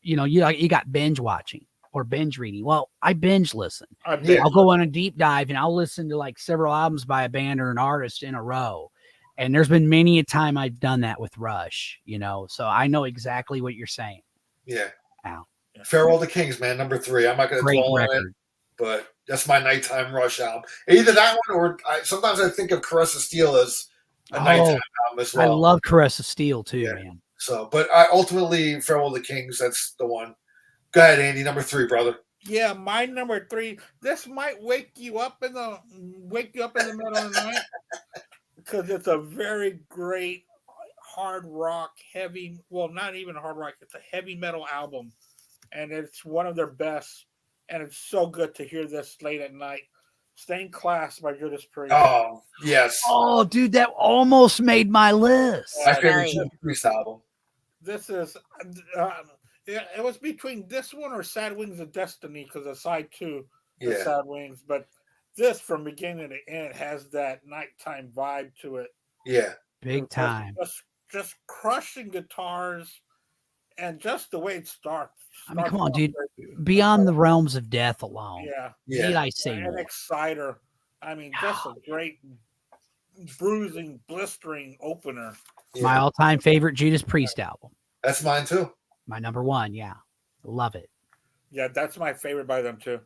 you got binge watching or binge reading. Well, I binge listen. I'll go on a deep dive and I'll listen to like several albums by a band or an artist in a row. And there's been many a time I've done that with Rush, so I know exactly what you're saying. Yeah. Ow. Farewell to Kings, man, number 3. I'm not going to dwell on it, but that's my nighttime Rush album. Either that one or sometimes I think of Caress of Steel as a nighttime album as well. I love Caress of Steel too, man. So, but ultimately, Farewell to Kings, that's the one. Go ahead, Andy, number 3, brother. Yeah, my number 3. This might wake you up in the middle of the night because it's a very great hard rock, heavy. Well, not even hard rock. It's a heavy metal album, and it's one of their best. And it's so good to hear this late at night. Stained Class by Judas Priest. Oh, yes. Oh, dude, that almost made my list. My favorite Judas Priest album. This is, it was between this one or Sad Wings of Destiny because of side 2, the Sad Wings. But this, from beginning to end, has that nighttime vibe to it. Yeah. Big time. Just crushing guitars and just the way it starts. I mean, come on, dude. Beyond the Realms of Death alone. Yeah. Need I say more? An Exciter. I mean, just a great bruising, blistering opener. Yeah. My all-time favorite Judas Priest album. That's mine too. My number 1, yeah. Love it. Yeah, that's my favorite by them too.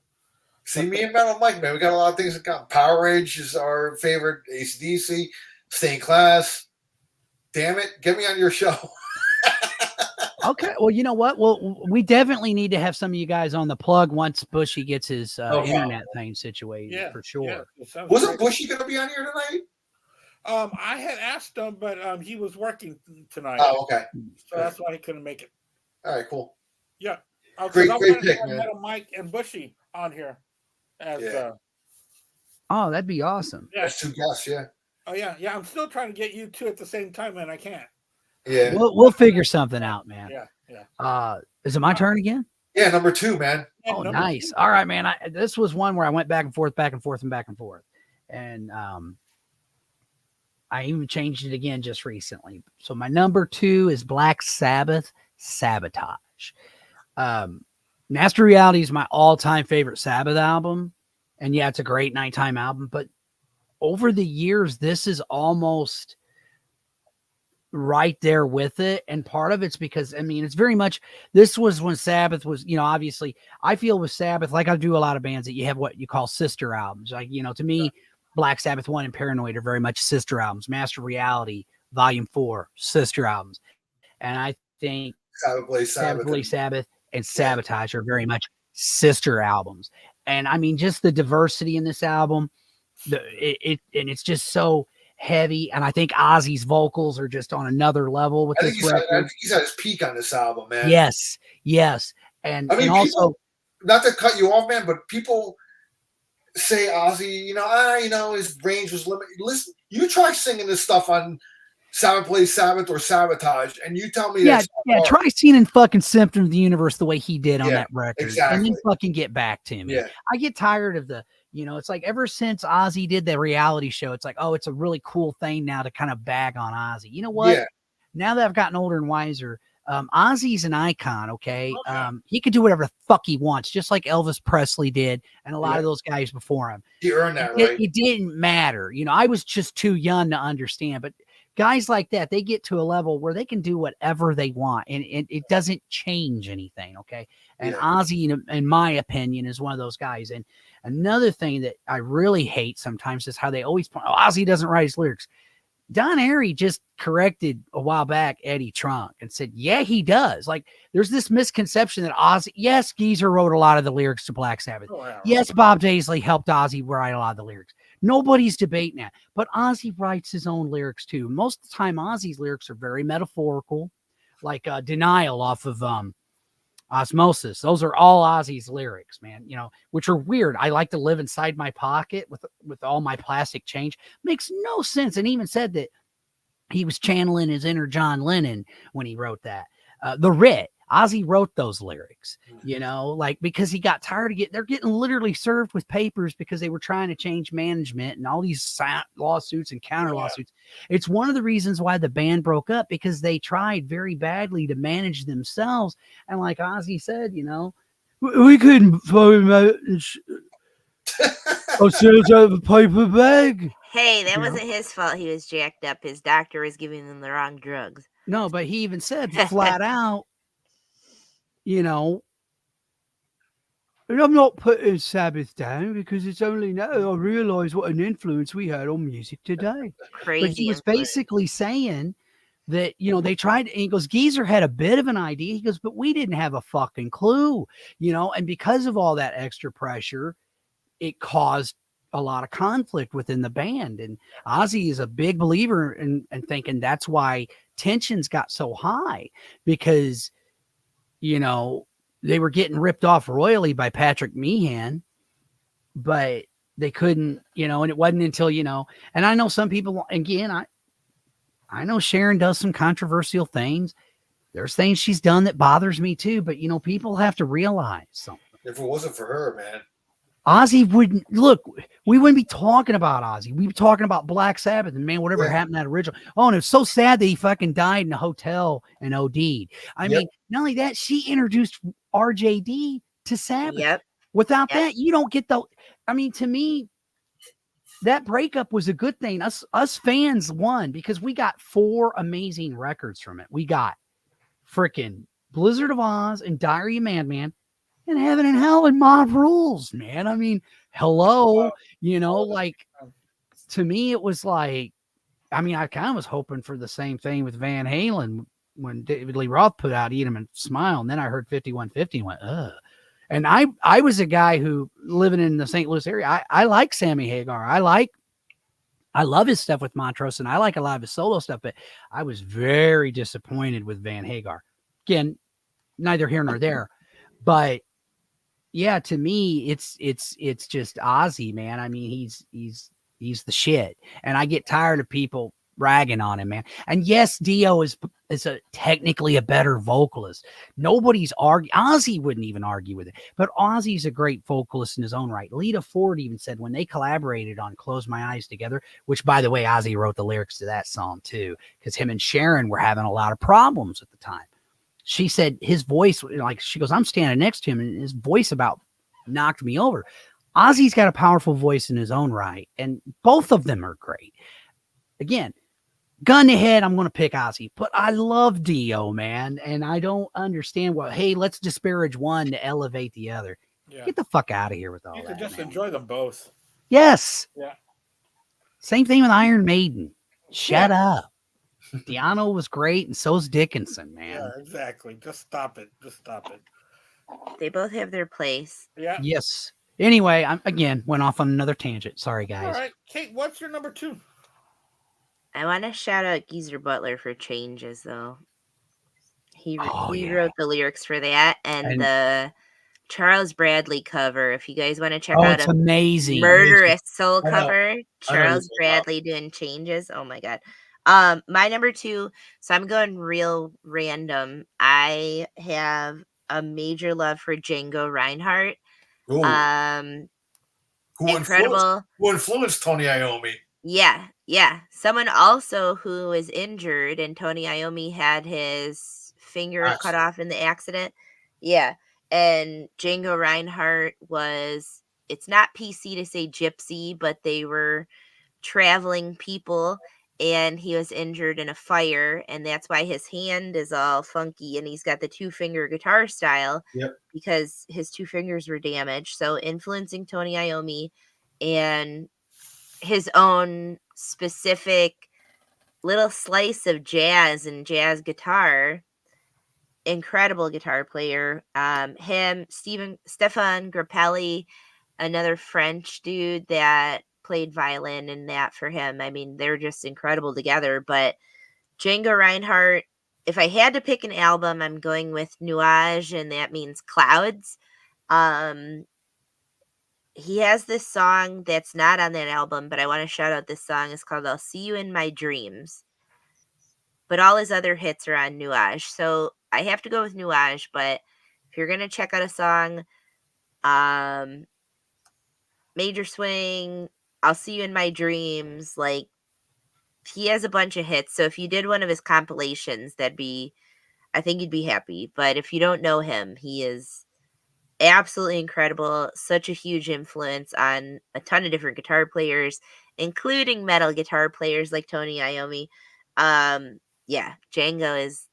See, me and Metal Mike, man, we got a lot of things that got. Power Rage is our favorite. AC/DC, Stained Class. Damn it, get me on your show. Okay, well, you know what? Well, we definitely need to have some of you guys on the plug once Bushy gets his internet thing situated, for sure. Yeah, wasn't Bushy going to be on here tonight? I had asked him, but he was working tonight. Oh, okay. So that's why he couldn't make it. All right, cool. Yeah. Great pick, man. Mike and Bushy on here. Oh, that'd be awesome. Yeah. That's 2 guests, yeah. Oh, yeah. Yeah, I'm still trying to get you 2 at the same time, and I can't. Yeah. We'll figure something out, man. Yeah. Is it my turn again? Yeah, number 2, man. Oh, nice. 2. All right, man. This was one where I went back and forth. And I even changed it again just recently. So my number 2 is Black Sabbath, Sabotage. Master Reality is my all-time favorite Sabbath album. And yeah, it's a great nighttime album. But over the years, this is almost right there with it. And part of it's because, I mean, it's very much, this was when Sabbath was, obviously, I feel with Sabbath, like I do a lot of bands, that you have what you call sister albums. Like, to me, Black Sabbath 1 and Paranoid are very much sister albums. Master Reality, Volume 4, sister albums. And I think Sabbath and Sabotage are very much sister albums. And I mean, just the diversity in this album, and it's just so heavy, and I think Ozzy's vocals are just on another level with this record. I think he's at his peak on this album, man. Yes. And, I mean, and also, not to cut you off, man, but people say Ozzy, his range was limited. Listen, you try singing this stuff on Sabbath Plays Sabbath or Sabotage, and you tell me try singing fucking Symptom of the Universe the way he did on that record, exactly. And then fucking get back to me. I get tired of the, it's like ever since Ozzy did the reality show, it's like, oh, it's a really cool thing now to kind of bag on Ozzy. You know what? Yeah. Now that I've gotten older and wiser, Ozzy's an icon, okay? He could do whatever the fuck he wants, just like Elvis Presley did and a lot of those guys before him. He earned that, right? It didn't matter. I was just too young to understand, but guys like that, they get to a level where they can do whatever they want, and it doesn't change anything, okay? And Ozzy, in my opinion, is one of those guys. And another thing that I really hate sometimes is how they always point, Ozzy doesn't write his lyrics. Don Airey just corrected a while back Eddie Trunk and said, yeah, he does. Like, there's this misconception that Ozzy, yes, Geezer wrote a lot of the lyrics to Black Sabbath. Yes, Bob Daisley helped Ozzy write a lot of the lyrics. Nobody's debating that. But Ozzy writes his own lyrics too. Most of the time, Ozzy's lyrics are very metaphorical, like Denial off of Osmosis. Those are all Ozzy's lyrics, man, which are weird. I like to live inside my pocket with all my plastic change. Makes no sense. And even said that he was channeling his inner John Lennon when he wrote that. The Writ. Ozzy wrote those lyrics, you know, like because he got tired of they're getting literally served with papers because they were trying to change management and all these lawsuits and counter lawsuits. It's one of the reasons why the band broke up, because they tried very badly to manage themselves. And like Ozzy said, you know, we couldn't throw him out or send out of a paper bag. Hey, that wasn't his fault. He was jacked up. His doctor was giving him the wrong drugs. No, but he even said flat out, you know, and I'm not putting Sabbath down because it's only now I realize what an influence we had on music today. Crazy. But he was influence. basically saying that, you know, they tried, and he goes, Geezer had a bit of an idea. He goes, but we didn't have a fucking clue, you know, and because of all that extra pressure, it caused a lot of conflict within the band. And Ozzy is a big believer in thinking that's why tensions got so high, because, you know, they were getting ripped off royally by Patrick Meehan, but they couldn't, you know, and it wasn't until, you know, and I know some people, again, I know Sharon does some controversial things. There's things she's done that bothers me too, but you know, people have to realize something. If it wasn't for her, man, Ozzy wouldn't look. We wouldn't be talking about Ozzy. We'd be talking about Black Sabbath and man, whatever happened to that original. Oh, and it's so sad that he fucking died in a hotel and OD'd. I mean, not only that, she introduced RJD to Sabbath. Yep. Without that, you don't get the. I mean, to me, that breakup was a good thing. Us fans won because we got 4 amazing records from it. We got freaking Blizzard of Oz and Diary of Madman. And Heaven and Hell and Mod Rules, man. I mean, hello, you know, like to me, it was like, I mean, I kind of was hoping for the same thing with Van Halen when David Lee Roth put out Eat 'em and Smile. And then I heard 5150 and went, ugh. And I was a guy who living in the St. Louis area. I like Sammy Hagar. I love his stuff with Montrose and I like a lot of his solo stuff, but I was very disappointed with Van Hagar. Again, neither here nor there, but yeah, to me, it's just Ozzy, man. I mean, he's the shit, and I get tired of people ragging on him, man. And yes, Dio is technically a better vocalist. Nobody's arguing. Ozzy wouldn't even argue with it, but Ozzy's a great vocalist in his own right. Lita Ford even said when they collaborated on "Close My Eyes Together," which, by the way, Ozzy wrote the lyrics to that song too, because him and Sharon were having a lot of problems at the time. She said his voice, like she goes, I'm standing next to him and his voice about knocked me over. Ozzy's got a powerful voice in his own right. And both of them are great. Again, gun to head, I'm going to pick Ozzy, but I love Dio, man. And I don't understand hey, let's disparage one to elevate the other. Yeah. Get the fuck out of here with all that. You can just man. Enjoy them both. Yes. Yeah. Same thing with Iron Maiden. Shut up. Diano was great, and so's Dickinson, man. Yeah, exactly. Just stop it. They both have their place. Yeah. Yes. Anyway, I again went off on another tangent. Sorry, guys. All right, Kate, what's your number 2? I want to shout out Geezer Butler for Changes, though. He wrote the lyrics for that, and the Charles Bradley cover. If you guys want to check out it's amazing Murderous Soul cover, Charles Bradley doing Changes. Oh my god. My number 2, so I'm going real random. I have a major love for Django Reinhardt. Incredible. Who influenced Tony Iommi? Yeah. Someone also who was injured, and Tony Iommi had his finger cut off in the accident. Yeah. And Django Reinhardt it's not PC to say gypsy, but they were traveling people. And he was injured in a fire, and that's why his hand is all funky, and he's got the 2-finger guitar style because his 2 fingers were damaged. So influencing Tony Iommi and his own specific little slice of jazz and jazz guitar. Incredible guitar player. Stefan Grappelli, another French dude that played violin and that for him. I mean, they're just incredible together. But Django Reinhardt, if I had to pick an album, I'm going with Nuage, and that means clouds. He has this song that's not on that album, but I want to shout out this song. It's called I'll See You in My Dreams. But all his other hits are on Nuage. So I have to go with Nuage, but if you're gonna check out a song, Major Swing, I'll See You in My Dreams, like he has a bunch of hits. So if you did one of his compilations, I think you'd be happy. But if you don't know him, he is absolutely incredible. Such a huge influence on a ton of different guitar players, including metal guitar players like Tony Iommi. Yeah, Django is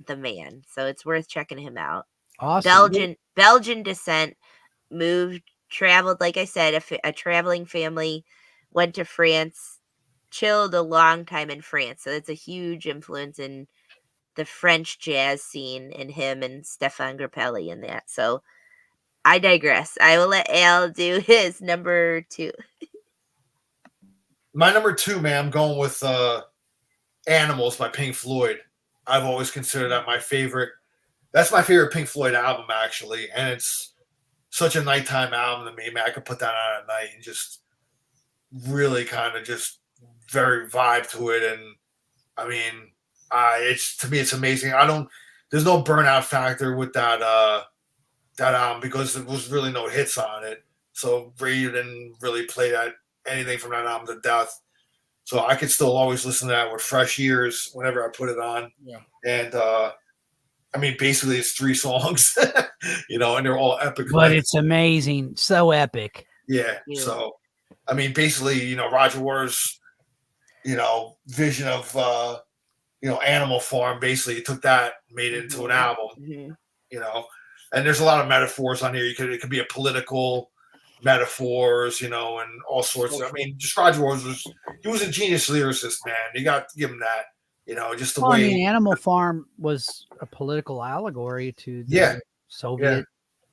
the man. So it's worth checking him out. Awesome. Belgian descent, traveled, like I said, a traveling family, went to France, chilled a long time in France. So it's a huge influence in the French jazz scene, in him and Stefan Grappelli and that. So I digress. I will let Al do his number 2. My number 2, man, I'm going with Animals by Pink Floyd. I've always considered that my favorite. That's my favorite Pink Floyd album, actually. And it's such a nighttime album to me, man. I could put that on at night and just really kind of just very vibe to it. And I mean, it's, to me, it's amazing. There's no burnout factor with that album because there was really no hits on it. So Ray didn't really play anything from that album to death. So I could still always listen to that with fresh ears whenever I put it on. Yeah. And I mean, basically it's 3 songs, and they're all epic. But it's amazing. So epic. Yeah. So, I mean, basically, Roger Waters', vision of, Animal Farm, basically he took that, made it into an album, and there's a lot of metaphors on here. It could be a political metaphors, and all sorts of, I mean, just Roger Waters he was a genius lyricist, man. You got to give him that, just the way. I mean, Animal Farm was a political allegory to the Soviet,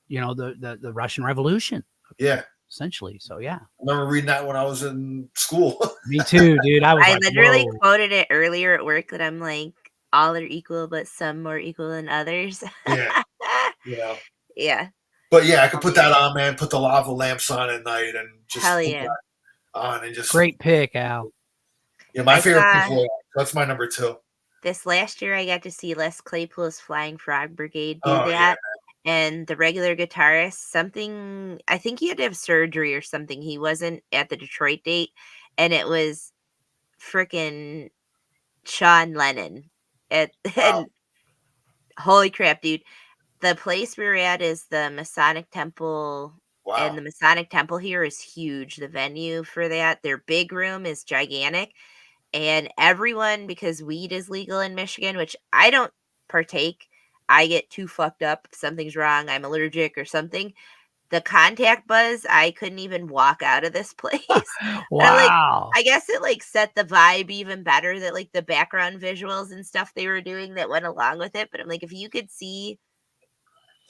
the Russian Revolution. Yeah. Essentially. So, yeah. I remember reading that when I was in school. Me too, dude. I literally quoted it earlier at work that I'm like, all are equal, but some more equal than others. Yeah. Yeah. But yeah, I could put that on, man. Put the lava lamps on at night and just Hell put yeah. that on and just. Great pick, Al. Yeah, my favorite people. That's my number 2. This last year, I got to see Les Claypool's Flying Frog Brigade do that. Yeah. And the regular guitarist, I think he had to have surgery or something. He wasn't at the Detroit date. And it was freaking Sean Lennon. And holy crap, dude. The place we were at is the Masonic Temple. Wow. And the Masonic Temple here is huge. The venue for that, their big room is gigantic. And everyone, because weed is legal in Michigan, which I don't partake, I get too fucked up if something's wrong, I'm allergic or something. The contact buzz, I couldn't even walk out of this place. Wow. I guess it set the vibe even better, that the background visuals and stuff they were doing that went along with it. But I'm like, if you could see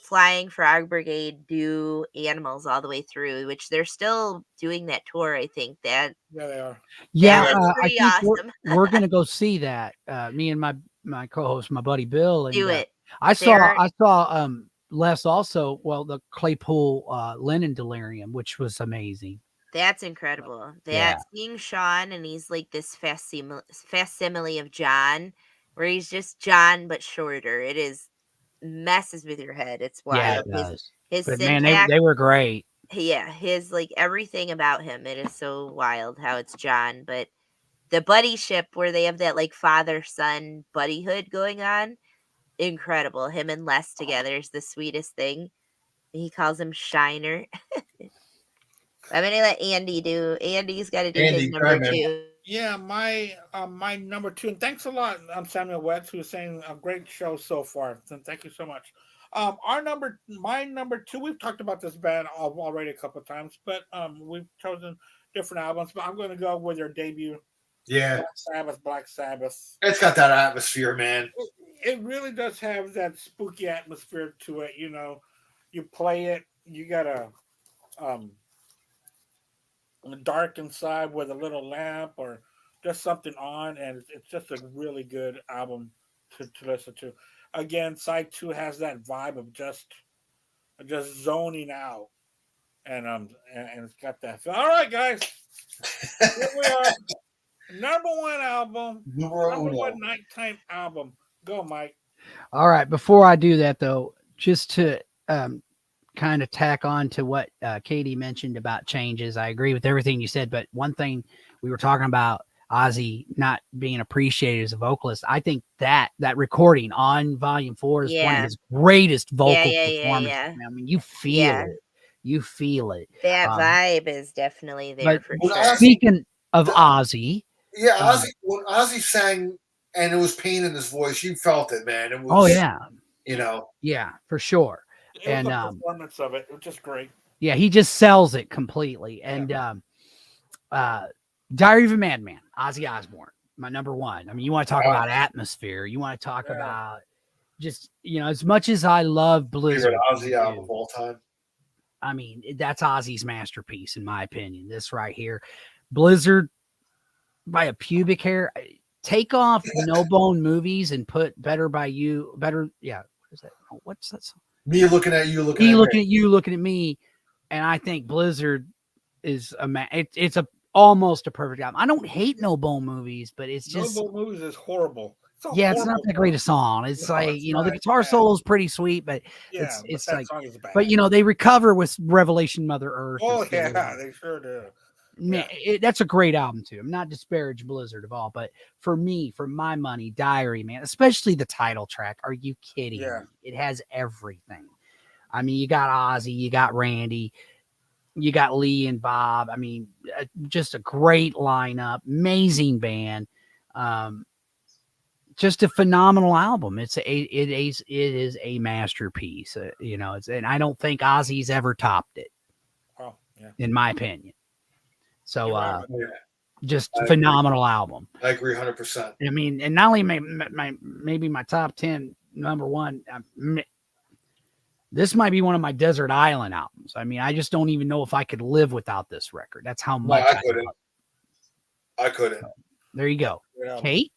Flying Frog Brigade do Animals all the way through, which they're still doing that tour, I think that. Yeah, they are. Yeah, I think awesome. we're gonna go see that. Me and my co-host, my buddy Bill, and do it. I saw Les also. Well, the Claypool Lennon Delirium, which was amazing. That's incredible. Seeing Sean, and he's like this facsimile of John, where he's just John but shorter. It is messes with your head. It's wild. Yeah, it does. His but syntax, man, they were great. Yeah, his everything about him. It is so wild how it's John, but the buddyship where they have that father-son buddyhood going on, incredible. Him and Les together is the sweetest thing. He calls him Shiner. I'm gonna let Andy do. Andy's got to do his number 2. Yeah, my number 2, and thanks a lot, Samuel Wetz, who was saying a great show so far. And thank you so much. My number 2, we've talked about this band already a couple of times, but we've chosen different albums. But I'm going to go with their debut. Yeah, Black Sabbath. It's got that atmosphere, man. It really does have that spooky atmosphere to it. You play it, you gotta dark inside with a little lamp or just something on, and it's just a really good album to listen to. Again, side 2 has that vibe of just zoning out, and it's got that feel. All right, guys, here we are. Number 1 album, number 1 nighttime album. Go, Mike. All right. Before I do that, though, just to kind of tack on to what Katie mentioned about changes, I agree with everything you said. But one thing we were talking about Ozzy not being appreciated as a vocalist, I think that recording on Volume 4 is one of his greatest vocal performances. I mean, you feel it. You feel it. That vibe is definitely there but for sure. Speaking of Ozzy, Ozzy, when Ozzy sang and it was pain in his voice, you felt it, man. It was, oh yeah, you know, yeah, for sure. It was the performance of it. It was just great. Yeah, he just sells it completely. And Diary of a Madman, Ozzy Osbourne, my number one. I mean, you want to talk about atmosphere. You want to talk about just, as much as I love Blizzard. Ozzy album of all time. I mean, that's Ozzy's masterpiece, in my opinion. This right here. Blizzard by a pubic hair. Take off No Bone Movies and put Better by You. Better, yeah. What is that? What's that song? Me looking at you, looking at you, looking at me. And I think Blizzard is it's almost a perfect album. I don't hate No Bone Movies, but it's just No Bone Movies is horrible. It's not that great a song. It's the guitar solo is pretty sweet, but it's like, but they recover with Revelation Mother Earth. Oh yeah, they sure do. Man, that's a great album too. I'm not disparaging Blizzard at all, but for me, for my money, Diary, man, especially the title track. Are you kidding me? It has everything. I mean, you got Ozzy, you got Randy, you got Lee and Bob. I mean, just a great lineup, amazing band. Just a phenomenal album. It is a masterpiece. And I don't think Ozzy's ever topped it. Oh, yeah. In my opinion. So, just phenomenal album. I agree 100%. I mean, and not only maybe my top 10 number one. This might be one of my desert island albums. I mean, I just don't even know if I could live without this record. That's how much I couldn't. So, there you go. Kate?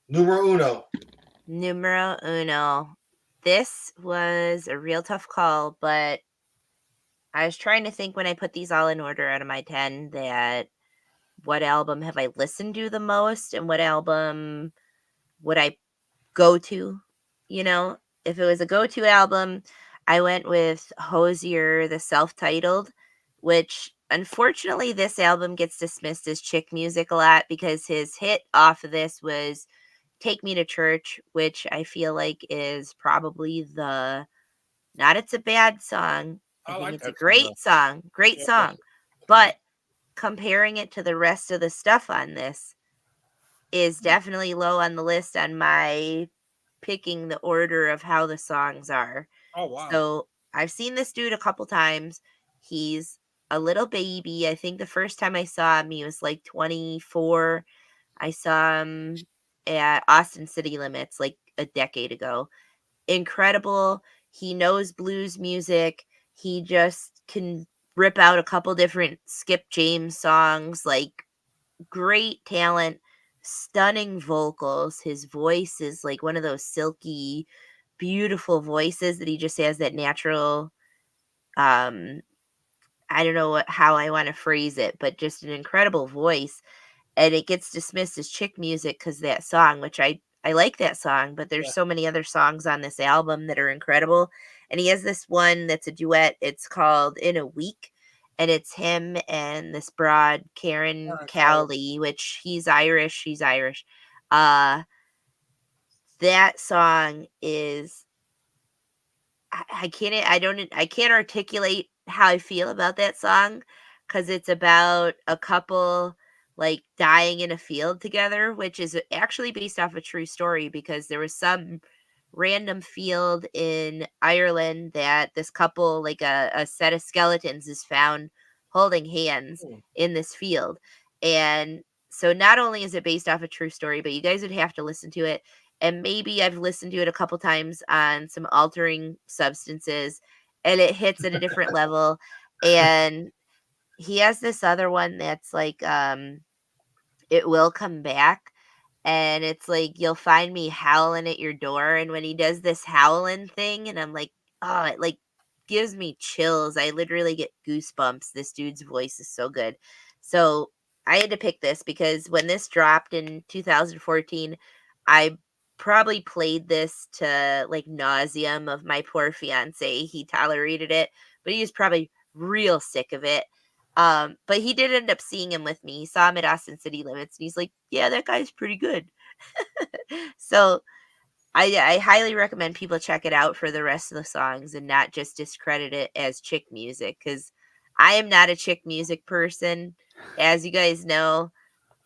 Numero uno. This was a real tough call, but I was trying to think when I put these all in order out of my 10 that what album have I listened to the most and what album would I go to, If it was a go-to album, I went with Hozier, the self-titled, which unfortunately this album gets dismissed as chick music a lot because his hit off of this was Take Me to Church, which I feel like is probably not it's a bad song. I think it's a great song. Great song. But comparing it to the rest of the stuff on this is definitely low on the list on my picking the order of how the songs are. Oh, wow. So I've seen this dude a couple times. He's a little baby. I think the first time I saw him, he was like 24. I saw him at Austin City Limits like a decade ago. Incredible. He knows blues music. He just can rip out a couple different Skip James songs. Like, great talent, stunning vocals. His voice is like one of those silky, beautiful voices that he just has that natural, I don't know how I want to phrase it, but just an incredible voice. And it gets dismissed as chick music because that song, which I like that song, but there's so many other songs on this album that are incredible. And he has this one that's a duet. It's called In a Week. And it's him and this broad, Karen Cowley, which he's Irish. She's Irish. That song is, I can't articulate how I feel about that song because it's about a couple like dying in a field together, which is actually based off a true story because there was some random field in Ireland that this couple, like a set of skeletons, is found holding hands in this field. And so not only is it based off a true story, but you guys would have to listen to it. And maybe I've listened to it a couple times on some altering substances and it hits at a different level. And he has this other one that's like, It Will Come Back. And it's like, you'll find me howling at your door. And when he does this howling thing, and I'm like, oh, it like gives me chills. I literally get goosebumps. This dude's voice is so good. So I had to pick this because when this dropped in 2014, I probably played this to like nauseum of my poor fiance. He tolerated it, but he was probably real sick of it. But he did end up seeing him with me. He saw him at Austin City Limits, and he's like, "Yeah, that guy's pretty good." So I highly recommend people check it out for the rest of the songs and not just discredit it as chick music, because I am not a chick music person, as you guys know.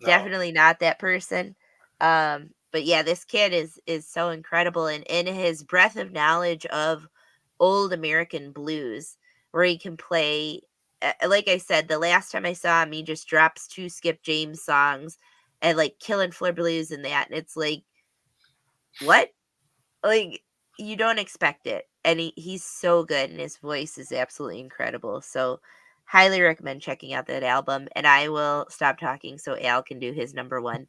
No. Definitely not that person. But yeah, this kid is so incredible, and in his breadth of knowledge of old American blues, where he can play. Like I said, the last time I saw him, he just drops 2 Skip James songs and like Killing Floor Blues and that, and it's like, what? Like, you don't expect it. And he's so good, and his voice is absolutely incredible. So highly recommend checking out that album. And I will stop talking so Al can do his number 1.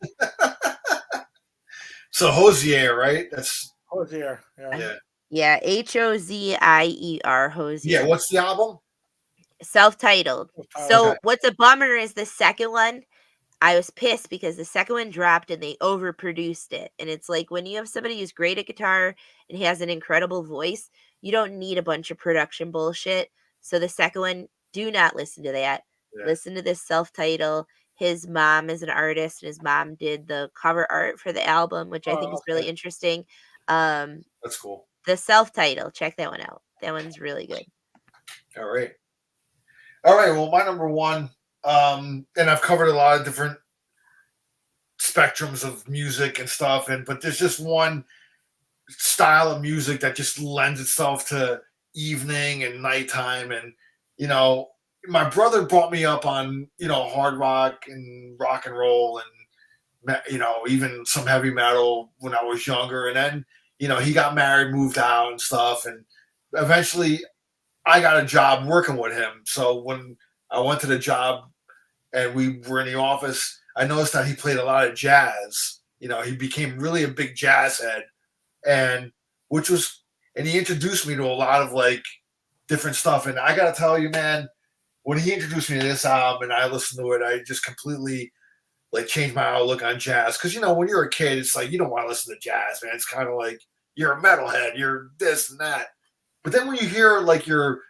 So Hosier, right? That's Hosier. Yeah. Yeah, Hozier, Hosier. Yeah, what's the album? Self-titled. So Okay. what's a bummer is the second one, I was pissed because the second one dropped and they overproduced it. And it's like, when you have somebody who's great at guitar and has an incredible voice, you don't need a bunch of production bullshit. So the second one, do not listen to that. Yeah. Listen to this self-title. His mom is an artist, and his mom did the cover art for the album, which I think is really interesting. That's cool. The self-title, check that one out. That one's really good. All right. Well, my number 1, and I've covered a lot of different spectrums of music and stuff, but there's just one style of music that just lends itself to evening and nighttime. And my brother brought me up on hard rock and rock and roll, and even some heavy metal when I was younger. And then he got married, moved out and stuff, and eventually I got a job working with him. So when I went to the job and we were in the office, I noticed that he played a lot of jazz. He became really a big jazz head, and he introduced me to a lot of like different stuff. And I got to tell you, man, when he introduced me to this album and I listened to it, I just completely like changed my outlook on jazz. Because when you're a kid, it's like you don't want to listen to jazz, man. It's kind of like you're a metalhead, you're this and that. But then when you hear like your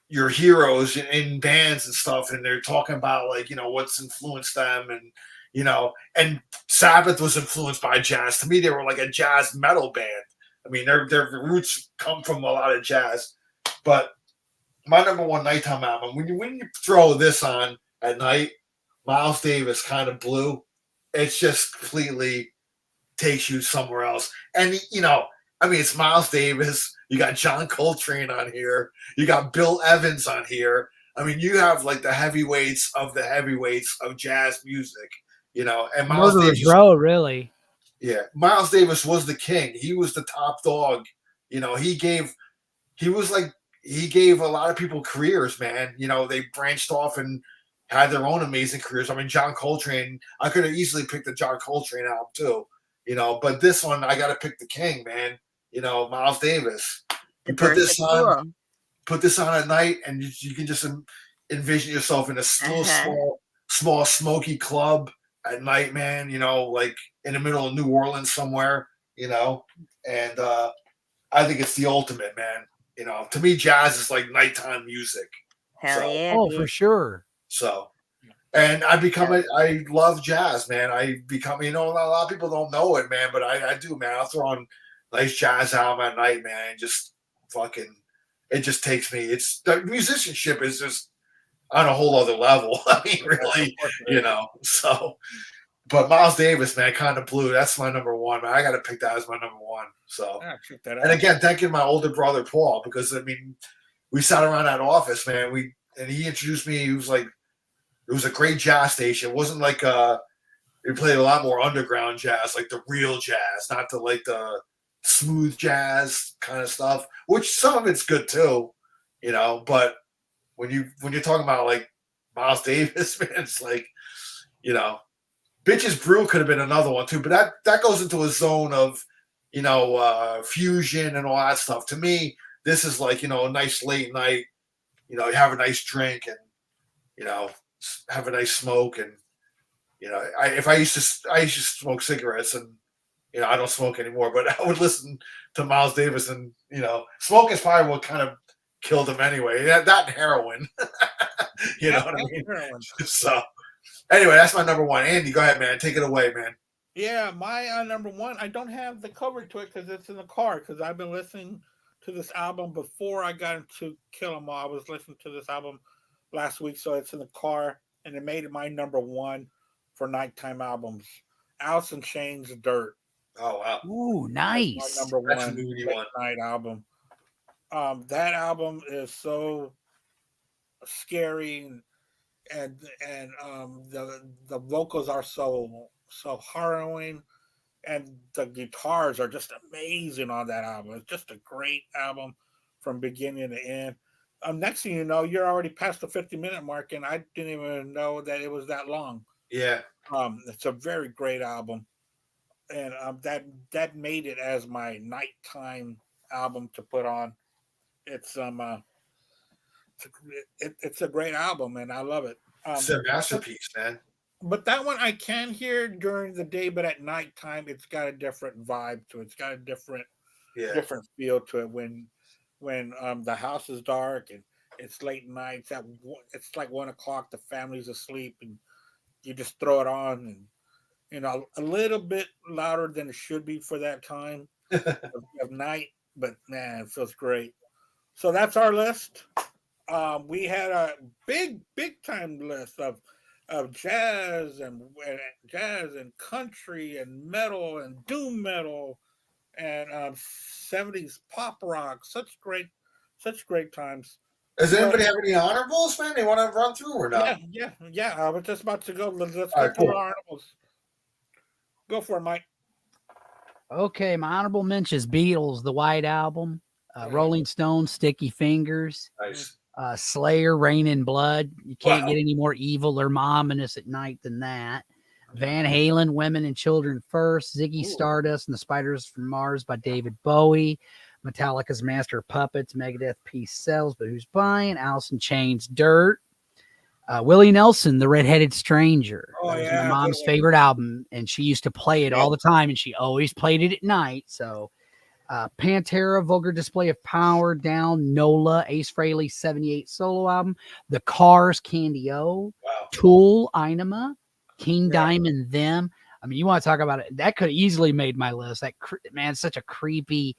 heroes in bands and stuff, and they're talking about like what's influenced them, and Sabbath was influenced by jazz. To me, they were like a jazz metal band. I mean, their roots come from a lot of jazz. But my number 1 nighttime album, when you throw this on at night, Miles Davis, Kind of Blue, it's just completely takes you somewhere else. And it's Miles Davis. You got John Coltrane on here. You got Bill Evans on here. I mean, you have like the heavyweights of jazz music, and Miles Murderers Davis. Row, really. Yeah. Miles Davis was the king. He was the top dog. He gave a lot of people careers, man. They branched off and had their own amazing careers. I mean, John Coltrane, I could have easily picked the John Coltrane album too, but this one, I got to pick the king, man. Miles Davis. You put this on at night, and you can just envision yourself in a small smoky club at night, man. Like in the middle of New Orleans somewhere. And I think it's the ultimate, man. To me, jazz is like nighttime music. Hell yeah! Oh, for sure. So, and I love jazz, man. A lot of people don't know it, man, but I do, man. I'll throw on nice jazz album at night, man. And just it just takes me. It's the musicianship is just on a whole other level. I mean, really, so. But Miles Davis, man, Kind of Blue. That's my number 1. Man. I got to pick that as my number 1. So, and again, thanking my older brother Paul, because I mean, we sat around that office, man. And he introduced me. He was like, it was a great jazz station. It wasn't like we played a lot more underground jazz, like the real jazz, not the smooth jazz kind of stuff. Which some of it's good too, But when you're talking about like Miles Davis, man, it's like, Bitches Brew could have been another one too, but that goes into a zone of, fusion and all that stuff. To me, this is like, a nice late night, you have a nice drink and, have a nice smoke. And, I used to smoke cigarettes, and, I don't smoke anymore, but I would listen to Miles Davis, and smoke is probably what kind of killed him anyway. That and heroin. You know what I mean? Heroin. So anyway, that's my number one. Andy, go ahead, man. Take it away, man. Yeah, my number one. I don't have the cover to it because it's in the car. Because I've been listening to this album before I got into Kill 'Em All. I was listening to this album last week, so it's in the car, and it made it my number one for nighttime albums. Alice in Chains' "Dirt." Oh wow! Ooh, That's my nice. number That's a one moody late one. night album. That album is so scary, and the vocals are so harrowing, and the guitars are just amazing on that album. It's just a great album from beginning to end. Next thing you know, you're already past the 50-minute mark, and I didn't even know that it was that long. Yeah. It's a very great album, and that made it as my nighttime album to put on. It's it's a great album, and I love it. It's a masterpiece, man. But that one I can hear during the day, but at nighttime it's got a different vibe to it. It's got a different feel to it when the house is dark and it's late night. It's like 1 o'clock. The family's asleep, and you just throw it on, and a little bit louder than it should be for that time of night. But man, it feels great. So that's our list. We had a big time list of jazz and country and metal and doom metal and 70s pop rock. Such great times. Does anybody have any honorables, man? They want to run through or not? Yeah. I was just about to go. Let's go right, through cool. the honorables. Go for it, Mike. Okay, my honorable mentions: Beatles, the White Album, Rolling Stones, Sticky Fingers, Nice. Slayer, Rain in Blood. You can't get any more evil or ominous at night than that. Van Halen, Women and Children First, Ziggy Stardust and the Spiders from Mars by David Bowie, Metallica's Master of Puppets, Megadeth, Peace Sells, but who's buying? Alice in Chains, Dirt. Willie Nelson, The Red-Headed Stranger. That was my mom's favorite album, and she used to play it all the time, and she always played it at night. So Pantera, Vulgar Display of Power, Down, Nola, Ace Frehley's 78 solo album, The Cars, Candy O, Tool, Inema, King Diamond, Them. I mean, you want to talk about it? That could have easily made my list. That man, such a creepy,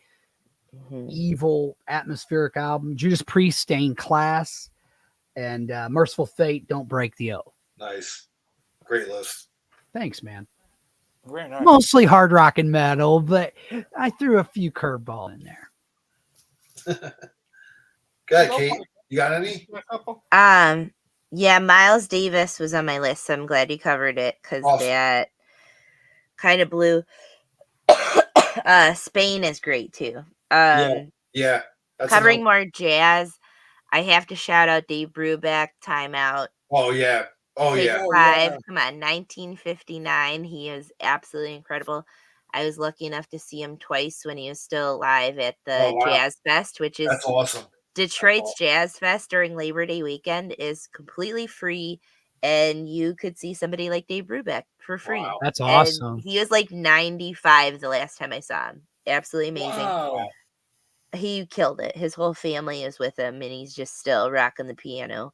evil, atmospheric album. Judas Priest, Stained Class, and Merciful Fate, Don't Break the Oath. Nice, great list. Thanks, man. Very nice. Mostly hard rock and metal, but I threw a few curveballs in there. Go ahead, Kate. You got any? Yeah, Miles Davis was on my list, so I'm glad you covered it because that kind of blew. Spain is great too. Yeah. Covering more jazz, I have to shout out Dave Brubeck, Time Out. Oh yeah. Take 5. Come on, 1959. He is absolutely incredible. I was lucky enough to see him twice when he was still alive at the Jazz Fest, which is awesome. Detroit's Jazz Fest during Labor Day weekend is completely free, and you could see somebody like Dave Brubeck for free. Wow. That's awesome. And he was like 95 the last time I saw him. Absolutely amazing. Wow. He killed it. His whole family is with him, and he's just still rocking the piano.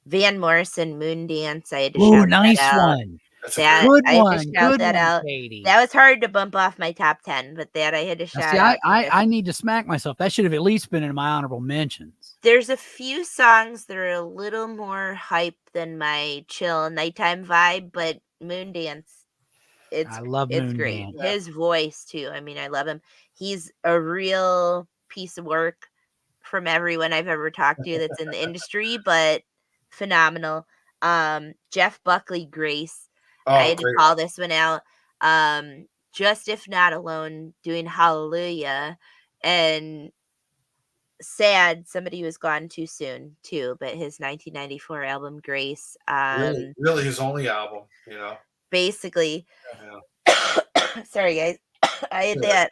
Van Morrison, Moondance. I had to shout nice that out. one. Good one. Good that one, out. Katie. That was hard to bump off my top 10, but that I had to shout out. I need to smack myself. That should have at least been in my honorable mentions. There's a few songs that are a little more hype than my chill nighttime vibe, but Moondance, I love it's Moondance. great. His voice too. I mean, I love him. He's a real piece of work from everyone I've ever talked to that's in the industry, but phenomenal. Jeff Buckley, Grace. I had to call this one out. Just If Not Alone, doing Hallelujah, and sad somebody was gone too soon too, but his 1994 album Grace. Really his only album, basically. Sorry guys. I had that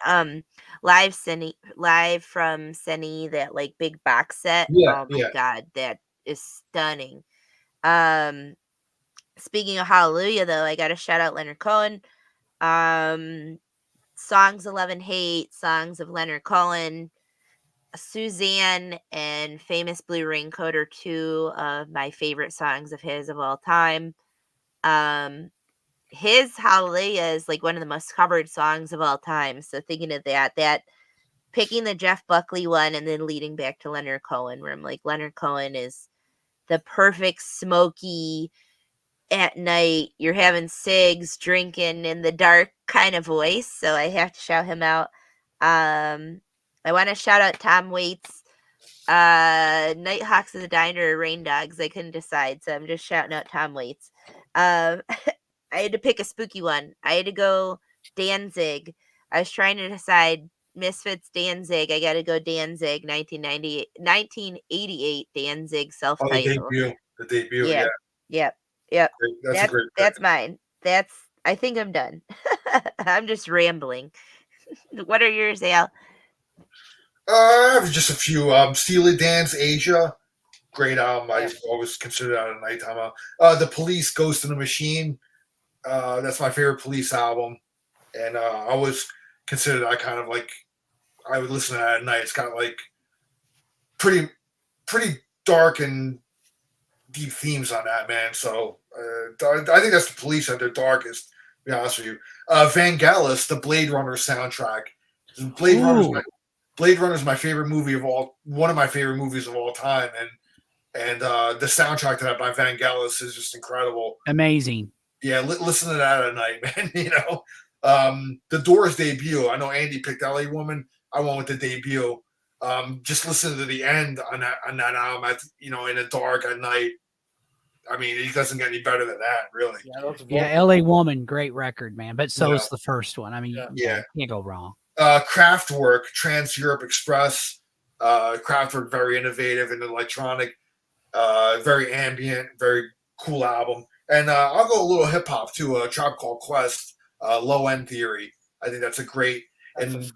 live from Senny, that like big box set. Oh my god, that is stunning. Speaking of Hallelujah though, I gotta shout out Leonard Cohen. Songs of Love and Hate, Songs of Leonard Cohen, Suzanne, and Famous Blue Raincoat are two of my favorite songs of his of all time. His Hallelujah is like one of the most covered songs of all time. So thinking of that picking the Jeff Buckley one and then leading back to Leonard Cohen, where I'm like, Leonard Cohen is the perfect smoky at night, you're having cigs, drinking in the dark kind of voice. So I have to shout him out. I want to shout out Tom Waits, Nighthawks of the Diner or Rain Dogs. I couldn't decide, so I'm just shouting out Tom Waits. I had to pick a spooky one. I had to go Danzig. I was trying to decide Misfits, Danzig. I got to go Danzig, 1988 Danzig Oh, the self-titled. debut. The debut, yeah. Yep. That's a great pick. That's mine. I think I'm done. I'm just rambling. What are yours, Al? I have just a few. Steely Dan's Asia. Great album. I always consider that a nighttime album. The Police, Ghost in the Machine. That's my favorite Police album. And I always consider that kind of like, I would listen to that at night. It's kind of like pretty dark and deep themes on that, man. So I think that's the Police at their darkest, to be honest with you. Vangelis, the Blade Runner soundtrack. Blade Runner is my favorite movie one of my favorite movies of all time. And the soundtrack to that by Vangelis is just incredible. Amazing. Yeah, listen to that at night, man. You know, the Doors debut. I know Andy picked LA Woman. I went with the debut. Just listen to the end on that album. In the dark at night. I mean, it doesn't get any better than that, really. Yeah, LA Woman, great record, man. But so is the first one. I mean, can't go wrong. Kraftwerk, Trans Europe Express. Kraftwerk, very innovative and electronic, very ambient, very cool album. And I'll go a little hip hop too. A Tribe Called Quest, Low End Theory. I think that's a great album,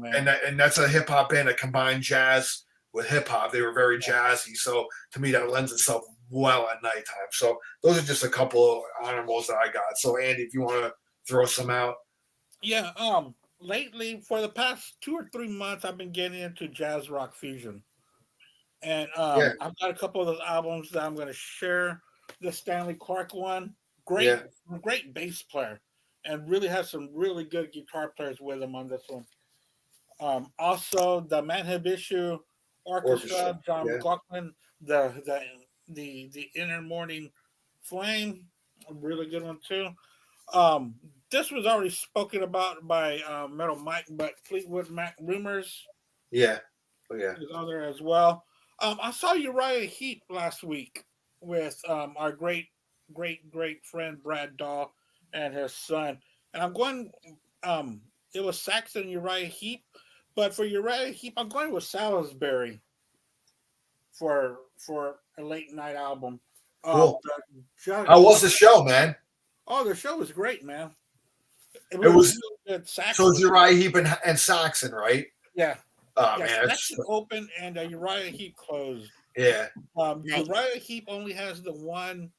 and that's a hip hop band that combined jazz with hip hop. They were very jazzy, so to me that lends itself well at nighttime. So those are just a couple of honorables that I got. So Andy, if you want to throw some out. Yeah. Lately, for the past 2 or 3 months, I've been getting into jazz rock fusion, and I've got a couple of those albums that I'm going to share. The Stanley Clarke one, great bass player, and really has some really good guitar players with him on this one. Also, the Manhabishu Orchestra, John McLaughlin, the Inner Morning Flame, a really good one too. This was already spoken about by Metal Mike, but Fleetwood Mac Rumors, is on there as well. I saw Uriah Heep last week with our great friend Brad Dahl and his son, and I'm going. It was Saxon Uriah Heep, but for Uriah Heep, I'm going with Salisbury for a late night album. Cool. How was the show, man? Oh, the show was great, man. It was really good. Saxon, so it's Uriah Heep and Saxon, right? Yeah. Oh man, Saxon opened and Uriah Heep closed. Yeah. Nice. Uriah Heep only has the one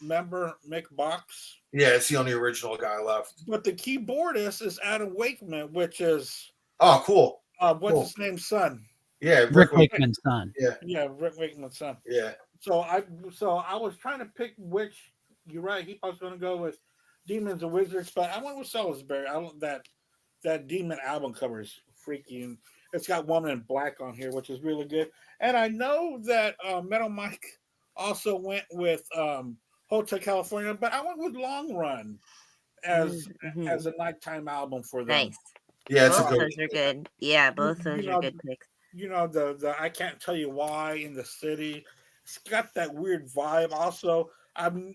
member, Mick Box. Yeah, it's the only original guy left. But the keyboardist is Adam Wakeman, which is cool. What's his name's son? Yeah, Rick Wakeman's son. Yeah, Rick Wakeman's son. Yeah. So I was trying to pick which Uriah Heep I was going to go with, Demons and Wizards, but I went with Salisbury. That Demon album cover is freaky, and it's got Woman in Black on here, which is really good. And I know that Metal Mike also went with Hotel California, but I went with Long Run as a nighttime album for them. Nice. Yeah, both those are good. Yeah, both those are good picks. You know, the I Can't Tell You Why in the City. It's got that weird vibe. Also,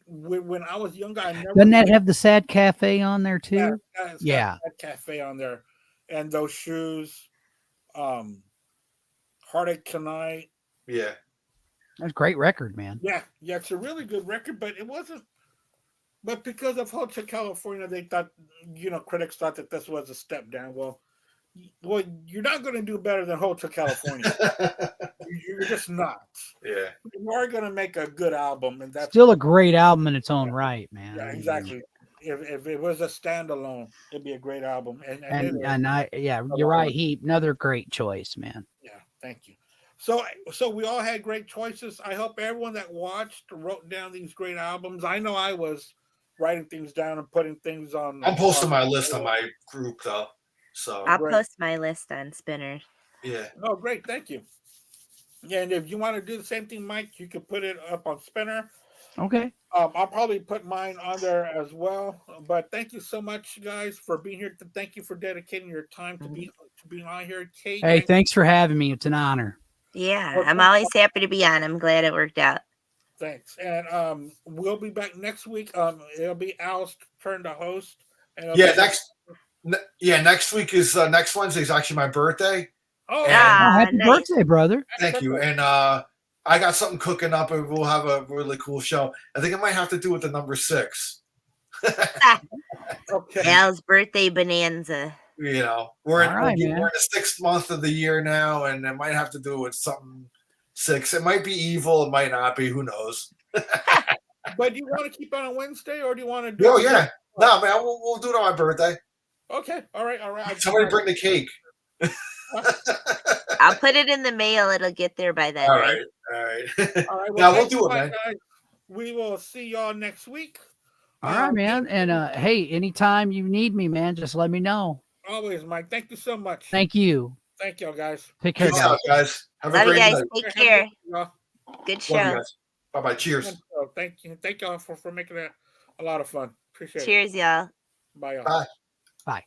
when I was younger, I never. Doesn't that have the Sad Cafe on there too? Yeah. Sad Cafe on there, and those shoes. Heartache Tonight. Yeah. That's a great record, man. Yeah, it's a really good record, but it wasn't. But because of Hotel California, they thought, critics thought that this was a step down. Well, you're not going to do better than Hotel California. You're just not. Yeah. You are going to make a good album, and that's still a great album in its own right, man. Yeah, exactly. if it was a standalone, it'd be a great album. And You're right. Another great choice, man. Yeah, thank you. So we all had great choices. I hope everyone that watched wrote down these great albums. I know I was writing things down and putting things on. I'm posting my list on my group though. So I'll post my list on Spinner. Yeah. Oh, great! Thank you. Yeah, and if you want to do the same thing, Mike, you can put it up on Spinner. Okay. I'll probably put mine on there as well. But thank you so much, guys, for being here. Thank you for dedicating your time to being on here, Kate. Hey, thanks for having me. It's an honor. Yeah, I'm always happy to be on. I'm glad it worked out. Thanks. And we'll be back next week. It'll be Al's turn to host. And next week is next Wednesday is actually my birthday. Oh, happy birthday, brother. Thank you. And I got something cooking up and we'll have a really cool show. I think I might have to do with the number 6. Okay. Al's birthday bonanza. You know, we're in the 6th month of the year now, and it might have to do with something 6. It might be evil, it might not be, who knows. But do you want to keep it on Wednesday, or do you want to do Oh, yeah. No, man, we'll do it on my birthday. Okay. All right. Somebody bring the cake. I'll put it in the mail. It'll get there by then. All right. Well, yeah, we'll do it, man. Guys. We will see y'all next week. All right, man. And hey, anytime you need me, man, just let me know. Always, Mike. Thank you so much. Thank you. Thank y'all, guys. Take care, guys. Have a great night. Take care. Good show. Bye-bye. Cheers. Thank you. Thank y'all for making it a lot of fun. Appreciate it. Cheers, y'all. Bye, y'all. Bye. Bye.